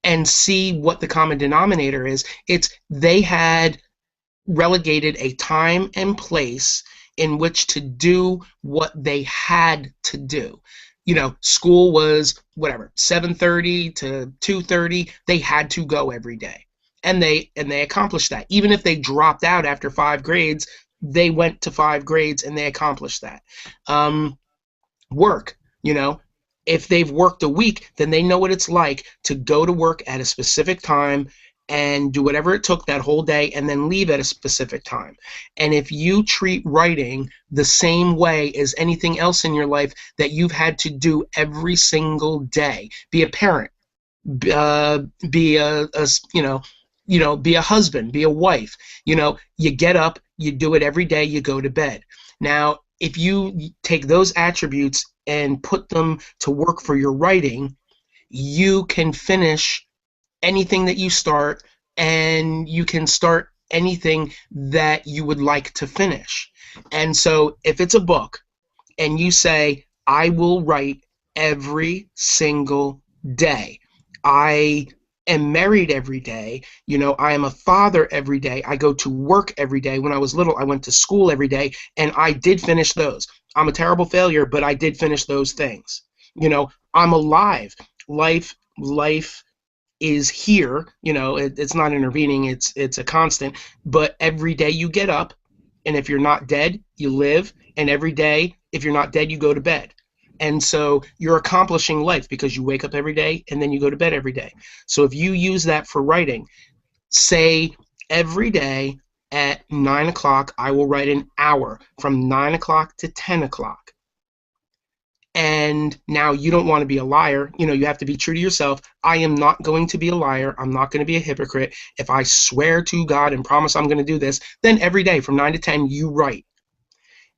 and see what the common denominator is, it's they had relegated a time and place in which to do what they had to do. School was whatever, 7:30 to 2:30. They had to go every day, and they accomplished that. Even if they dropped out after 5 grades, they went to 5 grades and they accomplished that. Work, if they've worked a week, then they know what it's like to go to work at a specific time and do whatever it took that whole day and then leave at a specific time. And if you treat writing the same way as anything else in your life that you've had to do every single day, be a parent, be a husband, be a wife, you get up, you do it every day, you go to bed. Now, if you take those attributes and put them to work for your writing, you can finish anything that you start, and you can start anything that you would like to finish. And so if it's a book and you say, I will write every single day, I am married every day, I am a father every day, I go to work every day. When I was little, I went to school every day, and I did finish those. I'm a terrible failure, but I did finish those things. I'm alive. Life is here. It's not intervening, it's a constant. But every day you get up, and if you're not dead, you live, and every day, if you're not dead, you go to bed. And so you're accomplishing life because you wake up every day and then you go to bed every day. So if you use that for writing, say every day at 9 o'clock, I will write an hour from 9 o'clock to 10 o'clock. And now you don't want to be a liar. You have to be true to yourself. I am not going to be a liar. I'm not going to be a hypocrite. If I swear to God and promise I'm going to do this, then every day from 9 to 10, you write.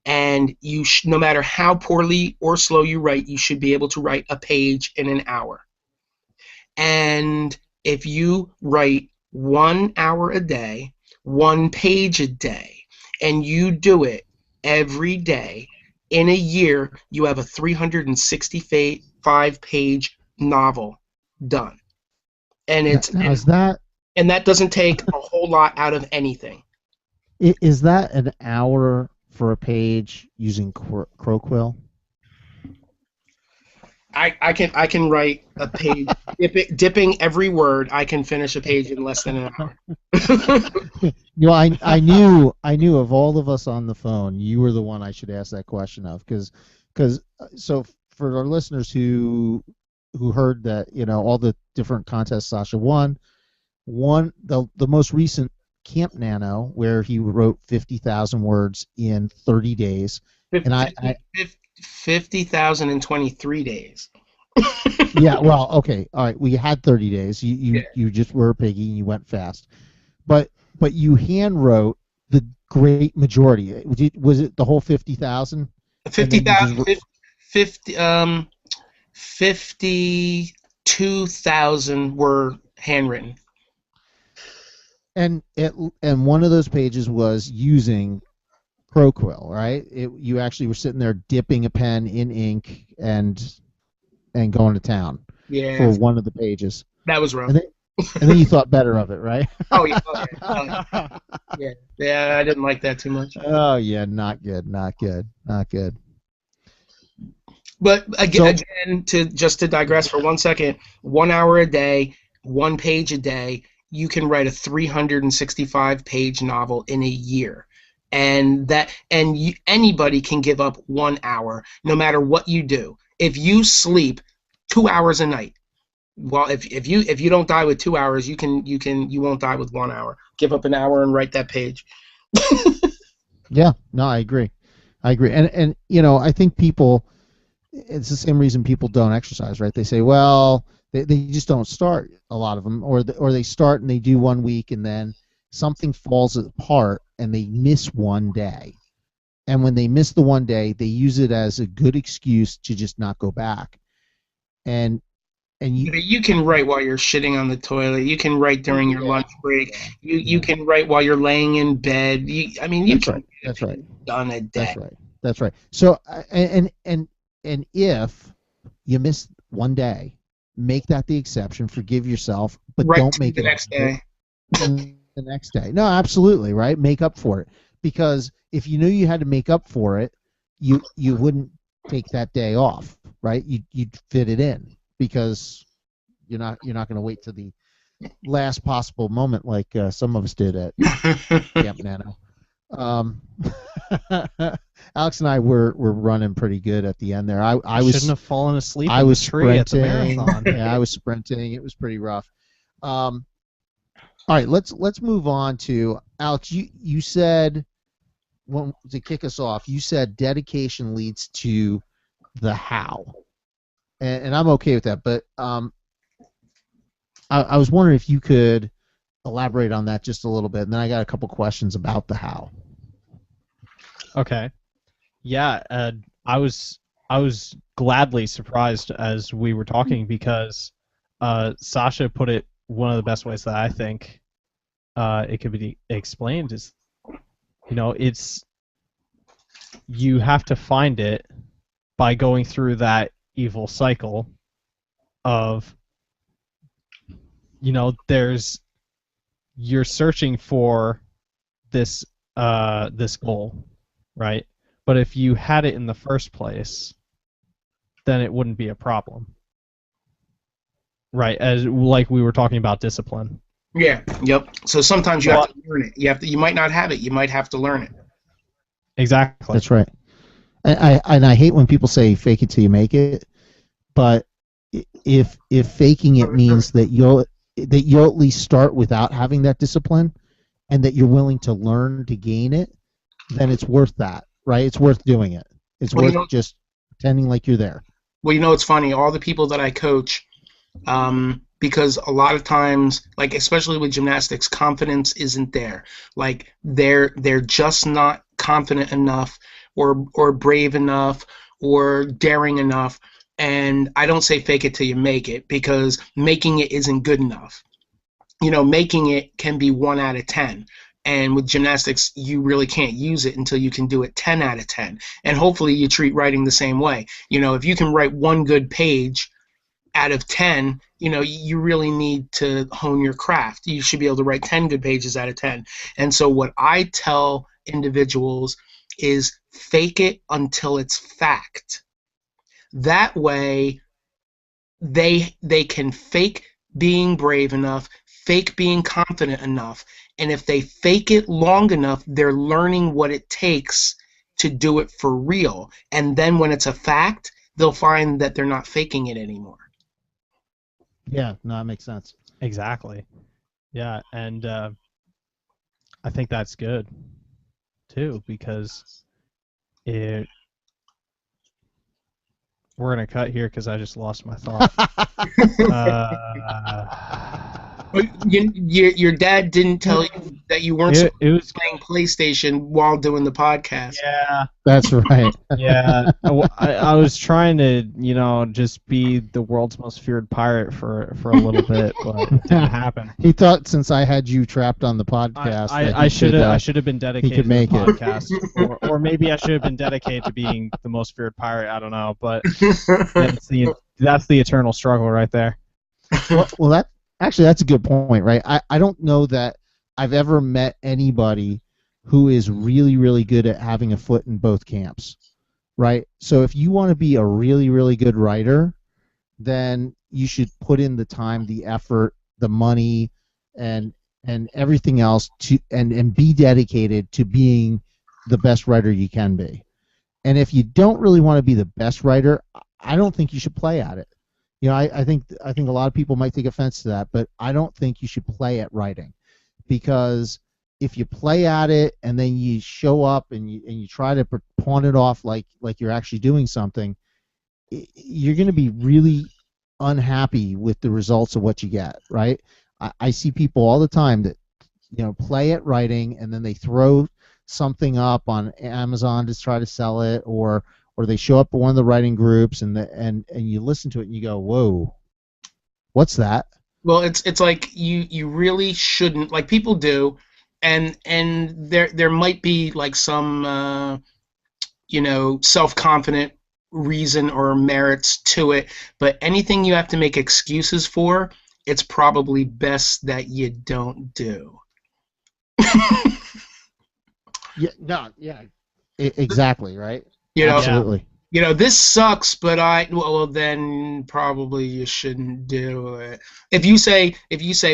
And no matter how poorly or slow you write, you should be able to write a page in an hour. And if you write 1 hour a day, 1 page a day, and you do it every day, in a year, you have a 365-page novel done. And and that doesn't take a whole lot out of anything. Is that an hour for a page using Crowquill? I can write a page dipping every word. I can finish a page in less than an hour. I knew of all of us on the phone, you were the one I should ask that question of, because because so for our listeners who heard that all the different contests Sasha won, the most recent Camp Nano where he wrote 50,000 words in 30 days, and I 50,023 days. yeah, well, okay, all right, we had 30 days. Yeah. You just were a piggy and you went fast, but you hand wrote the great majority. Was it the whole 50,000? 50,000, 52,000 were handwritten. And one of those pages was using ProQuill, right? You actually were sitting there dipping a pen in ink and going to town for one of the pages. That was rough. And then you thought better of it, right? Oh yeah, yeah. I didn't like that too much. Oh yeah, not good. But again, to digress for 1 second, 1 hour a day, 1 page a day, you can write a 365-page novel in a year, and anybody can give up 1 hour, no matter what you do. If you sleep 2 hours a night, well, if you don't die with 2 hours, you won't die with 1 hour. Give up an hour and write that page. Yeah, no, I agree, and I think people. It's the same reason people don't exercise, right? They say, well, they just don't start, a lot of them, or they start and they do 1 week and then something falls apart and they miss 1 day. And when they miss the 1 day, they use it as a good excuse to just not go back. And you can write while you're shitting on the toilet. You can write during your lunch break. You can write while you're laying in bed. That's right. Done a day. That's right. So and if you miss 1 day, make that the exception. Forgive yourself, but don't make it the next day. The next day. No, absolutely, right? Make up for it, because if you knew you had to make up for it, you wouldn't take that day off, right? You'd fit it in, because you're not going to wait to the last possible moment like some of us did at Camp Nano. Alex and I were running pretty good at the end there. I shouldn't have fallen asleep. I was in the tree at the sprinting. marathon. Yeah, I was sprinting. It was pretty rough. All right, let's move on to Alex. You said, to kick us off, you said dedication leads to the how, and I'm okay with that. But I was wondering if you could elaborate on that just a little bit, and then I got a couple questions about the how. Okay. Yeah, I was gladly surprised as we were talking, because Sasha put it one of the best ways that I think it could be explained is, it's, you have to find it by going through that evil cycle of, you're searching for this goal, right? But if you had it in the first place, then it wouldn't be a problem, right? As like we were talking about discipline. Yeah. Yep. So sometimes you have to learn it. You might not have it. You might have to learn it. Exactly. That's right. And I hate when people say fake it till you make it, but if faking it means that you'll at least start without having that discipline, and that you're willing to learn to gain it, then it's worth that, right? It's worth doing it. It's worth just pretending like you're there. Well, it's funny. All the people that I coach, because a lot of times, like especially with gymnastics, confidence isn't there. Like they're just not confident enough, or brave enough, or daring enough. And I don't say fake it till you make it, because making it isn't good enough. Making it can be 1 out of 10. And with gymnastics, you really can't use it until you can do it 10 out of 10. And hopefully you treat writing the same way. If you can write 1 good page out of 10, you really need to hone your craft. You should be able to write 10 good pages out of 10. And so what I tell individuals is fake it until it's fact. That way they can fake being brave enough, fake being confident enough, and if they fake it long enough, they're learning what it takes to do it for real. And then when it's a fact, they'll find that they're not faking it anymore. Yeah, no, that makes sense. Exactly. Yeah, and I think that's good too, because it. We're gonna cut here because I just lost my thought. Your dad didn't tell you that you weren't it was. playing PlayStation while doing the podcast. Yeah. That's right. Yeah, I was trying to, just be the world's most feared pirate for a little bit, but it didn't happen. He thought since I had you trapped on the podcast, I should have been dedicated could make to it. the podcast, or maybe I should have been dedicated to being the most feared pirate. I don't know, but that's the eternal struggle right there. Well, that's a good point, right? I don't know that I've ever met anybody who is really, really good at having a foot in both camps, right? So if you want to be a really, really good writer, then you should put in the time, the effort, the money, and everything else and be dedicated to being the best writer you can be. And if you don't really want to be the best writer, I don't think you should play at it. I think a lot of people might take offense to that, but I don't think you should play at writing, because if you play at it and then you show up and you try to pawn it off like you're actually doing something, you're going to be really unhappy with the results of what you get, right? I see people all the time that play at writing and then they throw something up on Amazon to try to sell it, or they show up at one of the writing groups and you listen to it and you go, whoa, what's that? Well, it's like you really shouldn't, like people do, and there might be like some self-confident reason or merits to it, but anything you have to make excuses for, it's probably best that you don't do. Exactly, right? Absolutely. Yeah. This sucks, but well, then probably you shouldn't do it. If you say,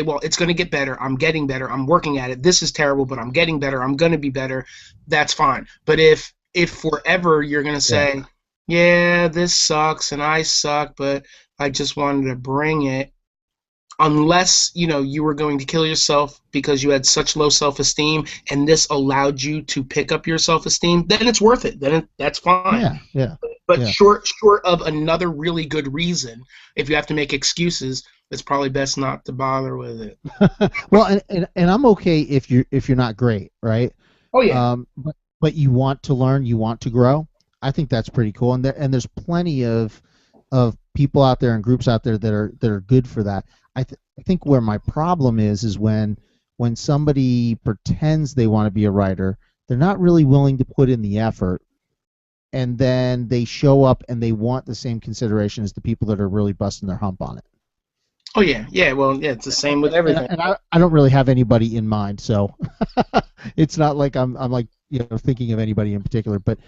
well, it's going to get better, I'm getting better, I'm working at it, this is terrible, but I'm getting better, I'm going to be better, that's fine. But if forever you're going to say, yeah, this sucks and I suck, but I just wanted to bring it, unless you were going to kill yourself because you had such low self-esteem and this allowed you to pick up your self-esteem, then it's worth it. Then that's fine. Yeah. But short of another really good reason, if you have to make excuses, it's probably best not to bother with it. Well, and I'm okay if you're not great, right? Oh yeah. But you want to learn, you want to grow. I think that's pretty cool, and there's plenty of people out there and groups out there that are good for that. I think where my problem is when somebody pretends they want to be a writer, they're not really willing to put in the effort, and then they show up and they want the same consideration as the people that are really busting their hump on it. Oh yeah. Well, yeah, it's the same with everything. And I don't really have anybody in mind, so it's not like I'm like thinking of anybody in particular, but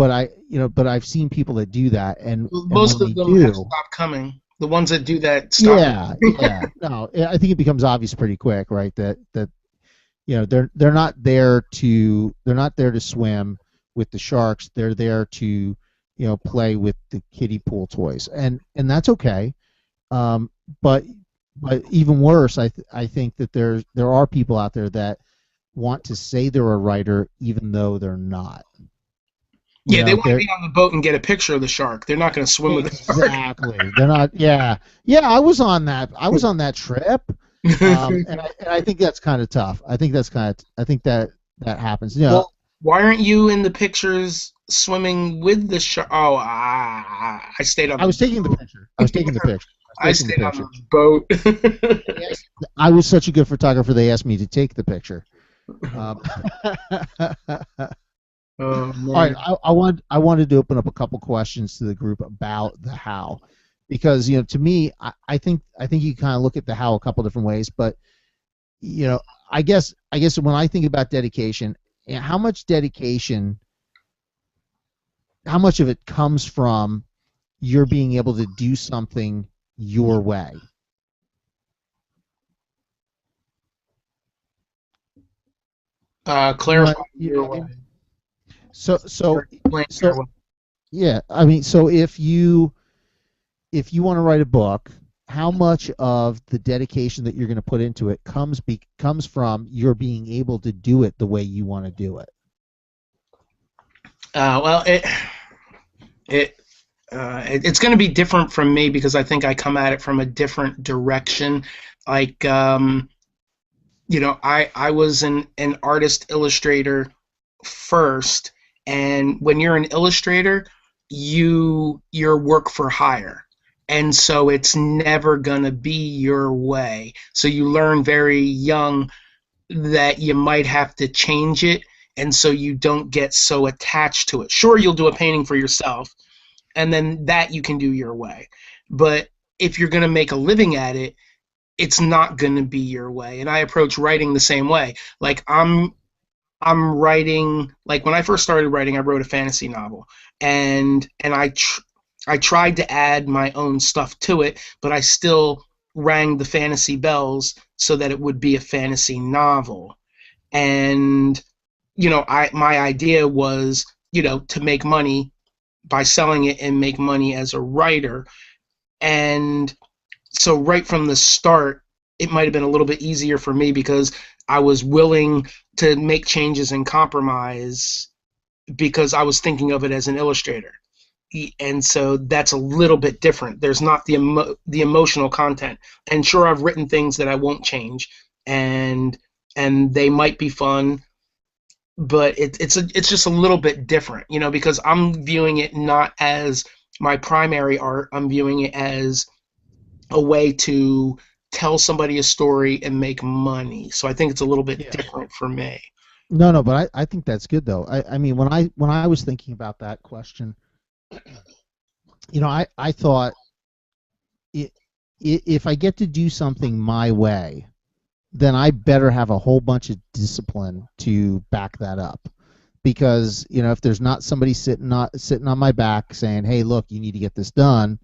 I've seen people that do that, and most of them have stopped coming. The ones that do that stop. Yeah. No, I think it becomes obvious pretty quick, right? That they're not there to swim with the sharks. They're there to play with the kiddie pool toys, and that's okay. But even worse, I think that there are people out there that want to say they're a writer even though they're not. Yeah, they want to be on the boat and get a picture of the shark. They're not going to swim with the shark. Exactly. They're not. Yeah. I was on that trip, and I think that's kind of tough. I think that happens. Well, why aren't you in the pictures swimming with the shark? Oh, I stayed on. I was taking the picture. I stayed on the boat. I was such a good photographer. They asked me to take the picture. All right, I wanted to open up a couple questions to the group about the how, because to me, I think you kind of look at the how a couple different ways, but I guess when I think about dedication, how much of it comes from your being able to do something your way? Clarify your way. So Explain so your way. yeah, I mean, so if you want to write a book, how much of the dedication that you're going to put into it comes from your being able to do it the way you want to do it? Well, it it's going to be different from me because I think I come at it from a different direction. Like, I was an artist illustrator first, and when you're an illustrator, you're work for hire, and so it's never gonna be your way. So you learn very young that you might have to change it, and so you don't get so attached to it. Sure, you'll do a painting for yourself, and then that you can do your way. But if you're gonna make a living at it, it's not gonna be your way. And I approach writing the same way. Like I'm writing, like when I first started writing, I wrote a fantasy novel, and I tried to add my own stuff to it, but I still rang the fantasy bells so that it would be a fantasy novel. And I my idea was to make money by selling it and make money as a writer. And so right from the start, it might have been a little bit easier for me because I was willing to make changes and compromise because I was thinking of it as an illustrator. And so that's a little bit different. There's not the emotional content. And sure, I've written things that I won't change, and they might be fun, but it's just a little bit different, because I'm viewing it not as my primary art. I'm viewing it as a way to tell somebody a story and make money. So I think it's a little bit different for me. No, but I think that's good though. I mean, when I was thinking about that question, I thought if I get to do something my way, then I better have a whole bunch of discipline to back that up. Because if there's not somebody sitting on my back saying, "Hey, look, you need to get this done,"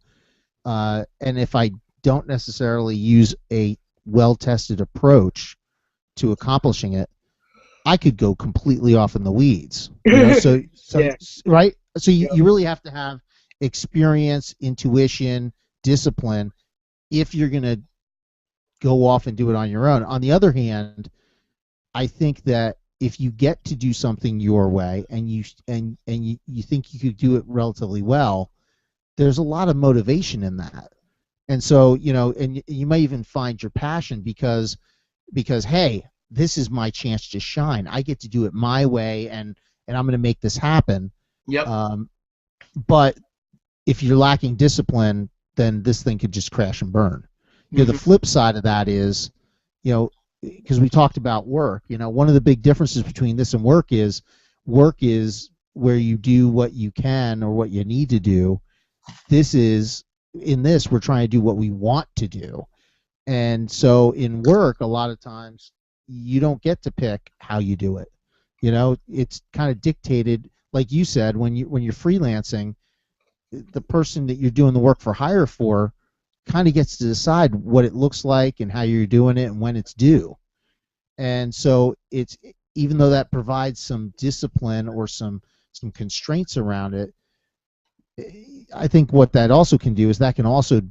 and if I don't necessarily use a well-tested approach to accomplishing it, I could go completely off in the weeds. So Yeah. right. So you really have to have experience, intuition, discipline if you're going to go off and do it on your own. On the other hand, I think that if you get to do something your way and you think you could do it relatively well, there's a lot of motivation in that. And so, and you may even find your passion because hey, this is my chance to shine. I get to do it my way, and I'm going to make this happen. Yep. But if you're lacking discipline, then this thing could just crash and burn. The flip side of that is, because we talked about work. One of the big differences between this and work is where you do what you can or what you need to do. In this, we're trying to do what we want to do. And so in work, a lot of times you don't get to pick how you do it. It's kind of dictated, like you said, when you're freelancing, the person that you're doing the work for hire for kind of gets to decide what it looks like and how you're doing it and when it's due. And so it's, even though that provides some discipline or some constraints around it, I think what that also can do is that can also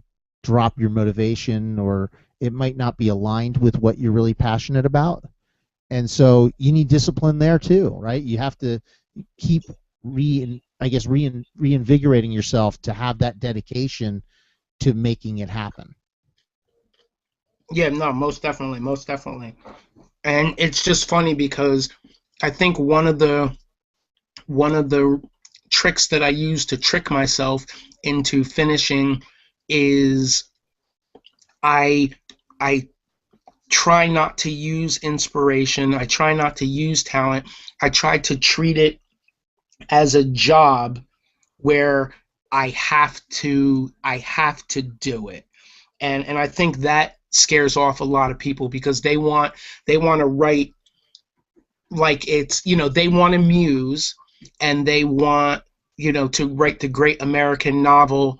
drop your motivation, or it might not be aligned with what you're really passionate about. And so you need discipline there too, right? You have to keep reinvigorating yourself to have that dedication to making it happen. Yeah, no, most definitely, most definitely. And it's just funny because I think one of the tricks that I use to trick myself into finishing is I try not to use inspiration. I try not to use talent. I try to treat it as a job where I have to do it. And I think that scares off a lot of people because they want to write like it's, they want to muse, and they want, to write the great American novel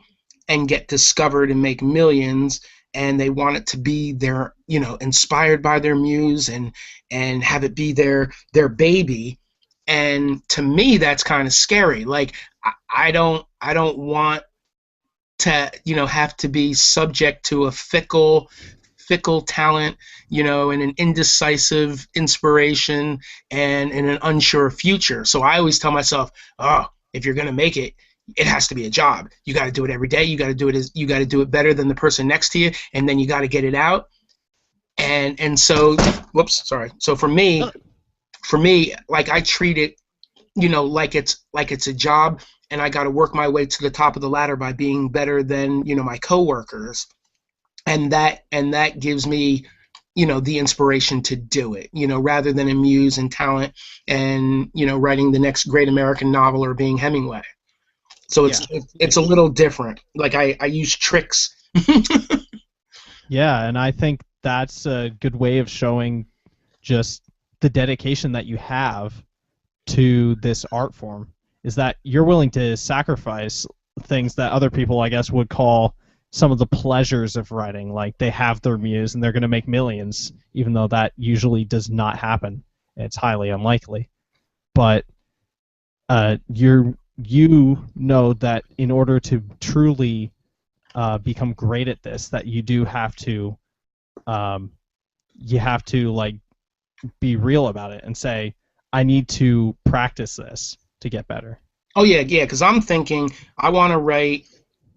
and get discovered and make millions, and they want it to be their, inspired by their muse and have it be their baby. And to me, that's kind of scary. Like, I don't want to, have to be subject to a fickle talent, and an indecisive inspiration and an unsure future. So I always tell myself, oh, if you're going to make it, it has to be a job. You got to do it every day. You got to do it better than the person next to you, and then you got to get it out. And so, whoops, sorry. So for me, like, I treat it, like it's a job, and I got to work my way to the top of the ladder by being better than, my coworkers. And that gives me, the inspiration to do it, rather than a muse and talent and, writing the next great American novel or being Hemingway. So it's a little different. Like, I use tricks. Yeah, and I think that's a good way of showing just the dedication that you have to this art form, is that you're willing to sacrifice things that other people, I guess, would call some of the pleasures of writing. Like, they have their muse and they're going to make millions, even though that usually does not happen. It's highly unlikely. But you know that in order to truly become great at this, that you do have to like be real about it and say, I need to practice this to get better. Oh yeah, because I'm thinking I want to write,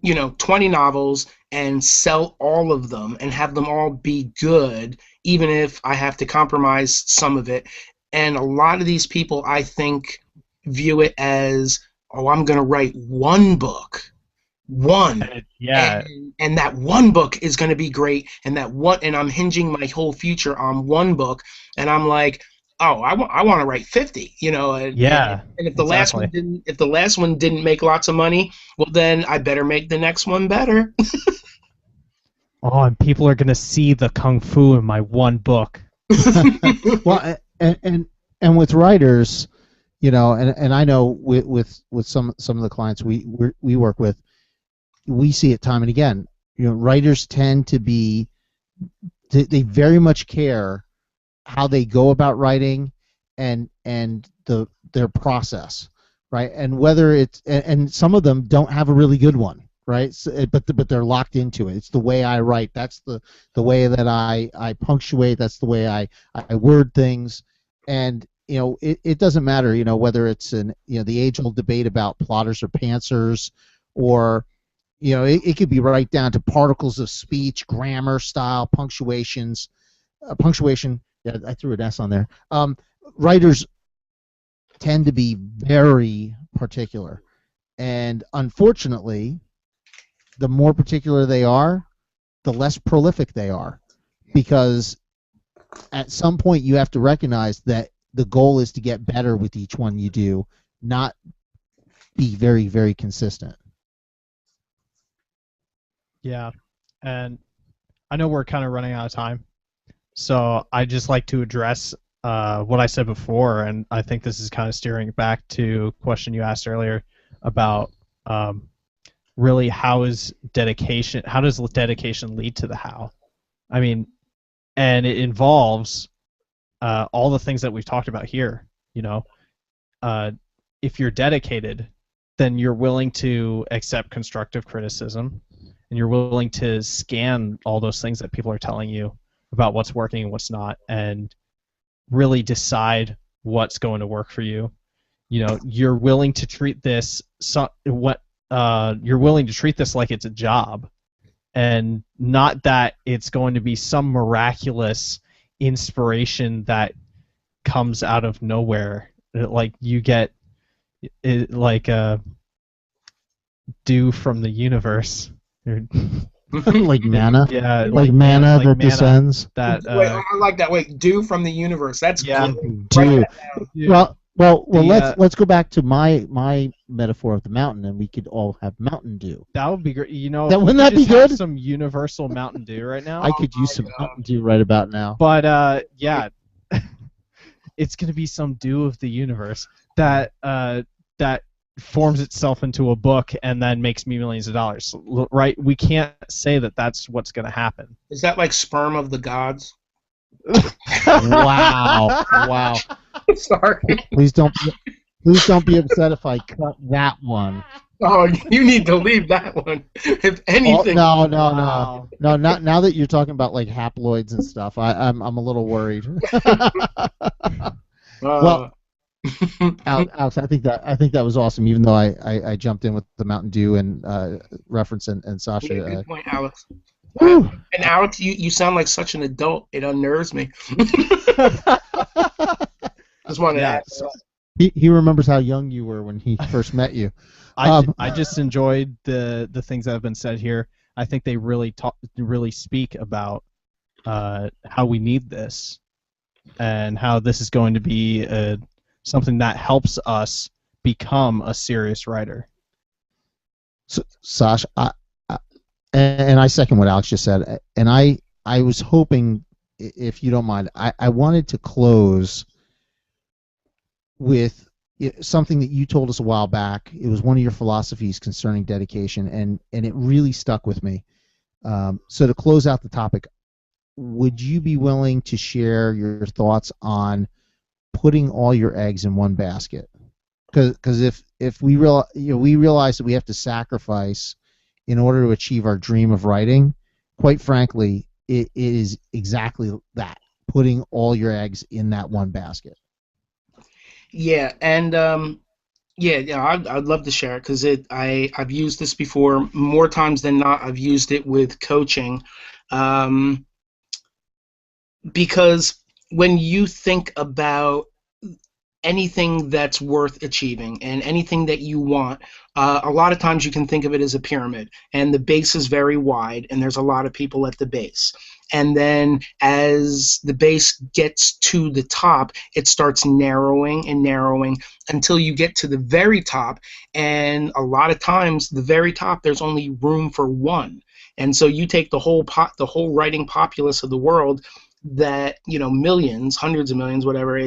20 novels and sell all of them and have them all be good, even if I have to compromise some of it. And a lot of these people, I think, view it as, oh, I'm going to write one book. Yeah. And that one book is going to be great, and I'm hinging my whole future on one book, and I'm like, oh, I want to write 50, and if the last one didn't make lots of money, well, then I better make the next one better. Oh, and people are going to see the kung fu in my one book. Well, and with writers, and I know with some of the clients we work with, we see it time and again. Writers tend to be, they very much care how they go about writing and their process, right? And whether it's, and some of them don't have a really good one, right? So, but they're locked into it. It's the way I write. That's the way that I punctuate. That's the way I word things. And it doesn't matter, whether it's the age-old debate about plotters or pantsers, or it could be right down to particles of speech, grammar, style, punctuation. Yeah, I threw an S on there. Writers tend to be very particular, and unfortunately, the more particular they are, the less prolific they are, because at some point you have to recognize that the goal is to get better with each one you do, not be very, very consistent. Yeah, and I know we're kind of running out of time, so I just like to address what I said before, and I think this is kind of steering back to a question you asked earlier about really how does dedication lead to the how? I mean, and it involves all the things that we've talked about here. If you're dedicated, then you're willing to accept constructive criticism, and you're willing to scan all those things that people are telling you about what's working and what's not, and really decide what's going to work for you. You're willing to treat this you're willing to treat this like it's a job, and not that it's going to be some miraculous inspiration that comes out of nowhere, like you get like dew from the universe. Like manna. Yeah, like manna that descends. That Wait, I like that. Wait, dew from the universe. That's Yeah. great. Dew. Write that down. Well, The, let's go back to my metaphor of the mountain, and we could all have Mountain Dew. that would be great. Wouldn't that be good? Some universal Mountain Dew right now. I could use some Mountain Dew right about now. But yeah, it's gonna be some dew of the universe that forms itself into a book and then makes me millions of dollars. Right? We can't say that that's what's gonna happen. Is that like sperm of the gods? Wow. Sorry. Please don't be upset if I cut that one. Oh, you need to leave that one. If Oh, anything. no. Wow. No, not now that you're talking about like haploids and stuff. I'm a little worried. Uh, Alex, I think that was awesome. Even though I jumped in with the Mountain Dew and reference and Sasha. yeah, good point, Alex. Whew. And Alex, you sound like such an adult. It unnerves me. Just wanted to Yeah, add so- that. He remembers how young you were when he first met you. I just enjoyed the things that have been said here. I think they really speak about how we need this and how this is going to be something that helps us become a serious writer. So, Sasha, and I second what Alex just said. And I was hoping, if you don't mind, I wanted to close with something that you told us a while back. It was one of your philosophies concerning dedication, and it really stuck with me. So to close out the topic, would you be willing to share your thoughts on putting all your eggs in one basket? Because if we realize that we have to sacrifice in order to achieve our dream of writing, quite frankly, it is exactly that, putting all your eggs in that one basket. Yeah, and yeah, I'd love to share it because I've used this before more times than not. I've used it with coaching, because when you think about anything that's worth achieving and anything that you want, a lot of times you can think of it as a pyramid, and the base is very wide, and there's a lot of people at the base. And then as the base gets to the top, it starts narrowing and narrowing until you get to the very top, and a lot of times the very top there's only room for one. And so you take the whole writing populace of the world, that, you know, millions, hundreds of millions, whatever,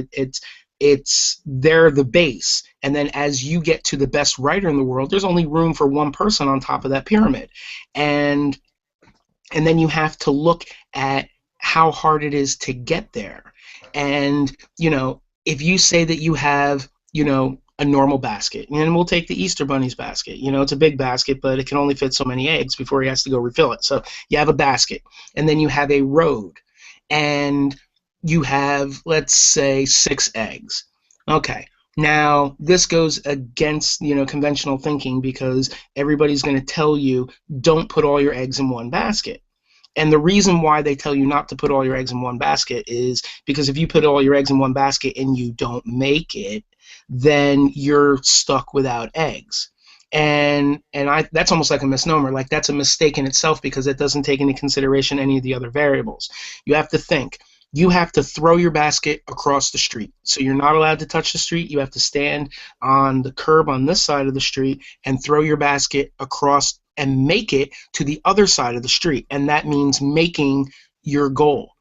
it's they're the base, and then as you get to the best writer in the world, there's only room for one person on top of that pyramid. and then you have to look at how hard it is to get there. And, you know, if you say that you have, you know, a normal basket, and we'll take the Easter Bunny's basket, you know, it's a big basket, but it can only fit so many eggs before he has to go refill it. So you have a basket, and then you have a road, and you have, let's say, 6 eggs. Okay. Now, this goes against, you know, conventional thinking, because everybody's going to tell you don't put all your eggs in one basket. And the reason why they tell you not to put all your eggs in one basket is because if you put all your eggs in one basket and you don't make it, then you're stuck without eggs. And that's almost like a misnomer. Like, that's a mistake in itself, because it doesn't take into consideration any of the other variables. You have to think. You have to throw your basket across the street. So you're not allowed to touch the street. You have to stand on the curb on this side of the street and throw your basket across and make it to the other side of the street. And that means making your goal.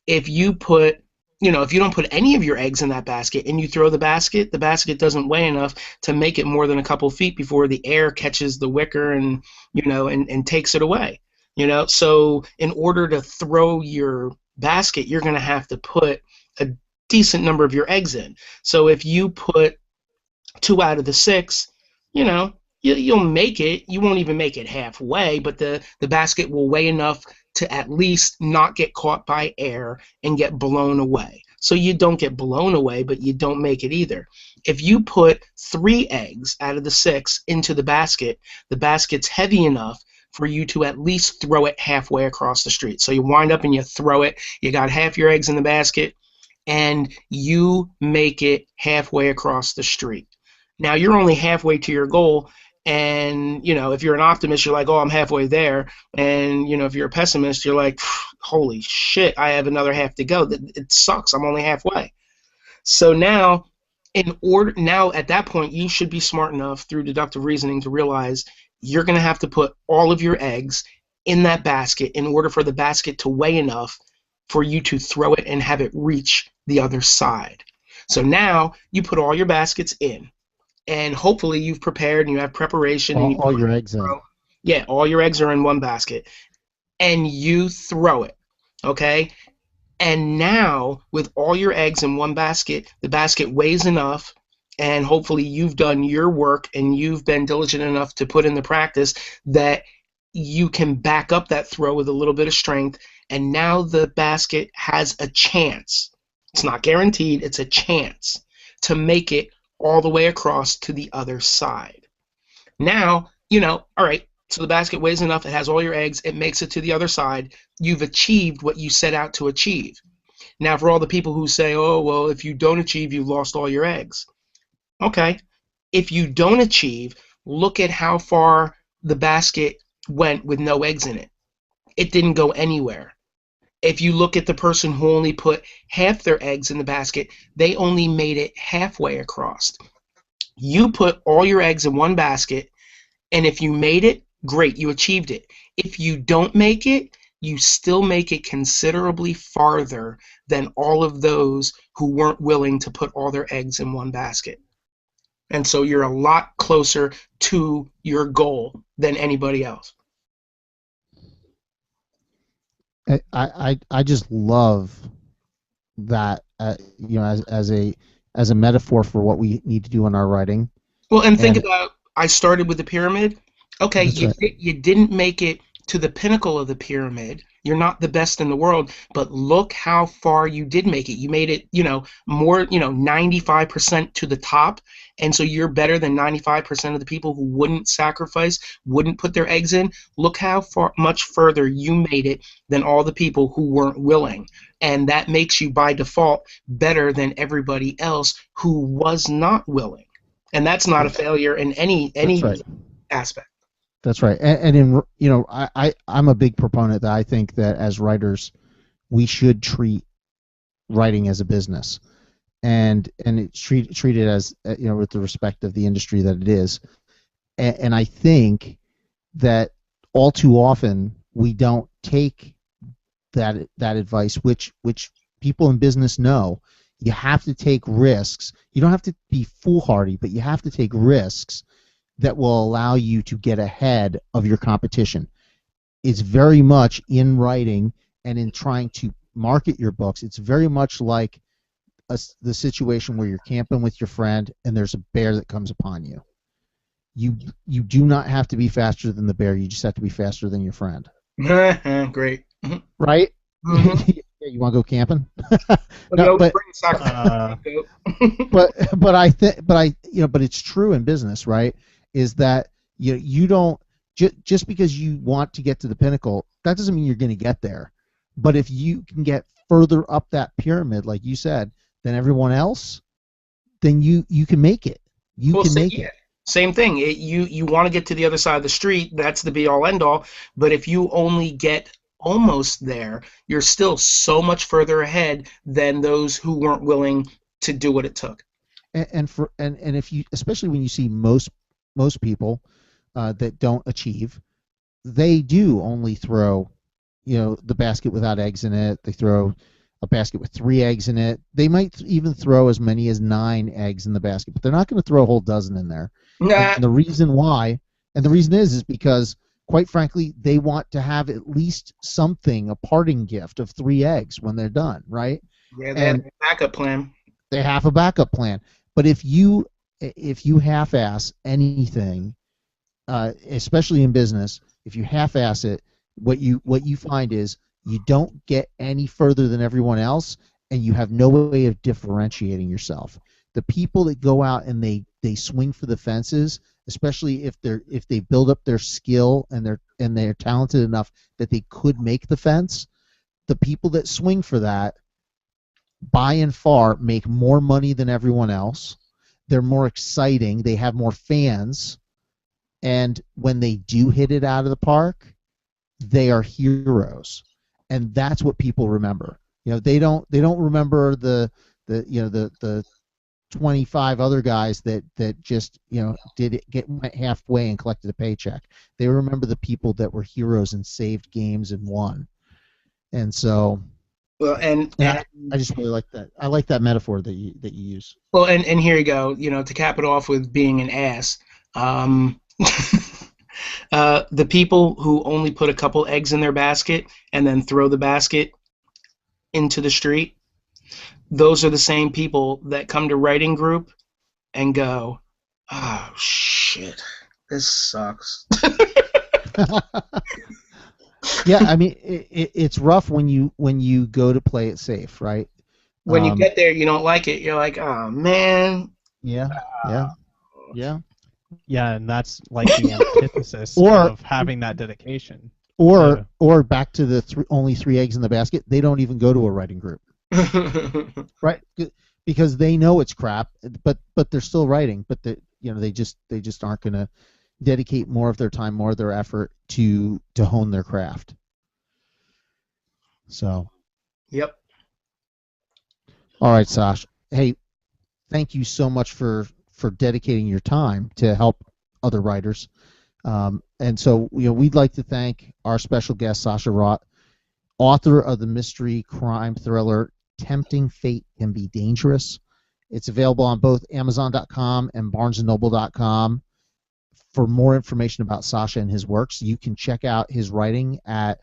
If you put, you know, if you don't put any of your eggs in that basket and you throw the basket doesn't weigh enough to make it more than a couple feet before the air catches the wicker and, you know, and takes it away. You know, so in order to throw your basket, you're going to have to put a decent number of your eggs in. So if you put 2 out of the 6, you know, you'll make it. You won't even make it halfway, but the basket will weigh enough to at least not get caught by air and get blown away. So you don't get blown away, but you don't make it either. If you put 3 eggs out of the 6 into the basket's heavy enough for you to at least throw it halfway across the street. So you wind up and you throw it, you got half your eggs in the basket, and you make it halfway across the street. Now you're only halfway to your goal, and, you know, if you're an optimist, you're like, oh, I'm halfway there. And, you know, if you're a pessimist, you're like, holy shit, I have another half to go. It sucks, I'm only halfway. So now, at that point, you should be smart enough through deductive reasoning to realize you're going to have to put all of your eggs in that basket in order for the basket to weigh enough for you to throw it and have it reach the other side. So now you put all your baskets in, and hopefully you've prepared and you have preparation. All your eggs in. Yeah, all your eggs are in one basket, and you throw it, okay? And now, with all your eggs in one basket, the basket weighs enough, and hopefully you've done your work and you've been diligent enough to put in the practice that you can back up that throw with a little bit of strength, and now the basket has a chance. It's not guaranteed, it's a chance to make it all the way across to the other side. Now, all right, so the basket weighs enough, it has all your eggs, it makes it to the other side. You've achieved what you set out to achieve. Now, for all the people who say, oh, well, if you don't achieve, you've lost all your eggs. Okay, if you don't achieve, look at how far the basket went with no eggs in it. It didn't go anywhere. If you look at the person who only put half their eggs in the basket, they only made it halfway across. You put all your eggs in one basket, and if you made it, great, you achieved it. If you don't make it, you still make it considerably farther than all of those who weren't willing to put all their eggs in one basket. And so you're a lot closer to your goal than anybody else. I just love that as a metaphor for what we need to do in our writing. Well, and think about, I started with the pyramid. Okay, you didn't make it to the pinnacle of the pyramid. You're not the best in the world, but look how far you did make it. You made it, more, 95% to the top, and so you're better than 95% of the people who wouldn't sacrifice, wouldn't put their eggs in. Look how much further you made it than all the people who weren't willing, and that makes you by default better than everybody else who was not willing, and that's not a failure in any aspect. That's right, and in I'm a big proponent that I think that as writers, we should treat writing as a business, and treat it as with the respect of the industry that it is, and I think that all too often we don't take that advice, which people in business know. You have to take risks. You don't have to be foolhardy, but you have to take risks that will allow you to get ahead of your competition. It's very much in writing and in trying to market your books. It's very much like the situation where you're camping with your friend and there's a bear that comes upon you. You do not have to be faster than the bear. You just have to be faster than your friend. Great. Right? Mm-hmm. You want to go camping? No, but it's true in business, right? Is that you don't just because you want to get to the pinnacle, that doesn't mean you're going to get there. But if you can get further up that pyramid, like you said, than everyone else, then you can make it. You can make it. Same thing. You want to get to the other side of the street. That's the be all end all. But if you only get almost there, you're still so much further ahead than those who weren't willing to do what it took. And if you, especially when you see most people that don't achieve, they do only throw the basket without eggs in it. They throw a basket with 3 eggs in it. They might even throw as many as 9 eggs in the basket, but they're not going to throw a whole dozen in there. Nah. And the reason is because, quite frankly, they want to have at least something, a parting gift of 3 eggs when they're done, right? Yeah, they have a backup plan. They have a backup plan. But if you half-ass anything, especially in business, if you half-ass it, what you find is you don't get any further than everyone else, and you have no way of differentiating yourself. The people that go out and they swing for the fences, especially if they build up their skill and they're talented enough that they could make the fence, the people that swing for that by and far make more money than everyone else. They're more exciting. They have more fans, and when they do hit it out of the park, they are heroes, and that's what people remember. They don't remember the 25 other guys that just went halfway and collected a paycheck. They remember the people that were heroes and saved games and won. And so, well, and I just really like that. I like that metaphor that you use. Well, and here you go. To cap it off with being an ass. The people who only put a couple eggs in their basket and then throw the basket, into the street, those are the same people that come to writing group and go, oh shit, this sucks. Yeah, I mean, it's rough when you go to play it safe, right? When you get there, you don't like it. You're like, oh man. Yeah, yeah, yeah. Yeah, and that's like the antithesis Or- of having that dedication. Or back to the only 3 eggs in the basket. They don't even go to a writing group, right? Because they know it's crap, but they're still writing. But they just aren't going to dedicate more of their time, more of their effort to hone their craft. So, Yep. all right, Sash. Hey, thank you so much for dedicating your time to help other writers. And so, we'd like to thank our special guest, Sasha Rott, author of the mystery crime thriller Tempting Fate Can Be Dangerous. It's available on both Amazon.com and BarnesandNoble.com. For more information about Sasha and his works, you can check out his writing at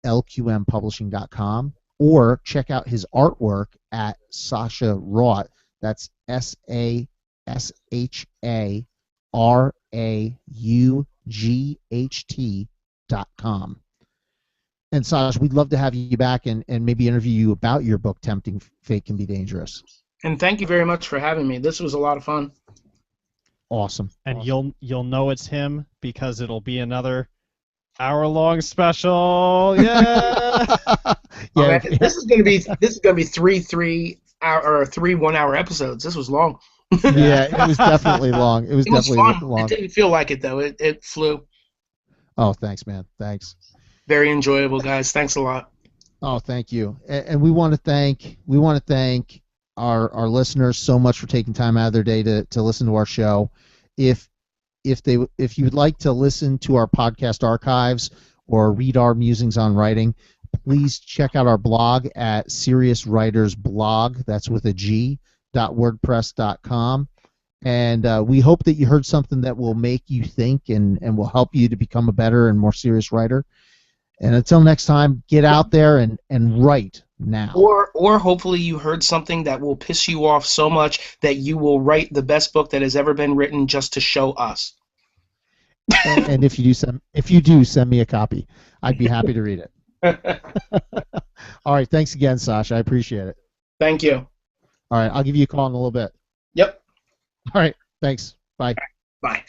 LQMPublishing.com or check out his artwork at Sasha Rott. That's SASHARAUGHT.com. And Sasha, we'd love to have you back and maybe interview you about your book, Tempting Fate Can Be Dangerous. And thank you very much for having me. This was a lot of fun. Awesome. And Awesome. you'll know it's him because it'll be another hour-long special. Yeah. Oh, man, this is gonna be 3 1 hour episodes. This was long. Yeah, it was definitely long. It was It was definitely fun. long. It didn't feel like it though. It flew. Oh, thanks, man. Thanks. Very enjoyable, guys. Thanks a lot. Oh, thank you. And we want to thank our listeners so much for taking time out of their day to listen to our show. If you would like to listen to our podcast archives or read our musings on writing, please check out our blog at Serious Writers Blog. That's with a G. .wordpress.com. And we hope that you heard something that will make you think and will help you to become a better and more serious writer. And until next time, get out there and write now. Or hopefully you heard something that will piss you off so much that you will write the best book that has ever been written just to show us. And if you do send me a copy, I'd be happy to read it. All right, thanks again, Sasha. I appreciate it. Thank you. All right, I'll give you a call in a little bit. Yep. All right, thanks. Bye. Bye.